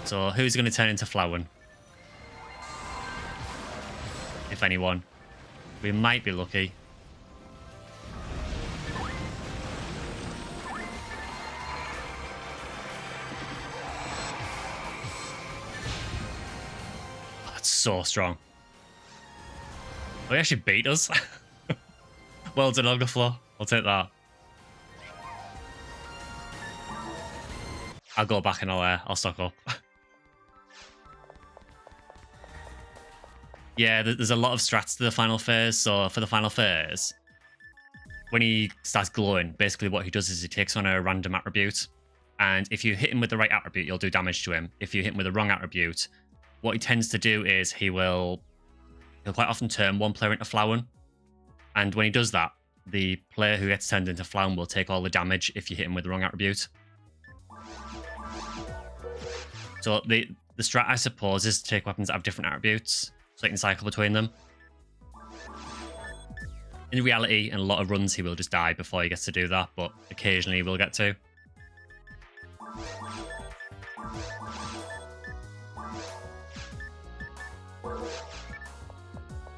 So who's going to turn into Flowen? If anyone. We might be lucky. So strong. Oh, he actually beat us. Well done, Ogflaw. I'll take that. I'll go back and I'll stock up. Yeah, there's a lot of strats to the final phase. So for the final phase, when he starts glowing, basically what he does is he takes on a random attribute. And if you hit him with the right attribute, you'll do damage to him. If you hit him with the wrong attribute, what he tends to do is he'll quite often turn one player into Flowen. And when he does that, the player who gets turned into Flowen will take all the damage if you hit him with the wrong attribute. So the strat, I suppose, is to take weapons that have different attributes, so you can cycle between them. In reality, in a lot of runs, he will just die before he gets to do that, but occasionally he will get to.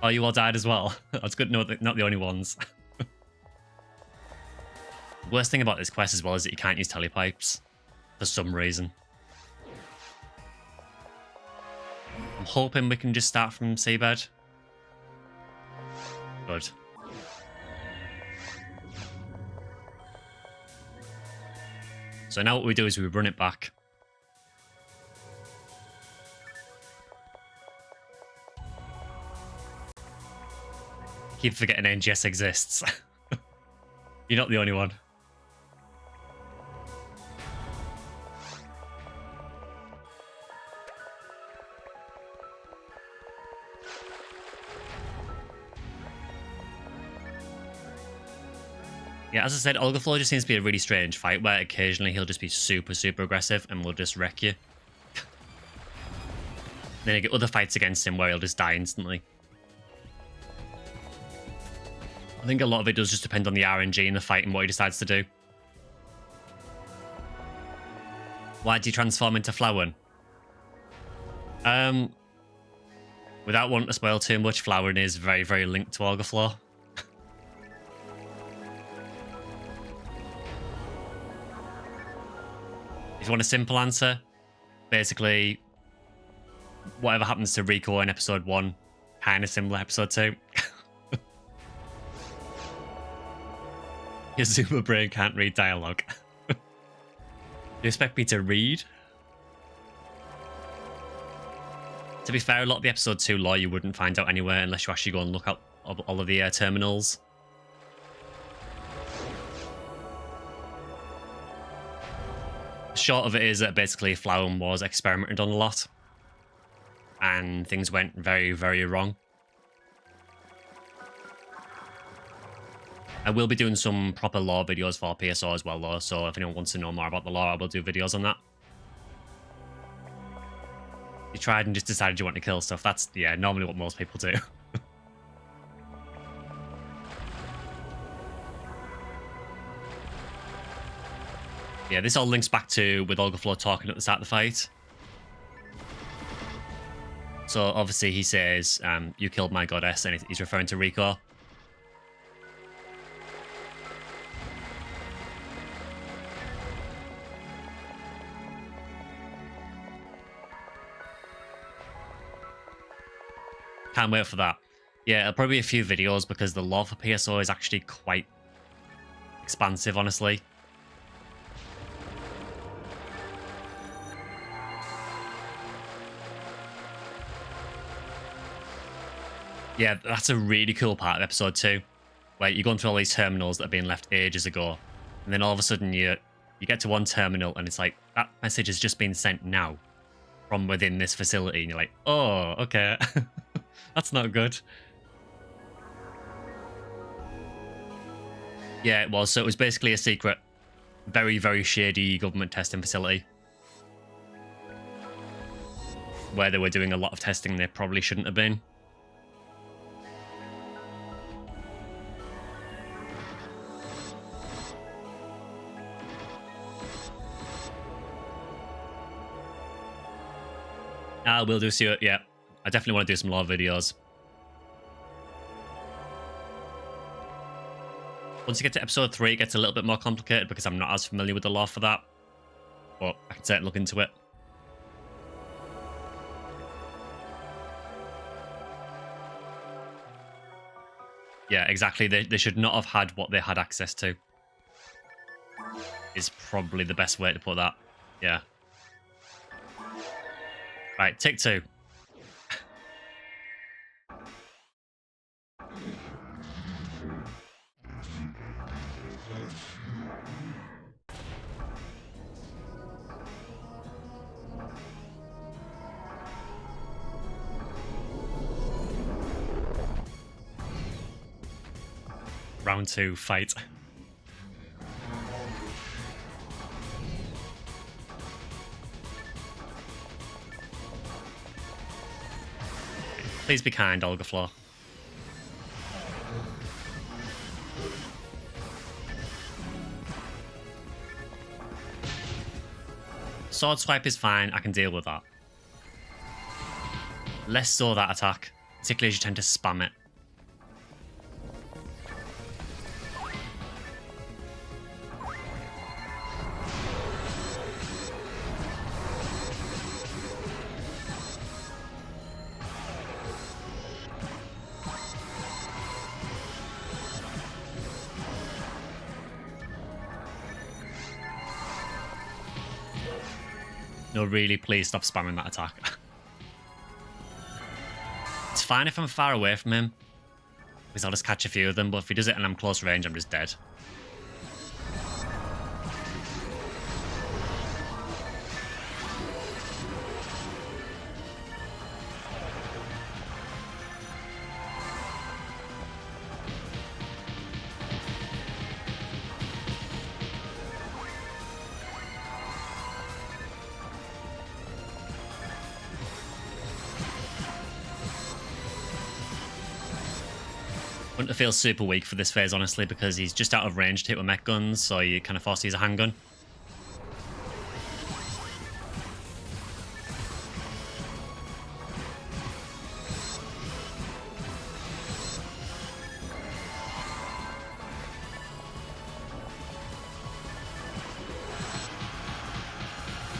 Oh, you all died as well. That's good. No, not the only ones. The worst thing about this quest as well is that you can't use telepipes for some reason. I'm hoping we can just start from seabed. Good. So now what we do is we run it back. Keep forgetting NGS exists. You're not the only one. Yeah, as I said, Olgaflow just seems to be a really strange fight where occasionally he'll just be super, super aggressive and will just wreck you. Then you get other fights against him where he'll just die instantly. I think a lot of it does just depend on the RNG in the fight and what he decides to do. Why did he transform into Flowen? Without wanting to spoil too much, Flowen is very, very linked to Olgaflow. If you want a simple answer, basically, whatever happens to Rico in episode 1, kind of similar episode 2. Your super brain can't read dialogue. You expect me to read? To be fair, a lot of the episode 2 lore you wouldn't find out anywhere unless you actually go and look up all of the terminals. Short of it is that basically Flowen was experimented on a lot. And things went very, very wrong. I will be doing some proper lore videos for PSO as well, though, so if anyone wants to know more about the lore, I will do videos on that. You tried and just decided you want to kill stuff. That's, yeah, normally what most people do. Yeah, this all links back to with Olgaflow talking at the start of the fight. So obviously he says, you killed my goddess, and he's referring to Rico. Can't wait for that. Yeah, it'll probably be a few videos because the lore for PSO is actually quite expansive, honestly. Yeah, that's a really cool part of episode 2, where you're going through all these terminals that have been left ages ago, and then all of a sudden you get to one terminal and it's like, that message has just been sent now from within this facility, and you're like, oh, okay. That's not good. Yeah, it was. So it was basically a secret, very, very shady government testing facility where they were doing a lot of testing they probably shouldn't have been. I will do see it, yeah. I definitely want to do some lore videos. Once you get to episode 3, it gets a little bit more complicated because I'm not as familiar with the lore for that. But I can certainly look into it. Yeah, exactly. They should not have had what they had access to. Is probably the best way to put that. Yeah. Right, take 2. Round 2, fight. Please be kind, Olgaflow. Sword swipe is fine, I can deal with that. Less so that attack, particularly as you tend to spam it. No, really, please stop spamming that attack. It's fine if I'm far away from him, because I'll just catch a few of them, but if he does it and I'm close range, I'm just dead. Hunter feels super weak for this phase, honestly, because he's just out of range to hit with mech guns, so you kind of force to use a handgun.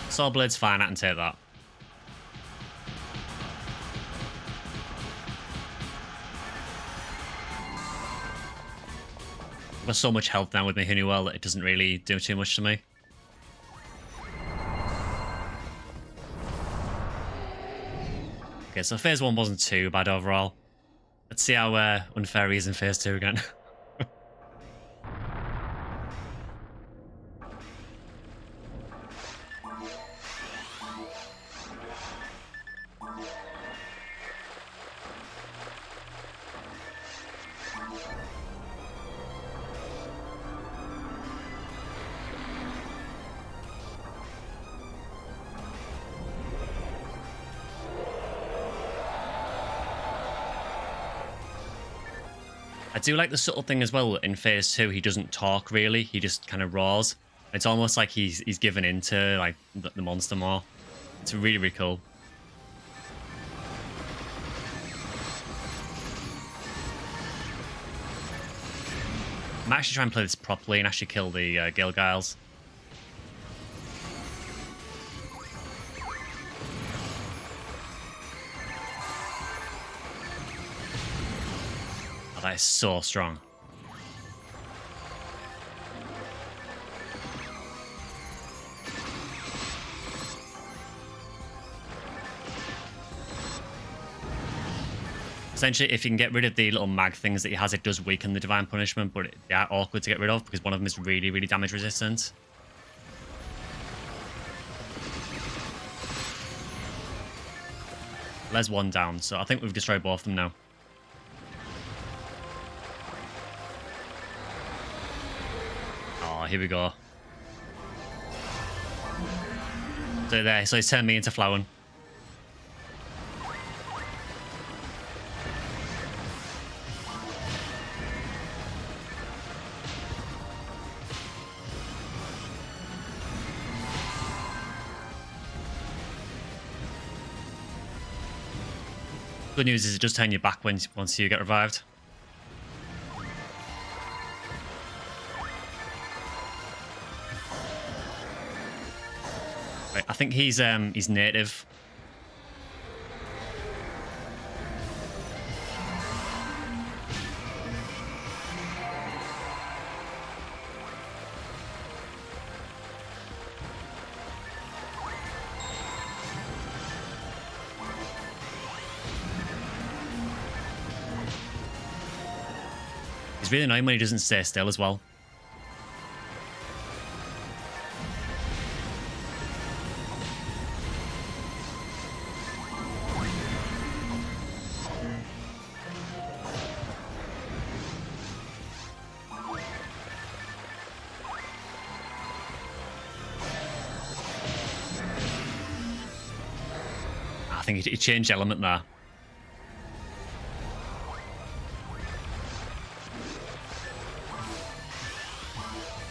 Saw Blade's fine, I can take that. I've got so much health now with my Honeywell that it doesn't really do too much to me. Okay, so phase 1 wasn't too bad overall. Let's see how unfair he is in phase 2 again. I do like the subtle thing as well. In phase 2, he doesn't talk really. He just kind of roars. It's almost like he's given into like the monster more. It's really, really cool. I'm actually trying to play this properly and actually kill the Gale Giles. Oh, that is so strong. Essentially, if you can get rid of the little mag things that he has, it does weaken the Divine Punishment, but they are awkward to get rid of because one of them is really, really damage resistant. There's one down, so I think we've destroyed both of them now. Oh, here we go. So there, so he's turned me into Flowen. Good news is it does turn you back once you get revived. Right, I think he's native. It's really annoying when he doesn't stay still as well. I think he changed element there.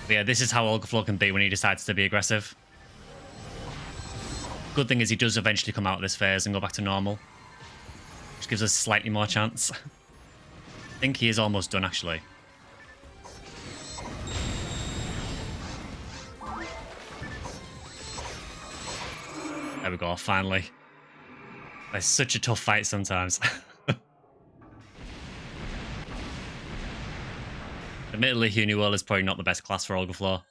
But yeah, this is how Olgaflow can be when he decides to be aggressive. Good thing is he does eventually come out of this phase and go back to normal, which gives us slightly more chance. I think he is almost done, actually. There we go, finally. It's such a tough fight sometimes. Admittedly, Honeywell is probably not the best class for Olgaflow.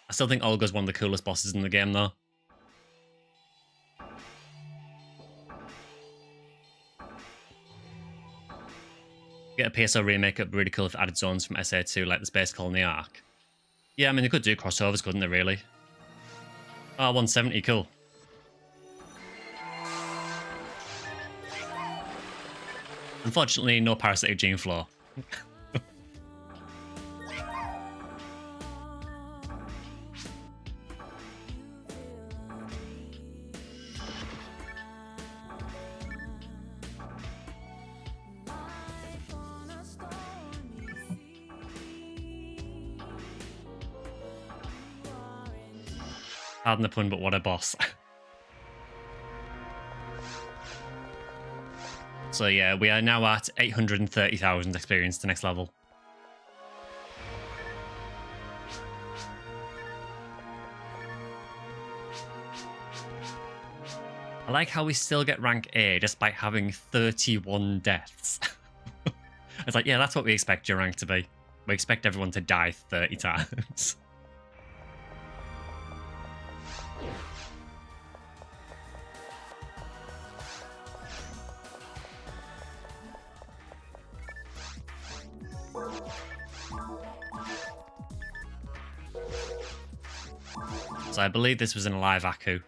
I still think Olga's one of the coolest bosses in the game, though. Get a PSO remake, it'd be really cool if it added zones from SA2, like the Space Colony arc. Yeah, I mean, they could do crossovers, couldn't they, really? Oh, 170, cool. Unfortunately, no parasitic gene flow. Pardon the pun, but what a boss. So yeah, we are now at 830,000 experience to next level. I like how we still get rank A despite having 31 deaths. It's like, yeah, that's what we expect your rank to be. We expect everyone to die 30 times. So I believe this was in a live Aku.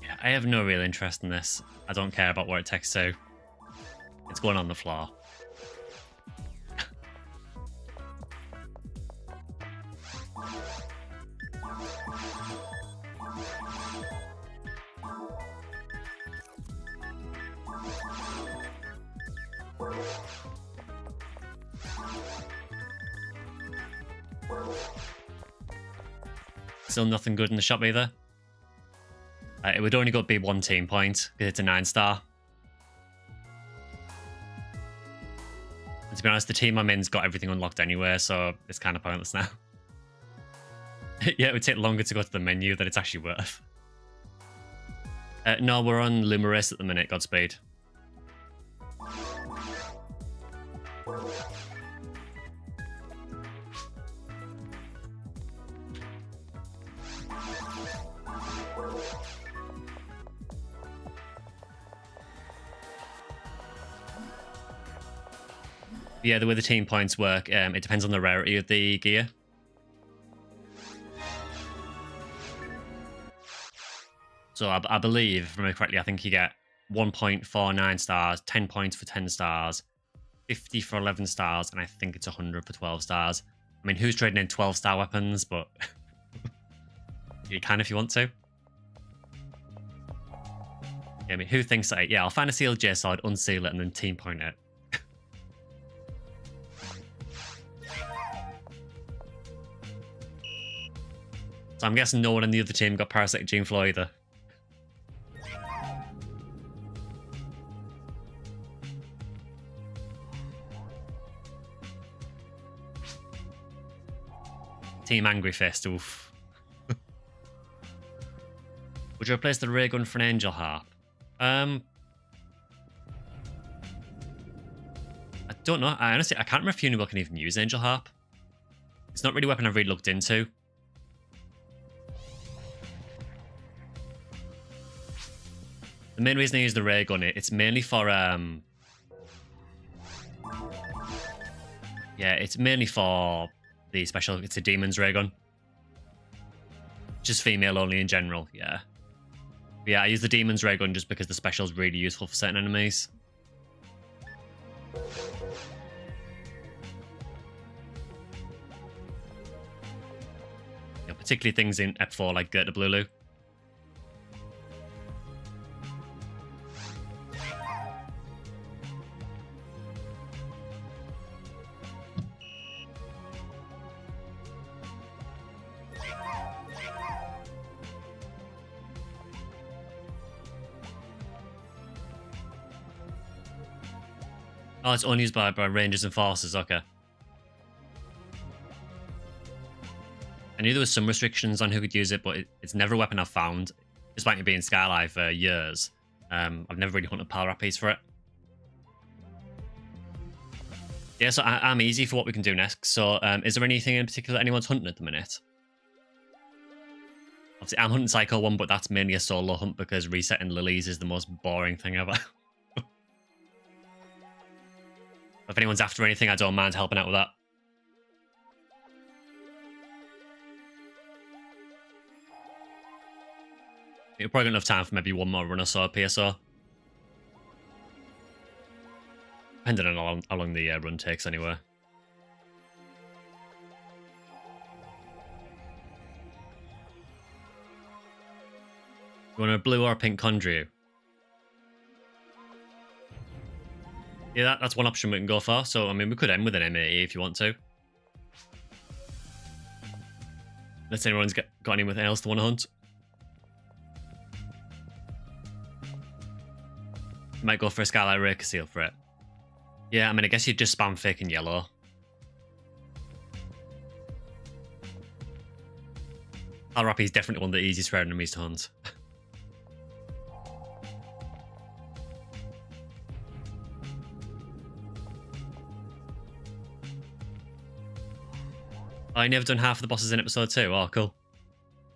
Yeah, I have no real interest in this. I don't care about what it takes to. It's going on the floor. Still nothing good in the shop either. It would only go be 1 team point because it's a 9-star. And to be honest, the team I'm in's got everything unlocked anyway, so it's kind of pointless now. Yeah, it would take longer to go to the menu than it's actually worth. No, we're on Lumerus at the minute, Godspeed. Yeah, the way the team points work, it depends on the rarity of the gear. So I believe, if I remember correctly, I think you get 1 point for 9 stars, 10 points for 10 stars, 50 for 11 stars, and I think it's 100 for 12 stars. I mean, who's trading in 12-star weapons? But you can if you want to. Yeah, I mean, who thinks that? Yeah, I'll find a sealed J sword, unseal it, and then team point it. So I'm guessing no one in the other team got Parasitic Gene Flow either. Team Angry Fist, oof. Would you replace the ray gun for an Angel Harp? I don't know. I honestly can't remember if anyone can even use Angel Harp. It's not really a weapon I've really looked into. The main reason I use the ray gun, it's mainly for yeah, it's mainly for the special. It's a demon's ray gun, just female only in general. Yeah, but yeah, I use the demon's ray gun just because the special is really useful for certain enemies. Yeah, particularly things in Ep4 like Gerta Blulu. Oh, it's only used by rangers and forces, okay. I knew there was some restrictions on who could use it, but it's never a weapon I've found, despite it being Skyly for years. I've never really hunted Pal Rappies for it. Yeah, so I'm easy for what we can do next. So is there anything in particular that anyone's hunting at the minute? Obviously, I'm hunting Psycho 1, but that's mainly a solo hunt because resetting lilies is the most boring thing ever. If anyone's after anything, I don't mind helping out with that. You'll probably got enough time for maybe one more run or so PSO. Depending on how long the run takes anyway. You want a blue or a pink Condryu? Yeah, that's one option we can go for. So, I mean, we could end with an MAE if you want to. Unless anyone's got anything else to want to hunt. Might go for a Skylight Raker Seal for it. Yeah, I mean, I guess you'd just spam fake and yellow. Alrapi is definitely one of the easiest rare enemies to hunt. I never done half of the bosses in episode 2. Oh, cool.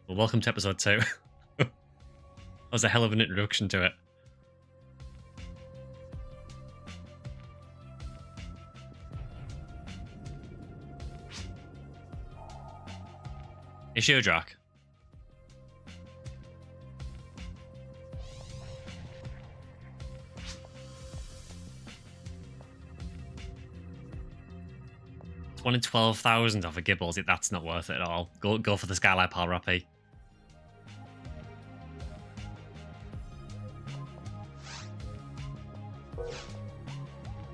Well, welcome to episode 2. That was a hell of an introduction to it. Issue Drac. It's 1 in 12,000 off a Gibbles. That's not worth it at all. Go for the Skylight Palrapi. So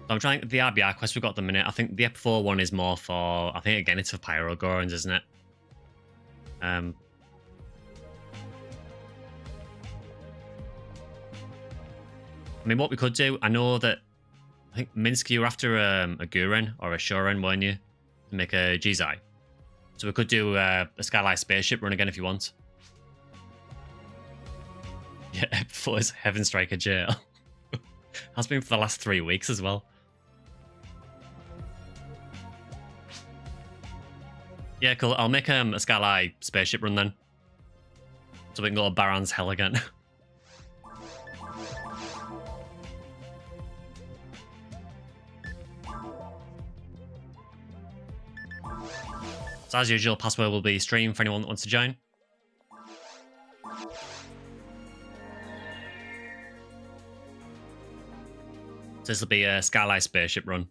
I'm trying the RBR quest we've got at the minute. I think the Ep4 one is more for, I think again it's for Pyro Gorons, isn't it? I mean, what we could do, I know that, I think Minsky, you're after a Guren or a Shoren, weren't you? To make a Jizai. So we could do a Skylight Spaceship run again if you want. Yeah, Ep4 is Heaven Striker Jail. Has been for the last 3 weeks as well. Yeah, cool. I'll make a Skylight Spaceship run then. So we can go to Baron's Hell again. So as usual, password will be stream for anyone that wants to join. So this will be a Skylight Spaceship run.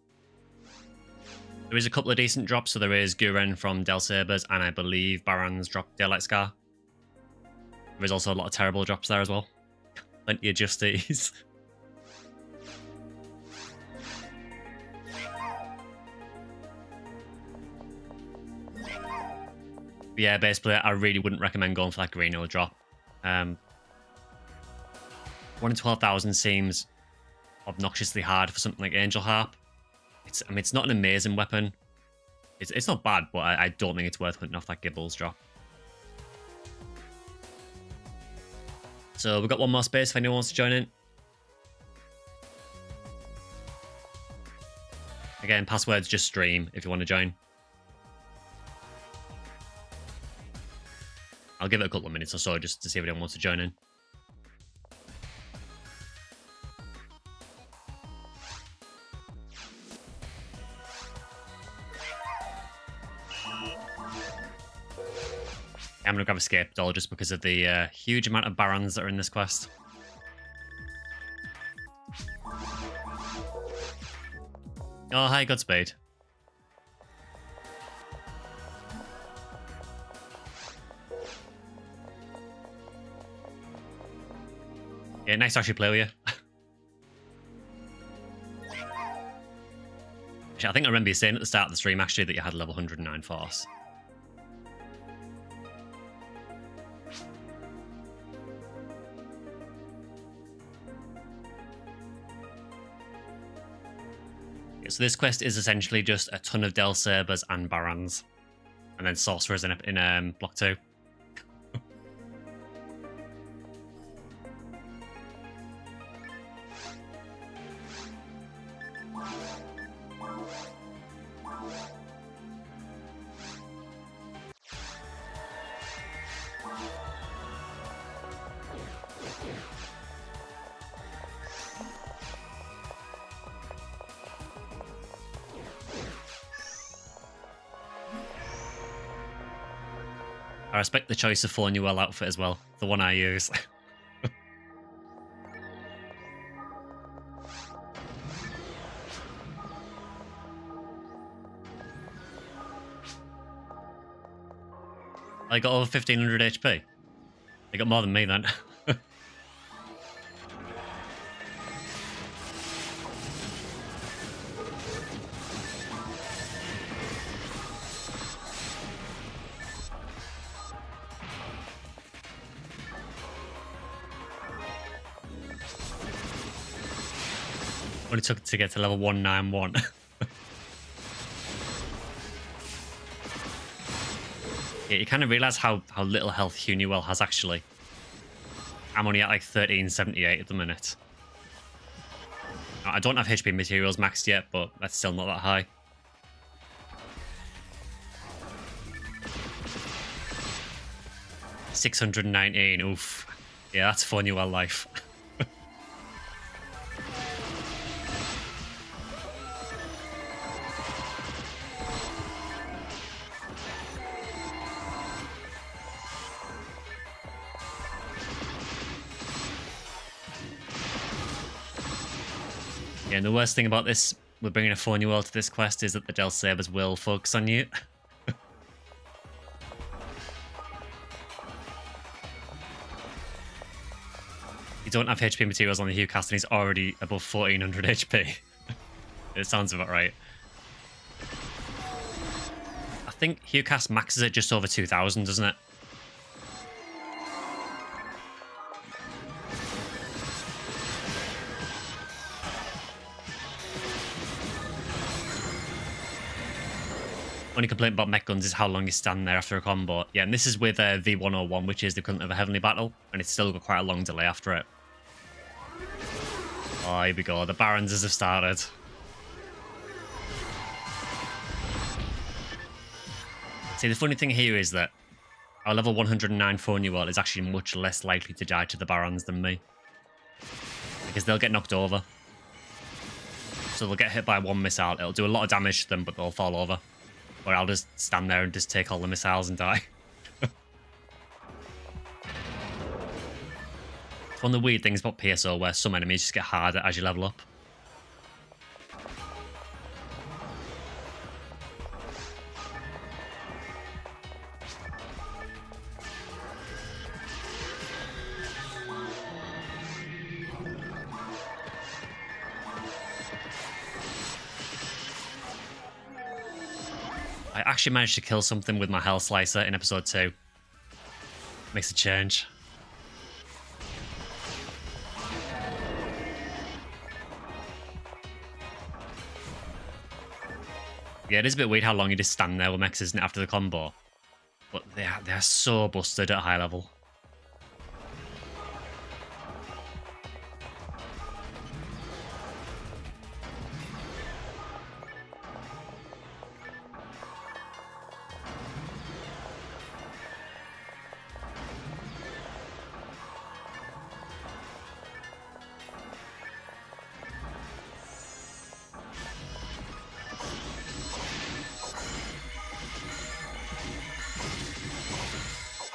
There is a couple of decent drops, so there is Guren from Del Sabers, and I believe Baron's dropped Daylight Scar. There is also a lot of terrible drops there as well. Plenty of Justice. Yeah, basically, I really wouldn't recommend going for that green or drop. 1 in 12,000 seems obnoxiously hard for something like Angel Harp. I mean, it's not an amazing weapon. It's not bad, but I don't think it's worth hunting off that Gibbles drop. So we've got one more space if anyone wants to join in. Again, password's just stream if you want to join. I'll give it a couple of minutes or so just to see if anyone wants to join in. I'm going to grab Escape Doll just because of the huge amount of Barons that are in this quest. Oh, hi, Godspeed. Yeah, nice to actually play with you. Actually, I think I remember you saying at the start of the stream, actually, that you had level 109 Force. So this quest is essentially just a ton of Del Sabers and Barons, and then Sorcerers in Block 2. I respect the choice of 4 new outfit as well, the one I use. I got over 1500 HP. They got more than me then. Only took to get to level 191. Yeah, you kind of realize how little health Huniwell has actually. I'm only at like 1378 at the minute. I don't have HP materials maxed yet, but that's still not that high. $619. Oof. Yeah, that's Huniwell life. Yeah, and the worst thing about this, with bringing a Huniwell to this quest, is that the Del Sabers will focus on you. You don't have HP materials on the Hucast and he's already above 1400 HP. It sounds about right. I think Hucast maxes it just over 2000, doesn't it? Only complaint about mech guns is how long you stand there after a combo. Yeah, and this is with V101, which is the equivalent of a Heavenly Battle, and it's still got quite a long delay after it. Oh, here we go. The Barons have started. See, the funny thing here is that our level 109 Huniwell is actually much less likely to die to the Barons than me. Because they'll get knocked over. So they'll get hit by one missile. It'll do a lot of damage to them, but they'll fall over. Or I'll just stand there and just take all the missiles and die. It's one of the weird things about PSO where some enemies just get harder as you level up. I actually managed to kill something with my health slicer in episode 2. Makes a change. Yeah, it is a bit weird how long you just stand there with mechs, isn't it, after the combo? But they are so busted at high level.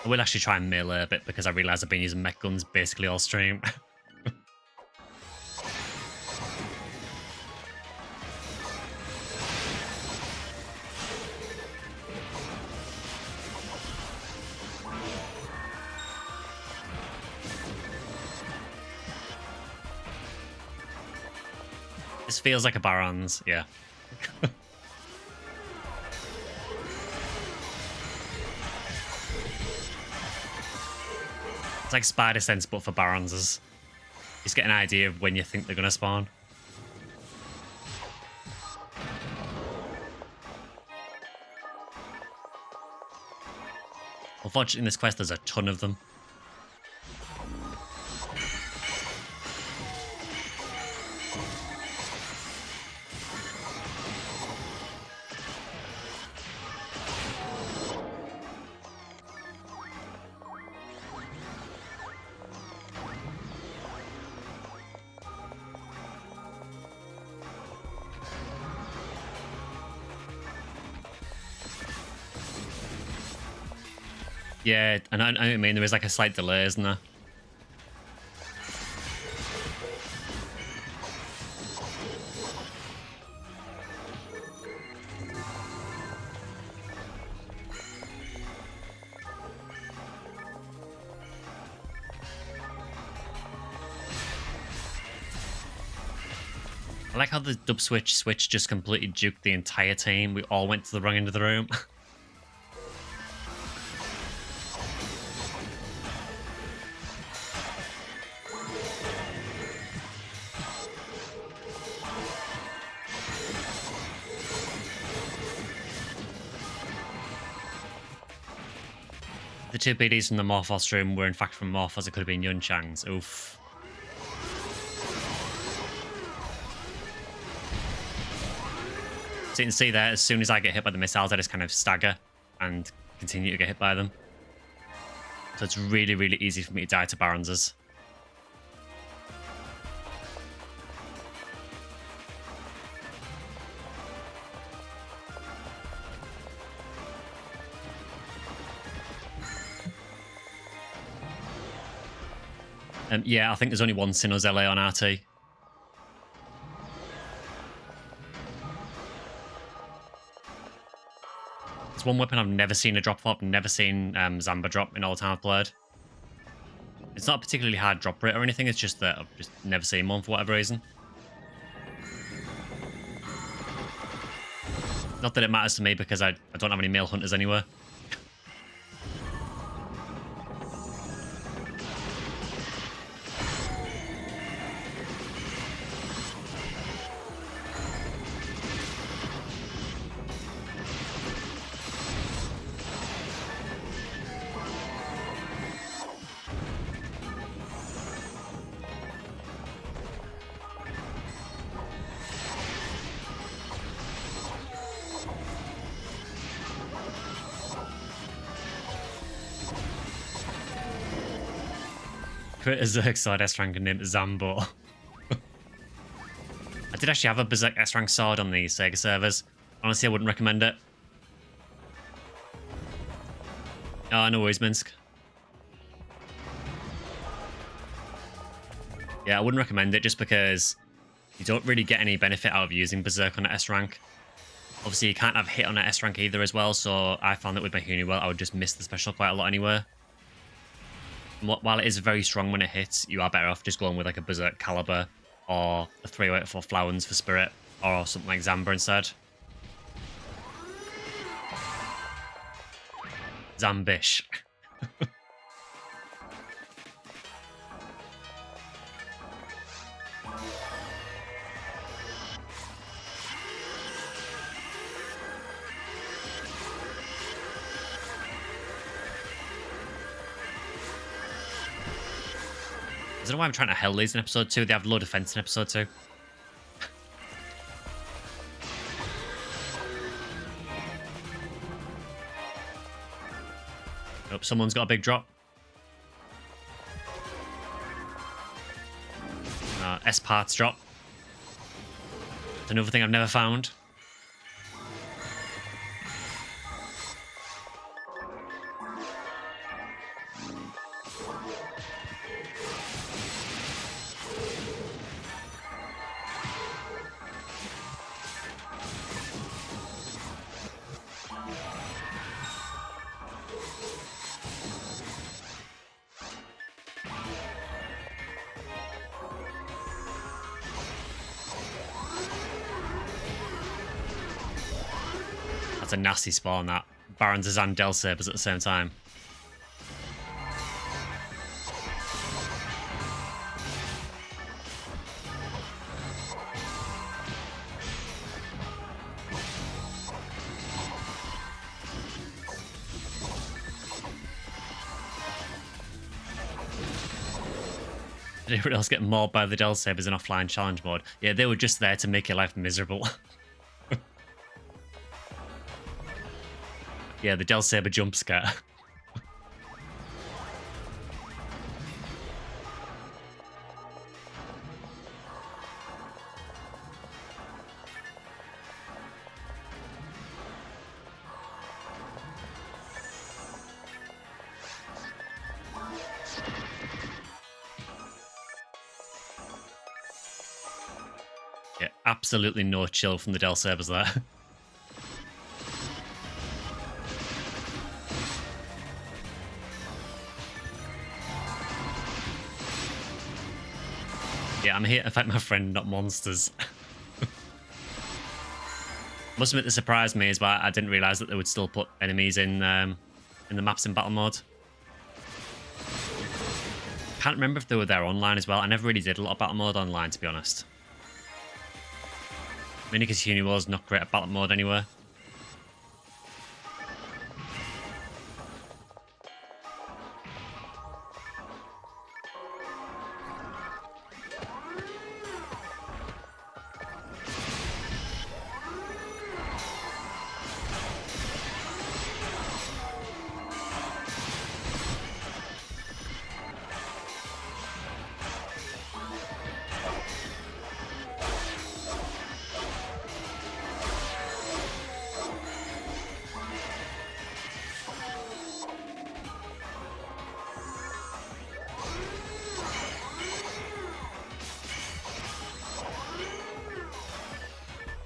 I will actually try and melee a bit because I realise I've been using mech guns basically all stream. This feels like a Baron's, yeah. It's like Spider Sense, but for Barons. Just get an idea of when you think they're going to spawn. Unfortunately, in this quest, there's a ton of them. Yeah, and I mean, there is like a slight delay, isn't there? I like how the dub switch just completely juked the entire team. We all went to the wrong end of the room. The two BDs from the Morphos room were in fact from Morphos. It could have been Yunchang's. Oof. So you can see there, as soon as I get hit by the missiles, I just kind of stagger and continue to get hit by them. So it's really, really easy for me to die to Baronses. Yeah, I think there's only one Sinozele on RT. It's one weapon I've never seen a drop for. I've never seen Zamba drop in all the time I've played. It's not a particularly hard drop rate or anything, it's just that I've just never seen one for whatever reason. Not that it matters to me because I don't have any male hunters anywhere. Create a Zerg sword S-rank and named Zambo. I did actually have a Berserk S-rank sword on the Sega servers. Honestly, I wouldn't recommend it. Oh, no worries, Minsk. Yeah, I wouldn't recommend it just because you don't really get any benefit out of using Berserk on an S-rank. Obviously, you can't have hit on an S-rank either as well, so I found that with my Honeywell, I would just miss the special quite a lot anyway. While it is very strong when it hits, you are better off just going with like a Berserk Caliber or a 384 Flowers for Spirit or something like Zamba instead. Zambish. I don't know why I'm trying to hell these in episode 2. They have low defense in episode 2. Oh, someone's got a big drop. S-parts drop. It's another thing I've never found. That's a nasty spawn, that. Barons and Del Sabers at the same time. Did anyone else get mauled by the Del Sabers in offline challenge mode? Yeah, they were just there to make your life miserable. Yeah, the Del Saber jump scare. Yeah, absolutely no chill from the Del Sabers there. Yeah, I'm here to fight my friend, not monsters. Must admit, the surprised me as well. I didn't realise that they would still put enemies in the maps in battle mode. Can't remember if they were there online as well. I never really did a lot of battle mode online, to be honest. Mainly because Honeywell's not great at battle mode anyway.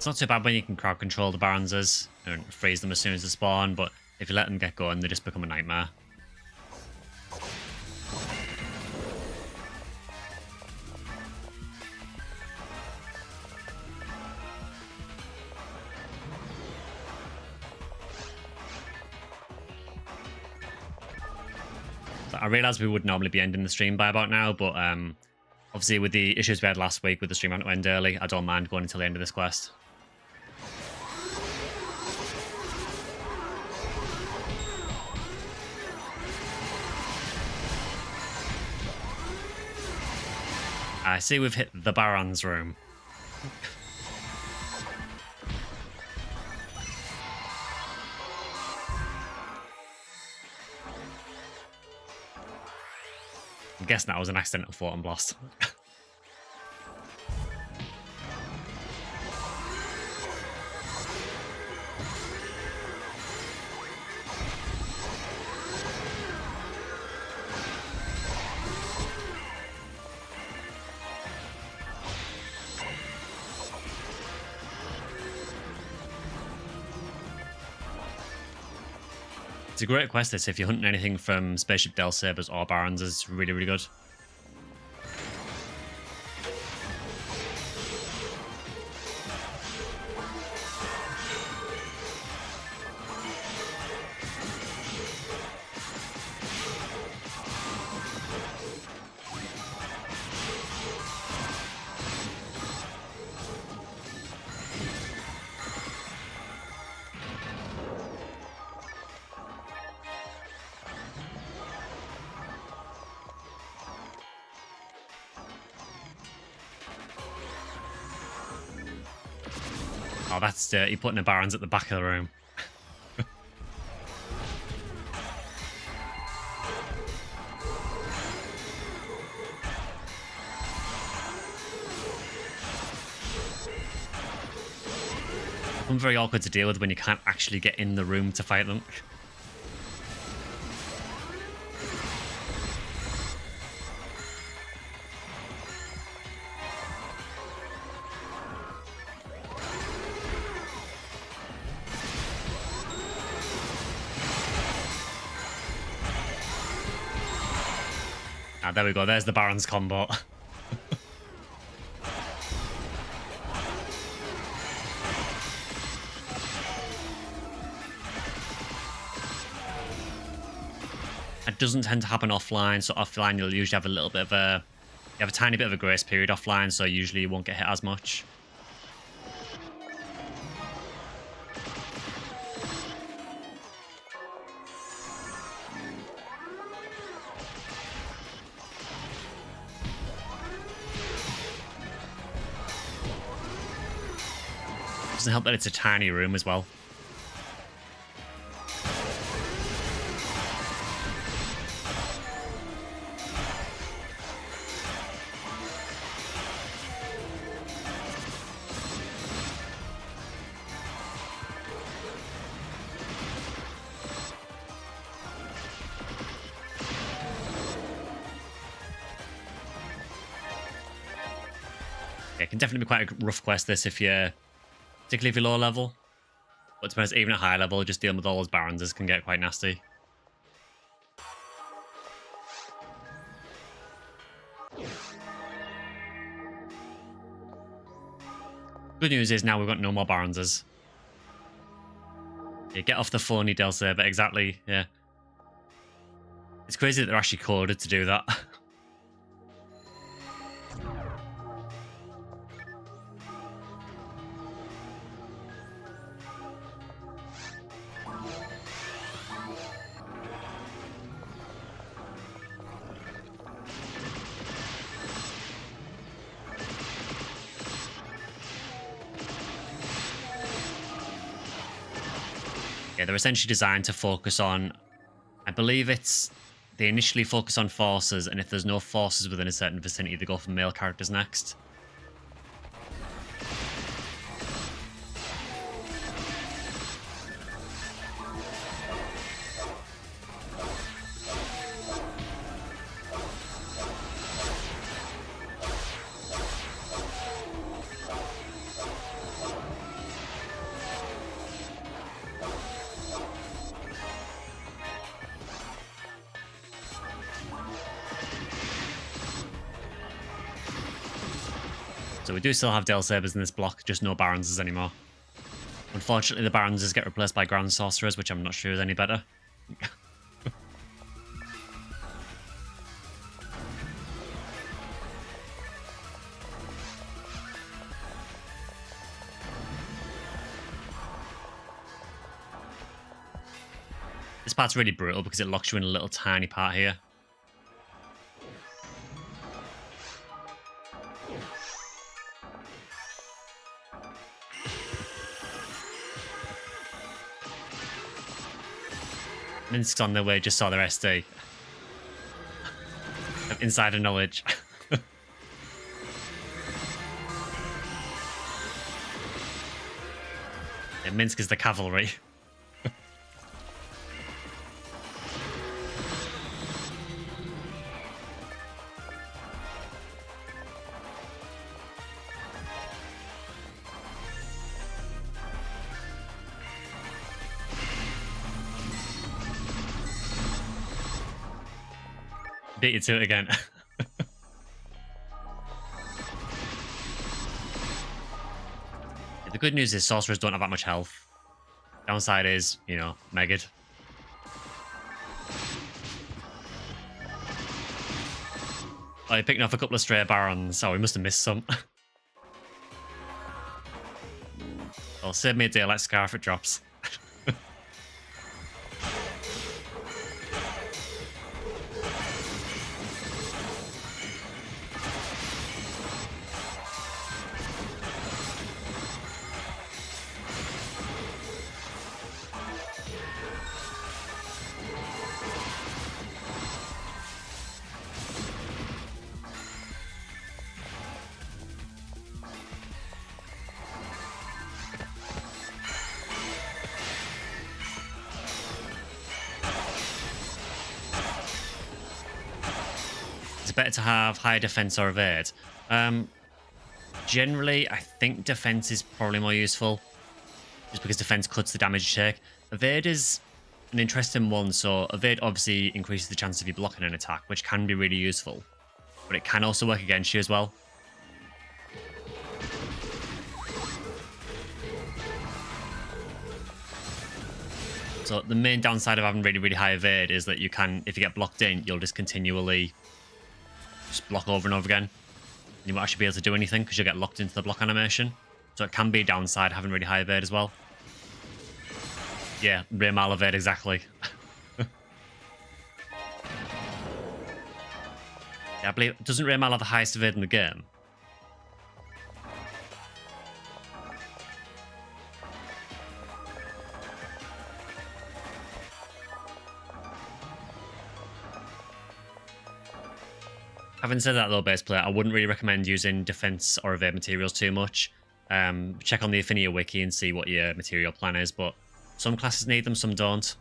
It's not too bad when you can crowd control the Baronses and freeze them as soon as they spawn, but if you let them get going, they just become a nightmare. I realised we would normally be ending the stream by about now, but obviously with the issues we had last week with the stream having to end early, I don't mind going until the end of this quest. I see we've hit the Baron's room. I'm guessing that was an accidental photon blast. It's a great quest this if you're hunting anything from Spaceship Del Sabers or Barons. It's really, really good. Oh, that's dirty, putting the Barons at the back of the room. I'm very awkward to deal with when you can't actually get in the room to fight them. Ah, there we go. There's the Baron's combo. It doesn't tend to happen offline, so offline you'll usually have a little bit of a... You have a tiny bit of a grace period offline, so usually you won't get hit as much. Doesn't help that it's a tiny room as well. It can definitely be quite a rough quest this if you're, particularly if you're low level. But to be honest, even at high level, just dealing with all those Barons can get quite nasty. Good news is now we've got no more Barons. Yeah, get off the phony Del Saber, exactly, yeah. It's crazy that they're actually coded to do that. Yeah, they're essentially designed to focus on, I believe it's, they initially focus on forces, and if there's no forces within a certain vicinity, they go for male characters next. So we do still have Dale Sabers in this block, just no Baronses anymore. Unfortunately, the Baronses get replaced by Grand Sorcerers, which I'm not sure is any better. This part's really brutal because it locks you in a little tiny part here. Minsk's on their way, just saw their SD. Insider knowledge. Yeah, Minsk is the cavalry. Beat you to it again. The good news is sorcerers don't have that much health. Downside is, you know, Megid. Oh, you're picking off a couple of stray Barons. Oh, we must have missed some. Well, save me a day, like Scarf, it drops. Better to have higher defense or evade. Generally, I think defense is probably more useful, just because defense cuts the damage you take. Evade is an interesting one. So evade obviously increases the chance of you blocking an attack, which can be really useful, but it can also work against you as well. So the main downside of having really, really high evade is that you can, if you get blocked in, you'll just continually block over and over again. You won't actually be able to do anything because you'll get locked into the block animation. So it can be a downside having really high evade as well. Yeah, Raymal evade, exactly. Yeah, I believe, doesn't Raymal have the highest evade in the game? Having said that though, base player, I wouldn't really recommend using defense or evade materials too much. Check on the Ephinea wiki and see what your material plan is, but some classes need them, some don't.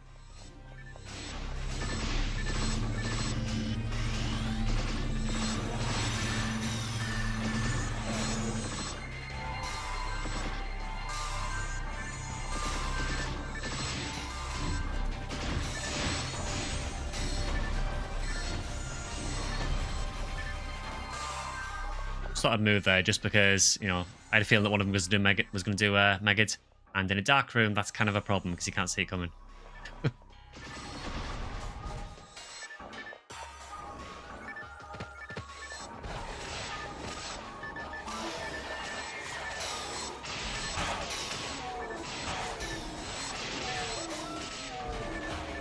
Thought I'd move there just because, you know, I had a feeling that one of them was going to do Megid, and in a dark room that's kind of a problem because you can't see it coming.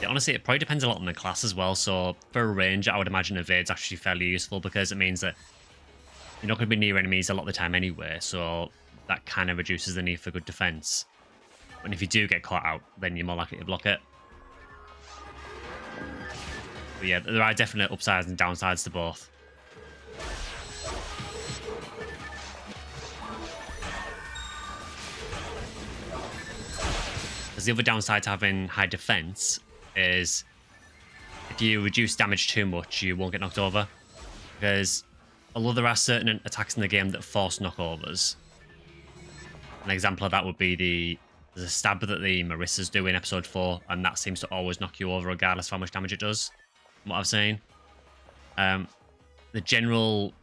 Yeah, honestly, it probably depends a lot on the class as well. So for a range, I would imagine evade's actually fairly useful because it means that you're not going to be near enemies a lot of the time anyway, so that kind of reduces the need for good defense. And if you do get caught out, then you're more likely to block it. But yeah, there are definite upsides and downsides to both. Because the other downside to having high defense is if you reduce damage too much, you won't get knocked over. Because although there are certain attacks in the game that force knockovers, an example of that would be there's a stab that the Marissas do in episode 4, and that seems to always knock you over regardless of how much damage it does, from what I've seen. The general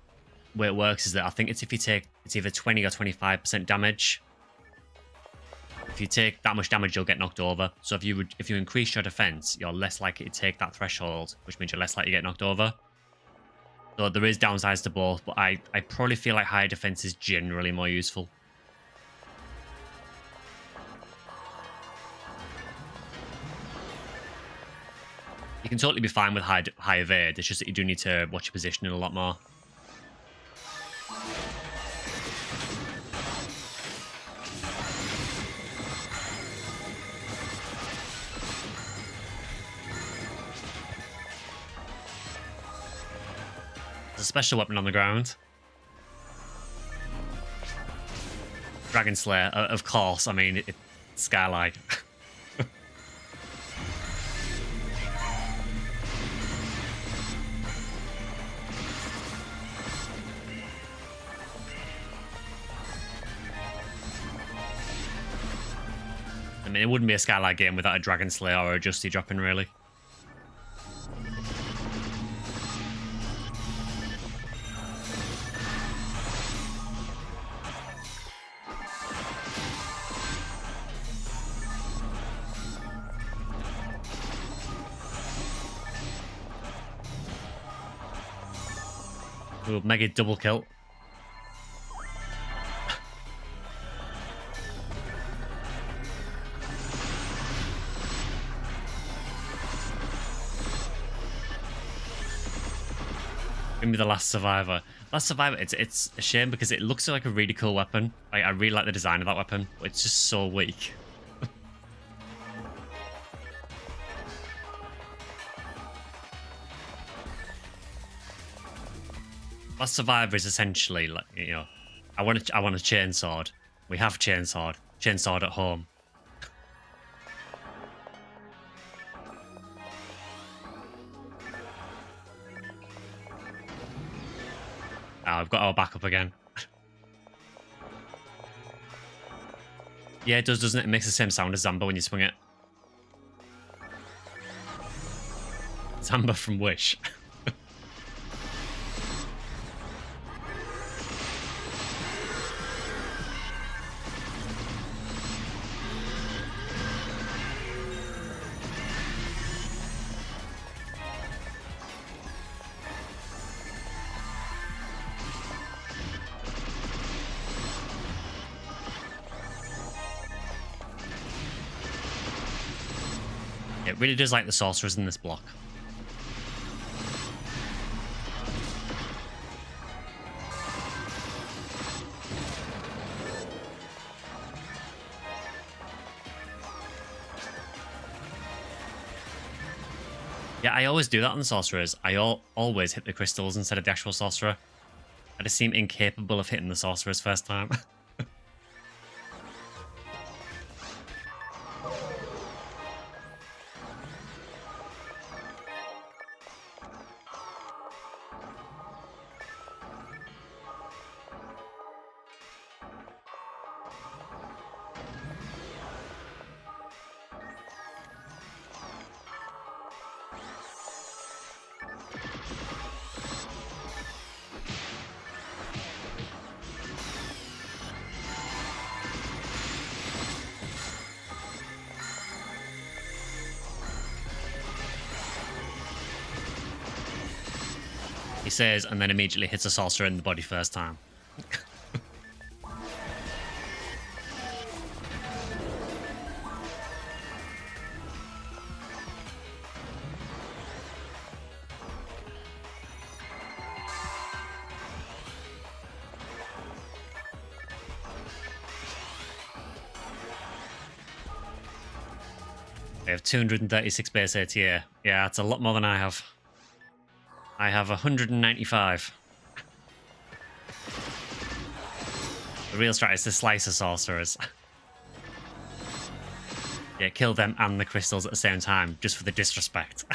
way it works is that I think it's if you take, it's either 20 or 25% damage. If you take that much damage, you'll get knocked over. So if you increase your defense, you're less likely to take that threshold, which means you're less likely to get knocked over. So there is downsides to both, but I probably feel like higher defense is generally more useful. You can totally be fine with high evade. It's just that you do need to watch your positioning a lot more. There's a special weapon on the ground. Dragon Slayer, of course. I mean, it's Skyly. I mean, it wouldn't be a Skylight game without a Dragon Slayer or a Justy dropping, really. Ooh, mega double kill. Maybe the last survivor. Last survivor, it's a shame because it looks like a really cool weapon. Like, I really like the design of that weapon, but it's just so weak. Last survivor is essentially like, you know, I want a chainsword. We have chainsword at home. I've got our backup again. Yeah, it does, doesn't it? It makes the same sound as Zamba when you swing it. Zamba from Wish. It really does like the sorcerers in this block. Yeah, I always do that on the sorcerers. I always hit the crystals instead of the actual sorcerer. I just seem incapable of hitting the sorcerers first time. He says, and then immediately hits a sorcerer in the body first time. I have 236 base ATA. Yeah, that's a lot more than I have. I have 195. The real strat is to slice the sorcerers. Yeah, kill them and the crystals at the same time, just for the disrespect.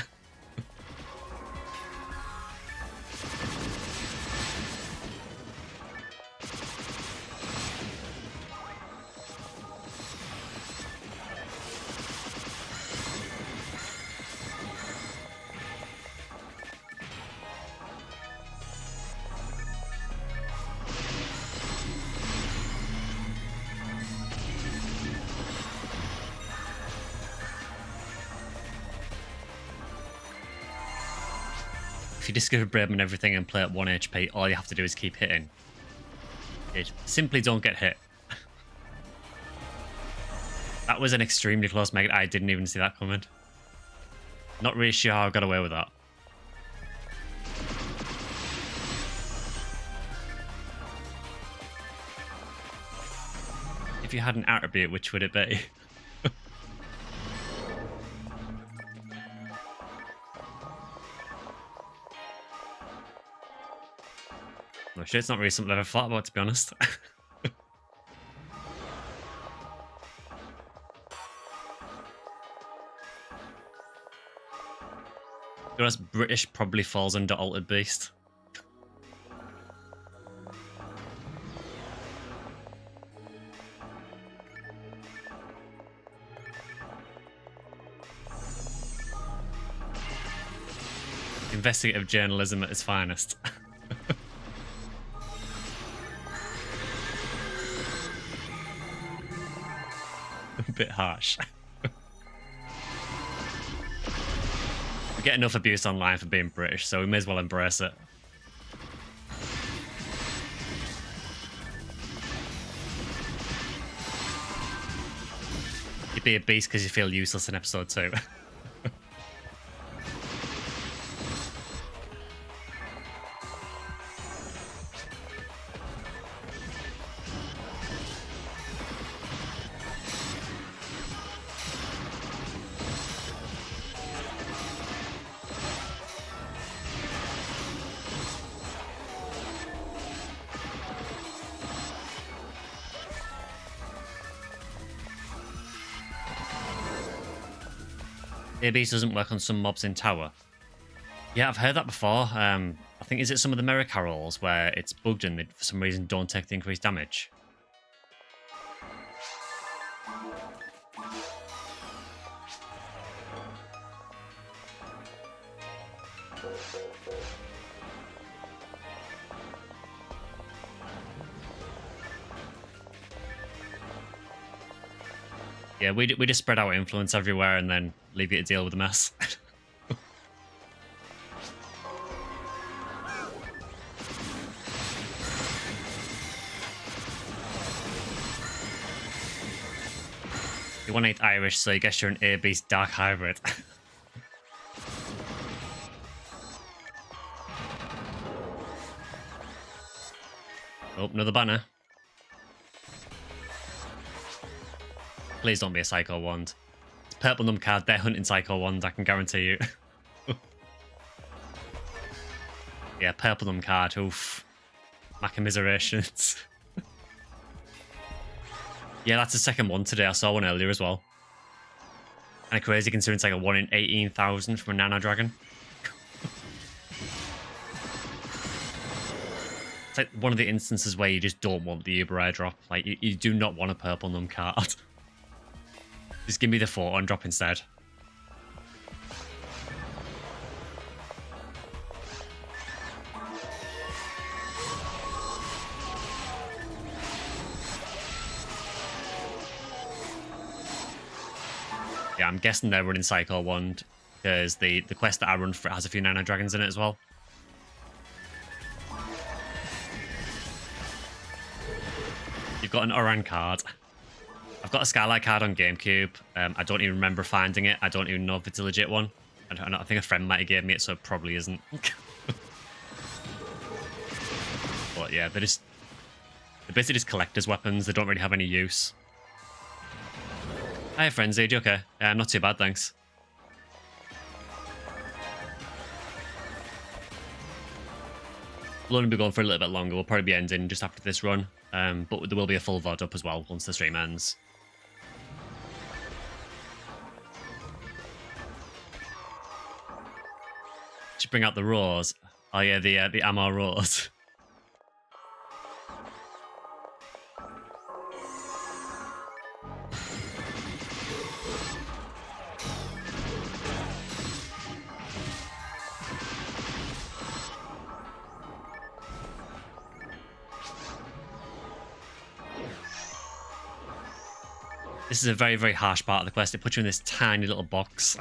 if you discover Brave and everything and play at 1 HP, all you have to do is keep hitting. It simply don't get hit. That was an extremely close mega. I didn't even see that coming. Not really sure how I got away with that. If you had an attribute, which would it be? No shit, it's not really something I've ever thought about, to be honest. Whereas British probably falls under Altered Beast. Investigative journalism at its finest. A bit harsh. We get enough abuse online for being British, so we may as well embrace it. You'd be a beast because you feel useless in episode 2. ABs doesn't work on some mobs in tower. Yeah, I've heard that before. I think, is it some of the Merrick Carols where it's bugged and they, for some reason, don't take the increased damage? Yeah, we just spread our influence everywhere and then leave you to deal with the mess. You 1/8 Irish, so I guess you're an A-Beast Dark Hybrid. Oh, another banner. Please don't be a Psycho Wand. It's purple num card, they're hunting Psycho Wands, I can guarantee you. Yeah, purple num card, oof. My commiserations. Yeah, that's the second one today, I saw one earlier as well. And crazy considering it's like a 1 in 18,000 from a Nano Dragon. It's like one of the instances where you just don't want the Uber airdrop. Like, you do not want a purple num card. Just give me the photon drop instead. Yeah, I'm guessing they're running Psycho Wand because the quest that I run for it has a few Nano Dragons in it as well. You've got an Oran card. I've got a Skylight card on GameCube. I don't even remember finding it. I don't even know if it's a legit one. I think a friend might have gave me it, so it probably isn't. But yeah, they're basically just collector's weapons. They don't really have any use. Hi, Frenzy. You okay? Not too bad, thanks. We'll only be going for a little bit longer. We'll probably be ending just after this run. But there will be a full VOD up as well once the stream ends. Should bring out the roars. Oh yeah, the Amar roars. This is a very, very harsh part of the quest. It puts you in this tiny little box.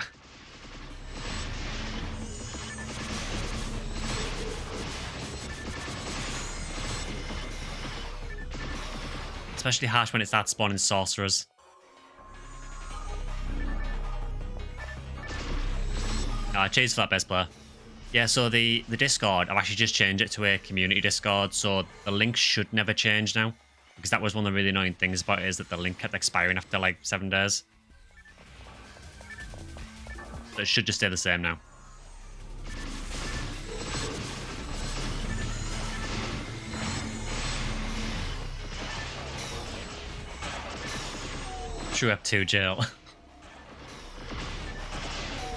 Especially harsh when it starts spawning sorcerers. Cheers for that, best player. Yeah, so the Discord, I've actually just changed it to a community Discord, so the link should never change now. Because that was one of the really annoying things about it, is that the link kept expiring after like 7 days. So it should just stay the same now. True up 2 jail.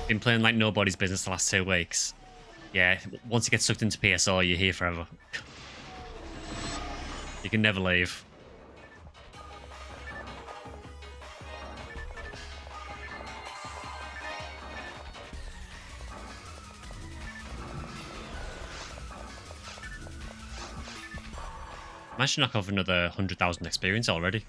Been playing like nobody's business the last 2 weeks. Yeah, once you get sucked into PSO, you're here forever. You can never leave. Managed to knock off another 100,000 experience already.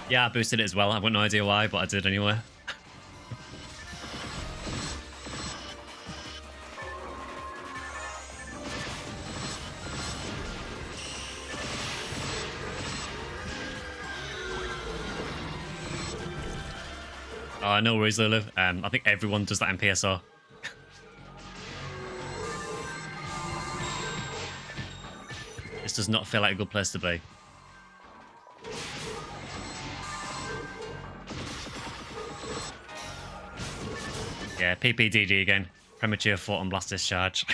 Yeah, I boosted it as well. I've got no idea why, but I did anyway. No worries, Lulu. I think everyone does that in PSO. This does not feel like a good place to be. Yeah, PPDD again. Premature Photon Blast Discharge.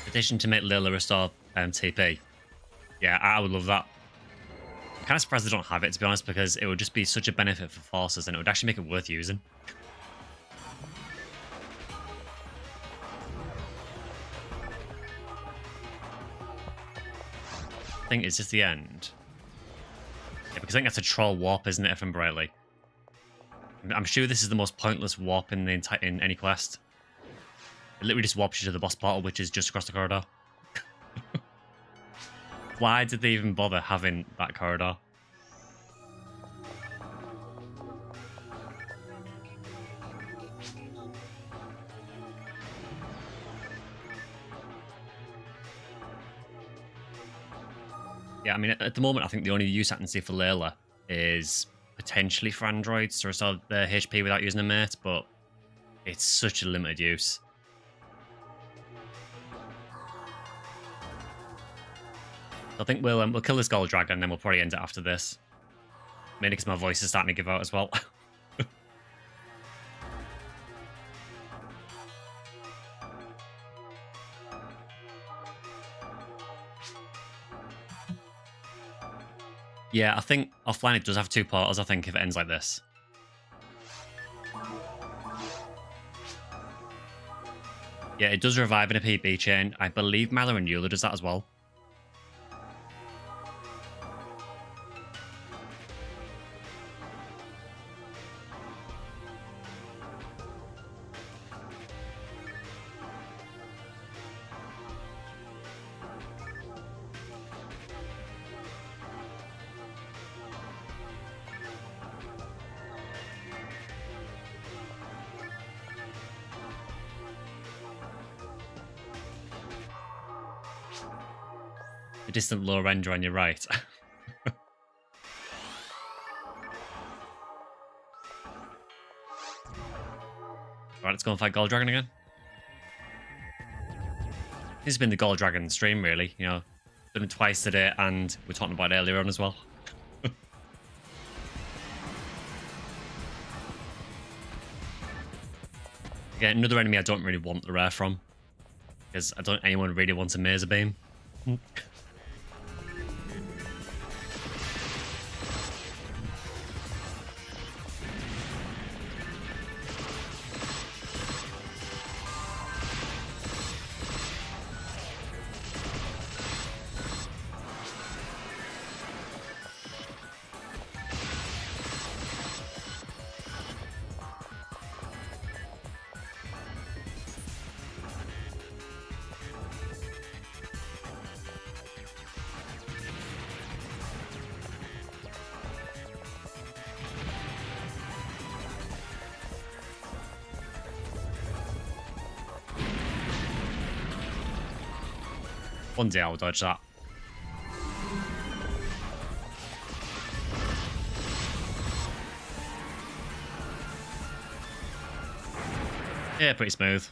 Addition to make Lila restore TP. Yeah, I would love that. I'm kind of surprised they don't have it, to be honest, because it would just be such a benefit for forces and it would actually make it worth using. I think it's just the end. Yeah, because I think that's a troll warp, isn't it, if I'm rightly? I'm sure this is the most pointless warp in the in any quest. It literally just warps you to the boss portal, which is just across the corridor. Why did they even bother having that corridor? Yeah, I mean, at the moment, I think the only use I can see for Layla is potentially for androids to restore their HP without using a mate, but it's such a limited use. I think we'll kill this gold dragon, and then we'll probably end it after this. Mainly because my voice is starting to give out as well. Yeah, I think offline it does have 2 portals, I think, if it ends like this. Yeah, it does revive in a PB chain. I believe Mala and Eula does that as well. The distant low render on your right. Alright, let's go and fight Gold Dragon again. This has been the Gold Dragon stream, really. You know, done it twice today, and we're talking about it earlier on as well. Again, another enemy I don't really want the rare from, because I don't think anyone really wants a Mazer Beam. One day I'll dodge that. Yeah, pretty smooth.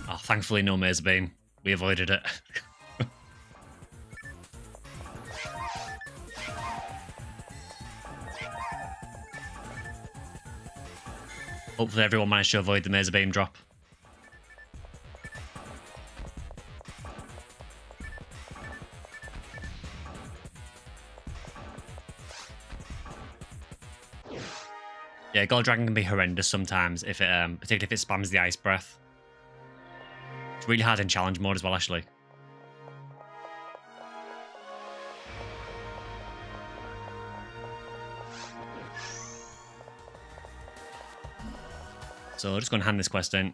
Oh, thankfully no maze beam. We avoided it. Hopefully everyone managed to avoid the maze beam drop. Yeah, Gold Dragon can be horrendous sometimes if it, particularly if it spams the ice breath. It's really hard in challenge mode as well, actually. So just going to hand this quest in.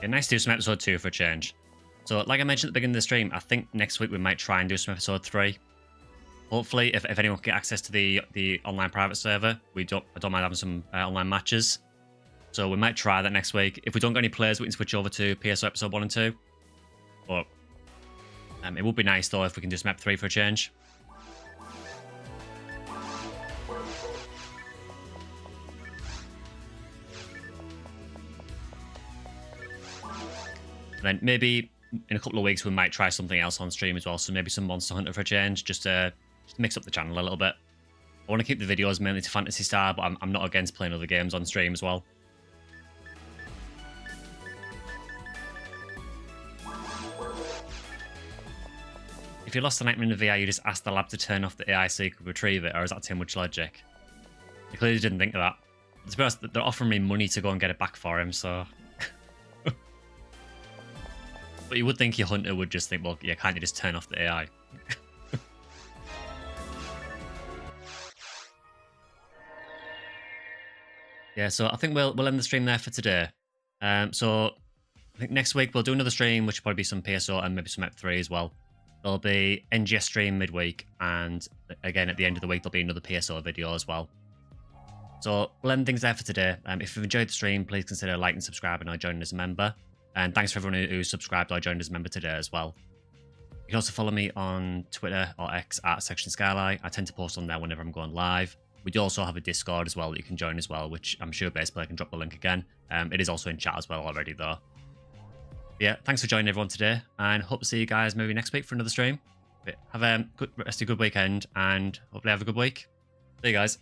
Yeah, nice to do some episode 2 for a change. So, like I mentioned at the beginning of the stream, I think next week we might try and do some episode 3. Hopefully, if anyone can get access to the online private server, I don't mind having some online matches. So we might try that next week. If we don't get any players, we can switch over to PSO episode 1 and 2. But it would be nice though if we can do some ep 3 for a change. And then maybe in a couple of weeks we might try something else on stream as well. So maybe some Monster Hunter for a change, just to mix up the channel a little bit. I want to keep the videos mainly to Phantasy Star, but I'm not against playing other games on stream as well. If you lost an item in the VR, you just ask the lab to turn off the AI so you could retrieve it, or is that too much logic? I clearly didn't think of that. To be honest, they're offering me money to go and get it back for him, so... But you would think your hunter would just think, well, yeah, can't you just turn off the AI? Yeah, so I think we'll end the stream there for today. So I think next week we'll do another stream, which will probably be some PSO and maybe some ep 3 as well. There'll be NGS stream midweek, and again at the end of the week there'll be another PSO video as well. So we'll end things there for today. If you've enjoyed the stream, please consider liking, subscribing, or joining as a member. And thanks for everyone who subscribed or joined as a member today as well. You can also follow me on Twitter or X at SectionSkyly. I tend to post on there whenever I'm going live. We do also have a Discord as well that you can join as well, which I'm sure Baseplayer can drop the link again. It is also in chat as well already though. Yeah, thanks for joining everyone today, and hope to see you guys maybe next week for another stream. Have a good rest of your good weekend, and hopefully have a good week. See you guys.